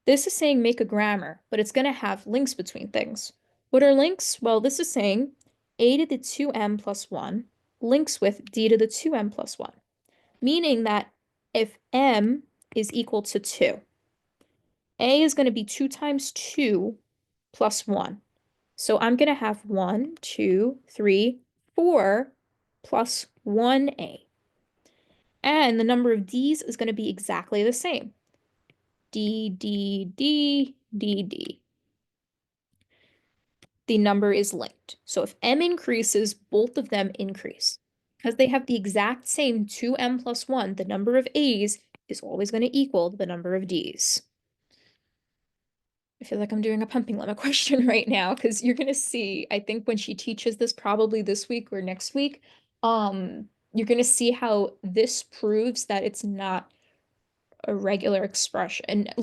This is saying make a grammar, but it's going to have links between things. What are links? Well, this is saying a to the 2m plus 1 links with d to the 2m plus 1, meaning that if m is equal to 2, a is going to be 2 times 2 plus 1. So I'm going to have 1, 2, 3, 4 plus 1a. And the number of d's is going to be exactly the same. D, D, D, D, D. The number is linked. So if m increases, both of them increase. Because they have the exact same 2m plus 1, the number of a's is always going to equal the number of d's. I feel like I'm doing a pumping lemma question right now because you're gonna see, I think when she teaches this probably this week or next week, you're gonna see how this proves that it's not a regular expression. And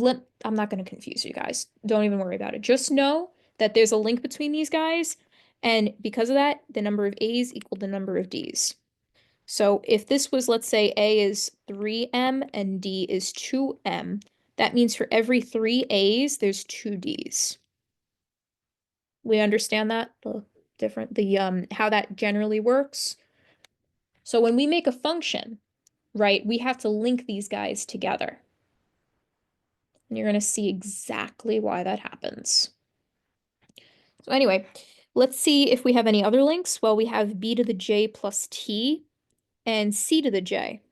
I'm not gonna confuse you guys. Don't even worry about it. Just know that there's a link between these guys, and because of that, the number of A's equal the number of D's. So if this was, let's say A is 3m and D is 2m, that means for every 3 A's, there's 2 D's. We understand that? How that generally works. So when we make a function, right, we have to link these guys together. And you're going to see exactly why that happens. So anyway, let's see if we have any other links. Well, we have b to the j plus t and c to the j.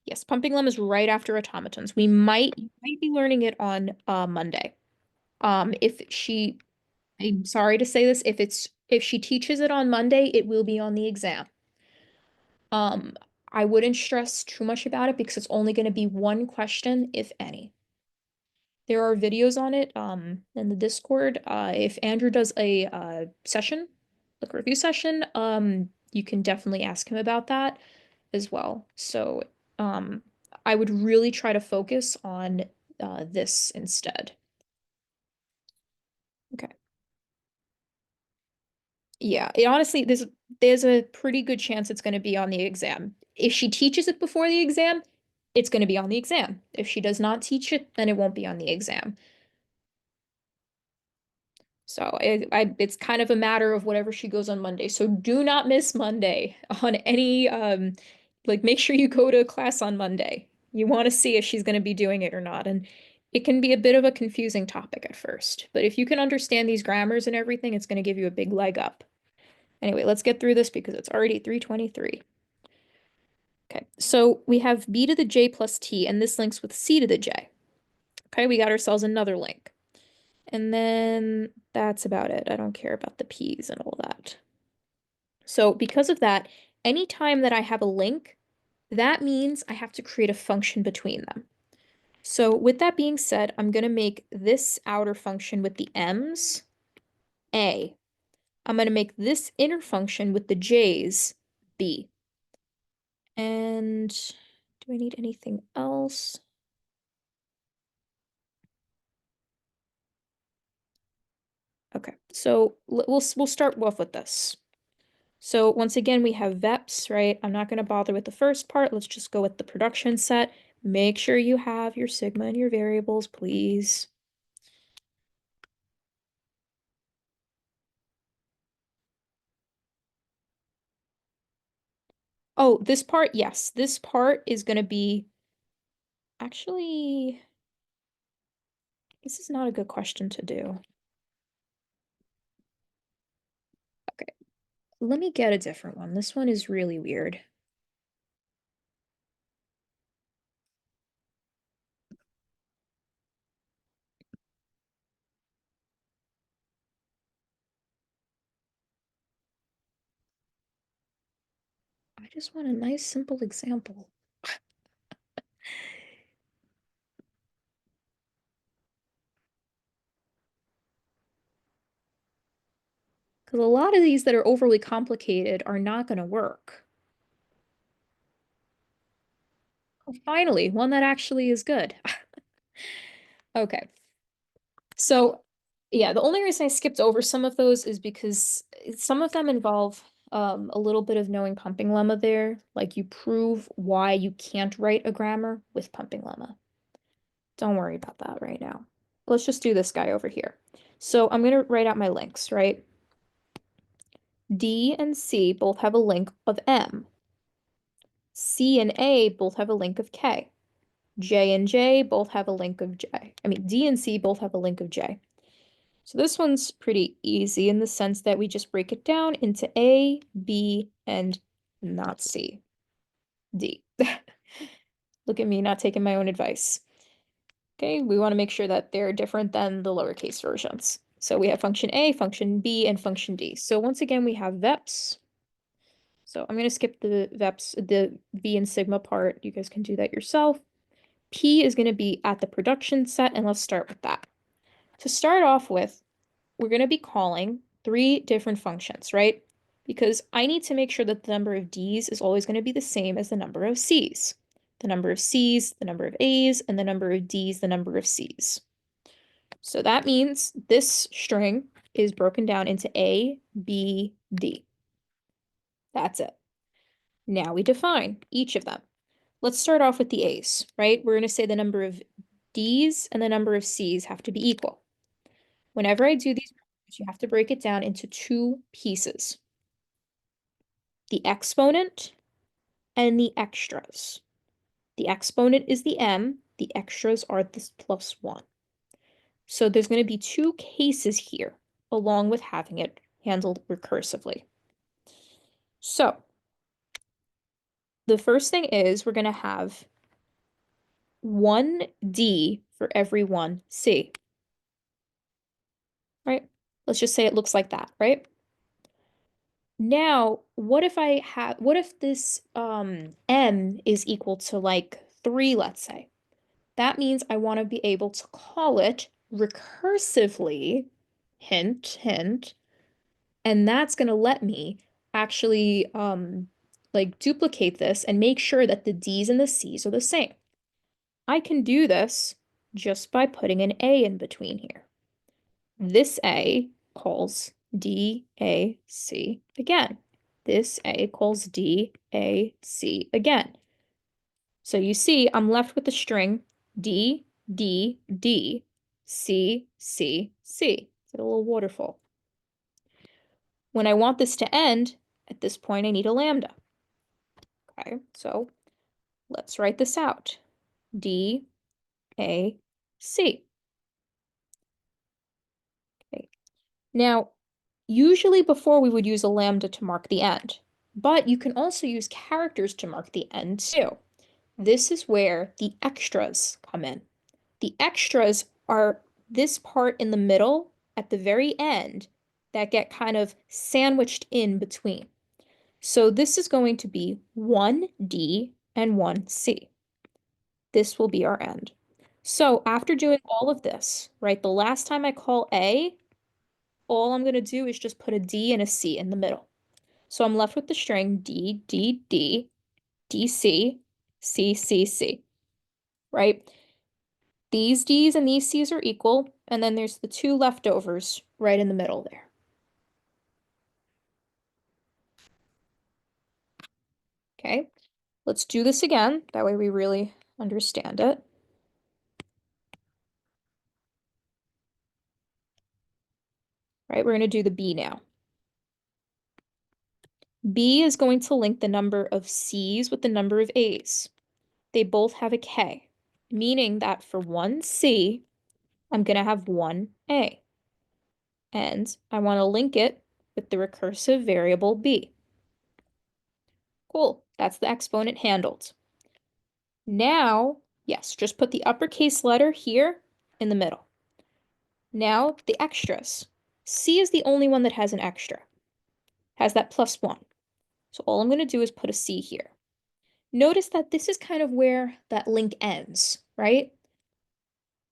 Yes, pumping lemma is right after automatons. You might be learning it on Monday. If she, I'm sorry to say this, if she teaches it on Monday, it will be on the exam. I wouldn't stress too much about it because it's only going to be one question, if any. There are videos on it in the Discord. If Andrew does a session, like a review session, you can definitely ask him about that as well. So I would really try to focus on this instead. Okay. Yeah, it honestly, there's a pretty good chance it's going to be on the exam. If she teaches it before the exam, it's going to be on the exam. If she does not teach it, then it won't be on the exam. So it's kind of a matter of whatever she goes on Monday. So do not miss Monday on any like make sure you go to class on Monday. You want to see if she's going to be doing it or not. And it can be a bit of a confusing topic at first, but if you can understand these grammars and everything, it's going to give you a big leg up. Anyway, let's get through this because it's already 3:23. Okay, so we have b to the j plus t, and this links with c to the j. Okay, we got ourselves another link. And then that's about it. I don't care about the p's and all that. So because of that, anytime that I have a link, that means I have to create a function between them. So with that being said, I'm going to make this outer function with the m's a. I'm going to make this inner function with the j's b. And do I need anything else? Okay, so we'll start off with this. So once again, we have VEPs, right? I'm not going to bother with the first part. Let's just go with the production set. Make sure you have your sigma and your variables, please. Oh, this part, yes. This part is going to be... Actually, this is not a good question to do. Okay, let me get a different one. This one is really weird. I just want a nice, simple example. Because a lot of these that are overly complicated are not going to work. Oh, finally, one that actually is good. Okay. So, yeah, the only reason I skipped over some of those is because some of them involve a little bit of knowing pumping lemma there. Like you prove why you can't write a grammar with pumping lemma. Don't worry about that right now. Let's just do this guy over here. So I'm going to write out my links, right? D and C both have a link of M. C and A both have a link of K. J and J both have a link of J. I mean, D and C both have a link of J. So this one's pretty easy in the sense that we just break it down into A, B, and not C. D. Look at me not taking my own advice. Okay, we want to make sure that they're different than the lowercase versions. So we have function A, function B, and function D. So once again, we have VEPs. So I'm going to skip the VEPs, the V and sigma part. You guys can do that yourself. P is going to be at the production set, and let's start with that. To start off with, we're going to be calling 3 different functions, right? Because I need to make sure that the number of D's is always going to be the same as the number of C's. The number of C's, the number of A's, and the number of D's, the number of C's. So that means this string is broken down into A, B, D. That's it. Now we define each of them. Let's start off with the A's, right? We're going to say the number of D's and the number of C's have to be equal. Whenever I do these, you have to break it down into 2 pieces. The exponent and the extras. The exponent is the m, the extras are this plus 1. So there's going to be 2 cases here, along with having it handled recursively. So the first thing is we're going to have 1 D for every 1 C. Right? Let's just say it looks like that, right? Now, what if this m is equal to like 3, let's say? That means I want to be able to call it recursively, hint, hint, and that's going to let me actually like duplicate this and make sure that the D's and the C's are the same. I can do this just by putting an A in between here. This A calls DAC again. This A calls DAC again. So you see, I'm left with the string D, D, D, C, C, C. It's like a little waterfall. When I want this to end, at this point, I need a lambda. Okay, so let's write this out. D, A, C. Okay. Now, usually before we would use a lambda to mark the end, but you can also use characters to mark the end too. This is where the extras come in. The extras are this part in the middle at the very end that get kind of sandwiched in between. So this is going to be 1D and 1C. This will be our end. So after doing all of this, right, the last time I call A, all I'm going to do is just put a D and a C in the middle. So I'm left with the string D, D, D, DC, C, C, C, right? These D's and these C's are equal, and then there's the two leftovers right in the middle there. Okay, let's do this again. That way we really understand it. Right, we're going to do the B now. B is going to link the number of C's with the number of A's. They both have a K, meaning that for one C, I'm going to have one A. And I want to link it with the recursive variable B. Cool, that's the exponent handled. Now, yes, just put the uppercase letter here in the middle. Now, the extras. C is the only one that has an extra, has that +1. So all I'm going to do is put a C here. Notice that this is kind of where that link ends, right?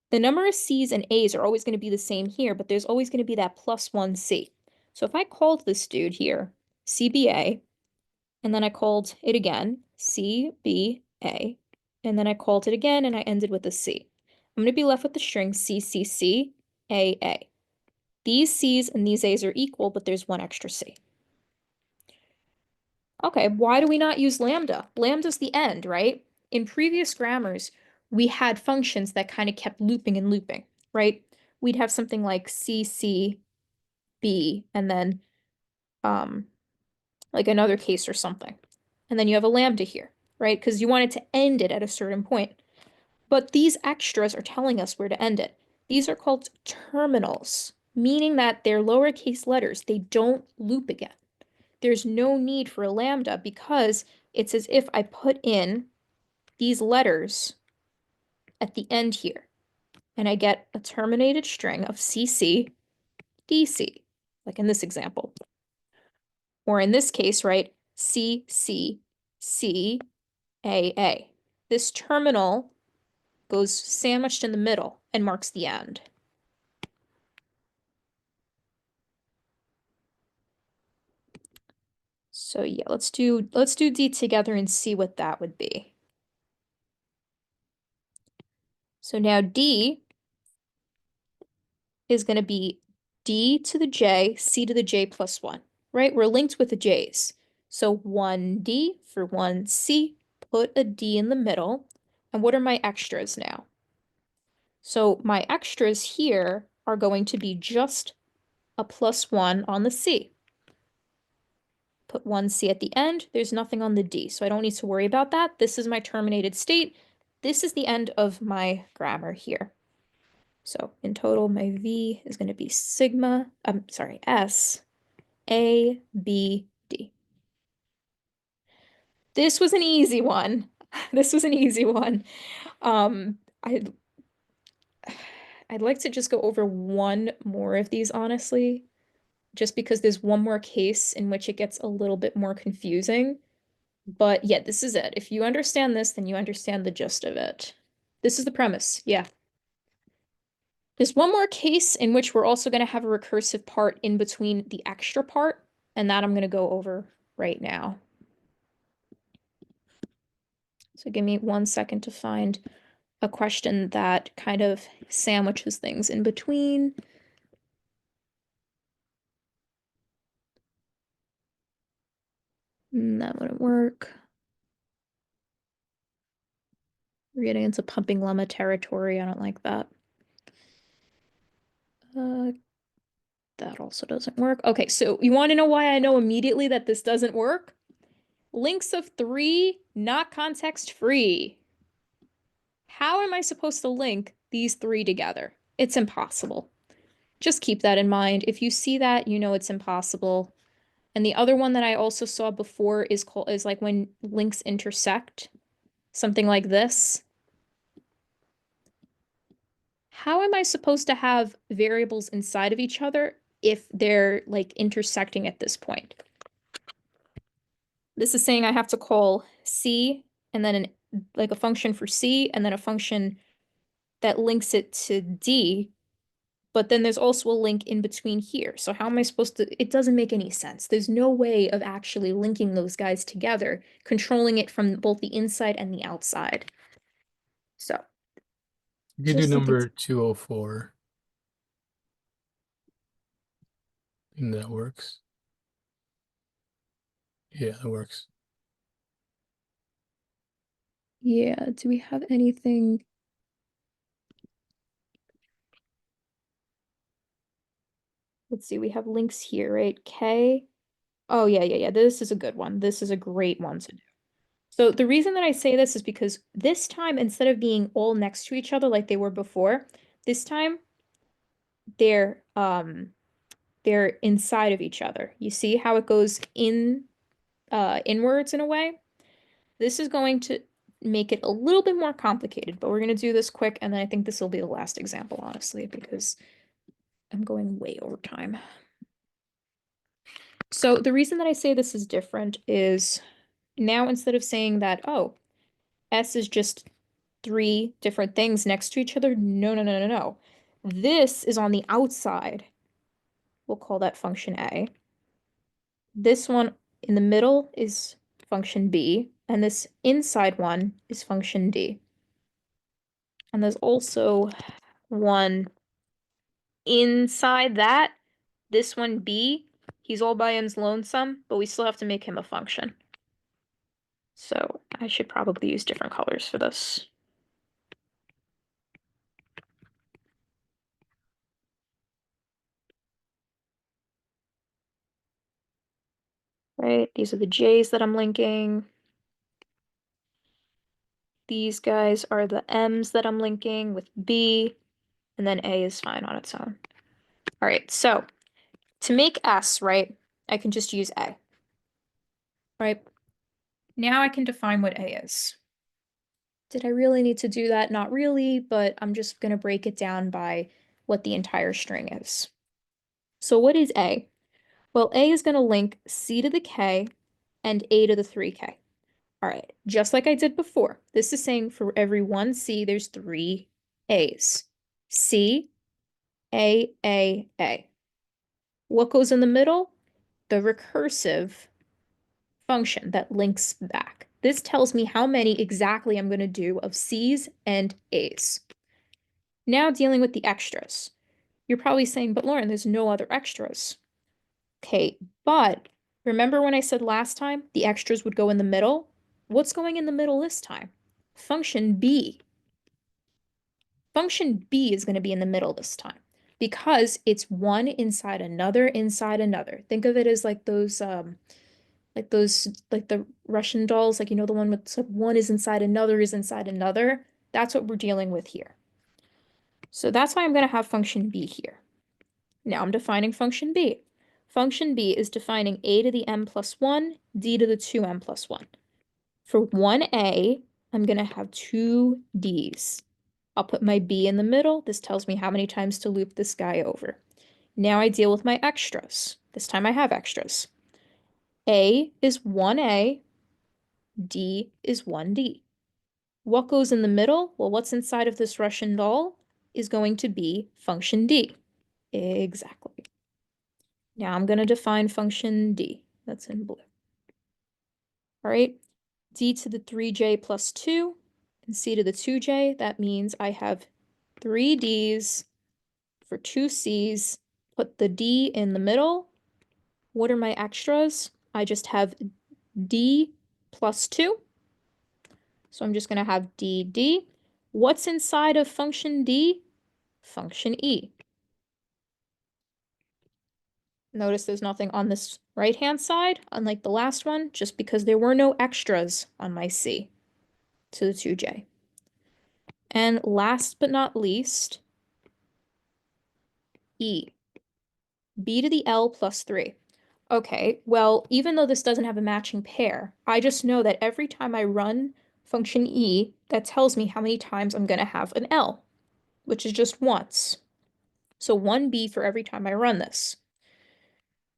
The number of C's and A's are always going to be the same here, but there's always going to be that +1 C. So if I called this dude here CBA, and then I called it again CBA, and then I called it again, and I ended with a C, I'm going to be left with the string CCCAA. These C's and these A's are equal, but there's one extra C. Okay, why do we not use lambda? Lambda's the end, right? In previous grammars, we had functions that kind of kept looping and looping, right? We'd have something like CCB and then like another case or something. And then you have a lambda here, right? Because you wanted to end it at a certain point. But these extras are telling us where to end it. These are called terminals, meaning that they're lowercase letters. They don't loop again. There's no need for a lambda because it's as if I put in these letters at the end here, and I get a terminated string of CC, DC, like in this example. Or in this case, right, CC, CAA. This terminal goes sandwiched in the middle and marks the end. So yeah, let's do D together and see what that would be. So now D is going to be D to the J, C to the J +1, right? We're linked with the J's. So 1D for 1C, put a D in the middle. And what are my extras now? So my extras here are going to be just a +1 on the C. Put 1C at the end. There's nothing on the D, so I don't need to worry about that. This is my terminated state. This is the end of my grammar here. So in total, my V is going to be sigma, S, A, B, D. This was an easy one. This was an easy one. I'd like to just go over one more of these, honestly, just because there's one more case in which it gets a little bit more confusing. But yeah, this is it. If you understand this, then you understand the gist of it. This is the premise, yeah. There's one more case in which we're also going to have a recursive part in between the extra part, and that I'm going to go over right now. So give me 1 second to find a question that kind of sandwiches things in between. That wouldn't work. We're getting into pumping lemma territory. I don't like that. That also doesn't work. Okay, so you want to know why I know immediately that this doesn't work? Links of 3, not context free. How am I supposed to link these 3 together? It's impossible. Just keep that in mind. If you see that, you know it's impossible. And the other one that I also saw before is like when links intersect, something like this. How am I supposed to have variables inside of each other if they're like intersecting at this point? This is saying I have to call C and then like a function for C and then a function that links it to D, but then there's also a link in between here. So how am I supposed to, it doesn't make any sense. There's no way of actually linking those guys together, controlling it from both the inside and the outside. So You could do just think number it's 204. And that works. Yeah, that works. yeah, do we have anything? Let's see, we have links here, right? K. Oh, yeah. This is a good one. This is a great one to do. So the reason that I say this is because this time, instead of being all next to each other like they were before, this time they're they're inside of each other. You see how it goes inwards in a way? This is going to make it a little bit more complicated, but we're going to do this quick, and then I think this will be the last example, honestly, because I'm going way over time. So the reason that I say this is different is now instead of saying that, oh, S is just 3 different things next to each other, no. This is on the outside. We'll call that function A. This one in the middle is function B, and this inside one is function D. And there's also one inside that, this one B, he's all by his lonesome, but we still have to make him a function. So I should probably use different colors for this. Right, these are the J's that I'm linking. These guys are the M's that I'm linking with B, and then A is fine on its own. All right, so to make S, right, I can just use A. Right? Now I can define what A is. Did I really need to do that? Not really, but I'm just going to break it down by what the entire string is. So what is A? Well, A is going to link C to the K and A to the 3K. All right, just like I did before. This is saying for every one C, there's 3 A's. C, A. What goes in the middle? The recursive function that links back. This tells me how many exactly I'm going to do of C's and A's. Now dealing with the extras. You're probably saying, but Lauren, there's no other extras. Okay, but remember when I said last time the extras would go in the middle? What's going in the middle this time? Function B. Function B is going to be in the middle this time because it's one inside another inside another. Think of it as like those like the Russian dolls, like you know the one with like one is inside another is inside another. That's what we're dealing with here. So that's why I'm going to have function B here. Now I'm defining function B. Function B is defining a to the m plus 1, d to the 2m plus 1. For 1a, I'm going to have 2 d's. I'll put my b in the middle. This tells me how many times to loop this guy over. Now I deal with my extras. This time I have extras. A is 1a, D is 1D. What goes in the middle? Well, what's inside of this Russian doll is going to be function D. Exactly. Now I'm going to define function D. That's in blue. All right. D to the 3J plus 2. and c to the 2j, that means I have 3 d's for 2 c's, put the d in the middle. What are my extras? I just have d plus 2. So I'm just going to have d. What's inside of function d? Function e. Notice there's nothing on this right-hand side, unlike the last one, just because there were no extras on my c to the 2j. And last but not least, e. b to the l plus 3. Okay, well, even though this doesn't have a matching pair, I just know that every time I run function e, that tells me how many times I'm going to have an l, which is just once. So 1b for every time I run this.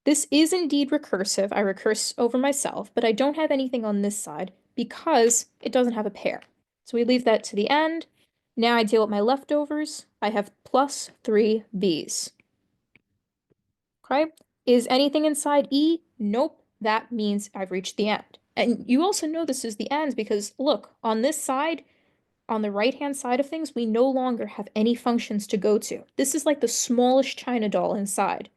This is indeed recursive. I recurse over myself, but I don't have anything on this side because it doesn't have a pair. So we leave that to the end. Now I deal with my leftovers. I have plus 3 b's. Okay? Is anything inside E? Nope. That means I've reached the end. And you also know this is the end because look, on this side, on the right-hand side of things, we no longer have any functions to go to. This is like the smallest China doll inside.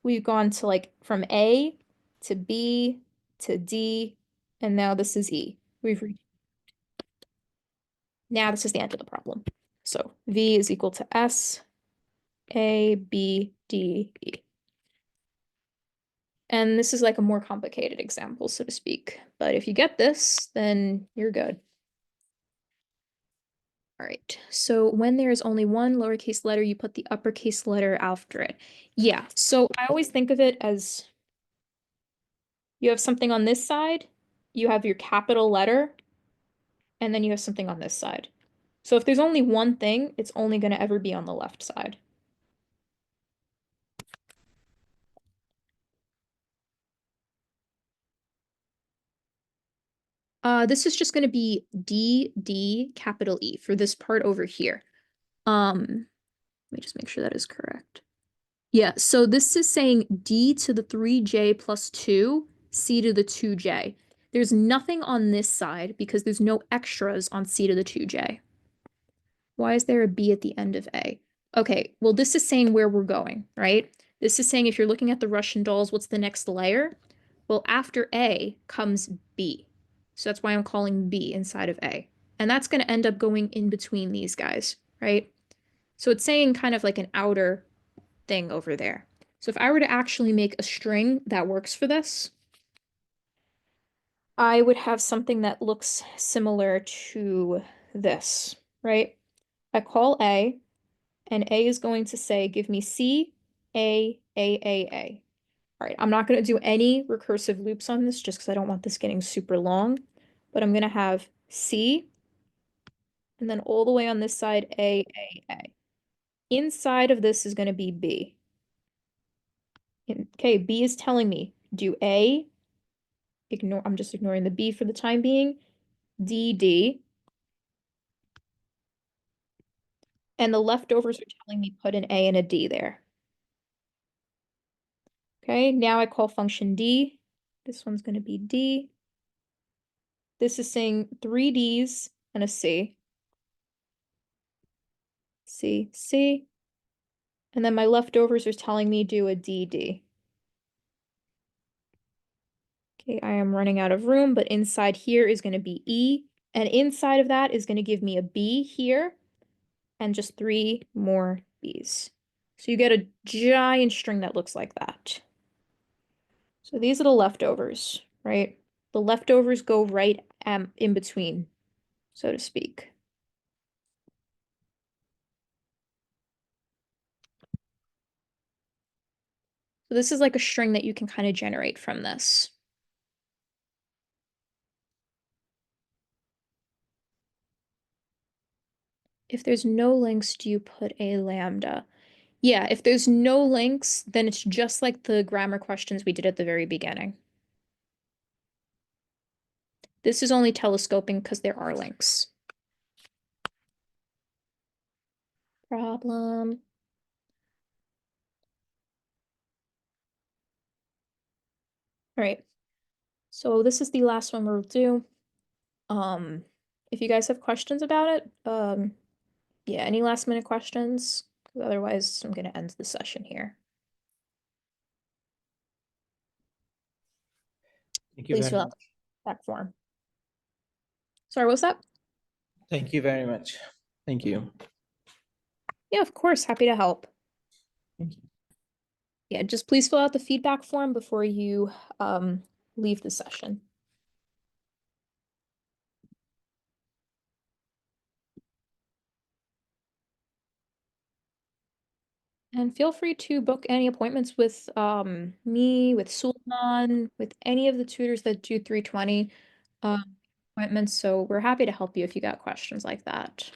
We've gone to like from A to B to D, and now this is E. Now this is the end of the problem. So V is equal to S, A, B, D, E. And this is like a more complicated example, so to speak. But if you get this, then you're good. All right, so when there is only one lowercase letter, you put the uppercase letter after it. Yeah, so I always think of it as you have something on this side, you have your capital letter, and then you have something on this side. So if there's only one thing, it's only going to ever be on the left side. This is just going to be D, capital E for this part over here. Let me just make sure that is correct. Yeah, so this is saying D to the 3j plus 2, C to the 2j. There's nothing on this side because there's no extras on C to the 2j. Why is there a B at the end of A? Okay, well, this is saying where we're going, right? This is saying if you're looking at the Russian dolls, what's the next layer? Well, after A comes B. So that's why I'm calling B inside of A. And that's going to end up going in between these guys, right? So it's saying kind of like an outer thing over there. So if I were to actually make a string that works for this, I would have something that looks similar to this, right? I call A, and A is going to say, give me C, A. All right, I'm not going to do any recursive loops on this just because I don't want this getting super long, but I'm going to have C, and then all the way on this side, A. Inside of this is going to be B. Okay, B is telling me do A, I'm just ignoring the B for the time being, D, and the leftovers are telling me put an A and a D there. Okay, now I call function D. This one's going to be D. This is saying 3 Ds and a C. C. And then my leftovers are telling me do a D. Okay, I am running out of room, but inside here is going to be E. And inside of that is going to give me a B here and just 3 more Bs. So you get a giant string that looks like that. So these are the leftovers, right? The leftovers go right in between, so to speak. So this is like a string that you can kind of generate from this. If there's no links, do you put a lambda? Yeah, if there's no links, then it's just like the grammar questions we did at the very beginning. This is only telescoping because there are links. Problem. All right. So this is the last one we'll do. if you guys have questions about it, yeah, any last minute questions? 'Cause otherwise, I'm gonna end the session here. Thank you Please very fill out much. the feedback form. Sorry, what's that? Thank you very much. Thank you. Yeah, of course, happy to help. Thank you. Yeah, just please fill out the feedback form before you leave the session. And feel free to book any appointments with me, with Sulman, with any of the tutors that do 320 appointments. So we're happy to help you if you got questions like that.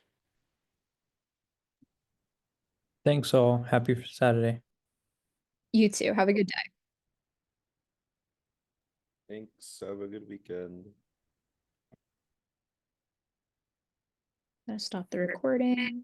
Thanks all. Happy Saturday. You too. Have a good day. Thanks. Have a good weekend. I'm gonna stop the recording.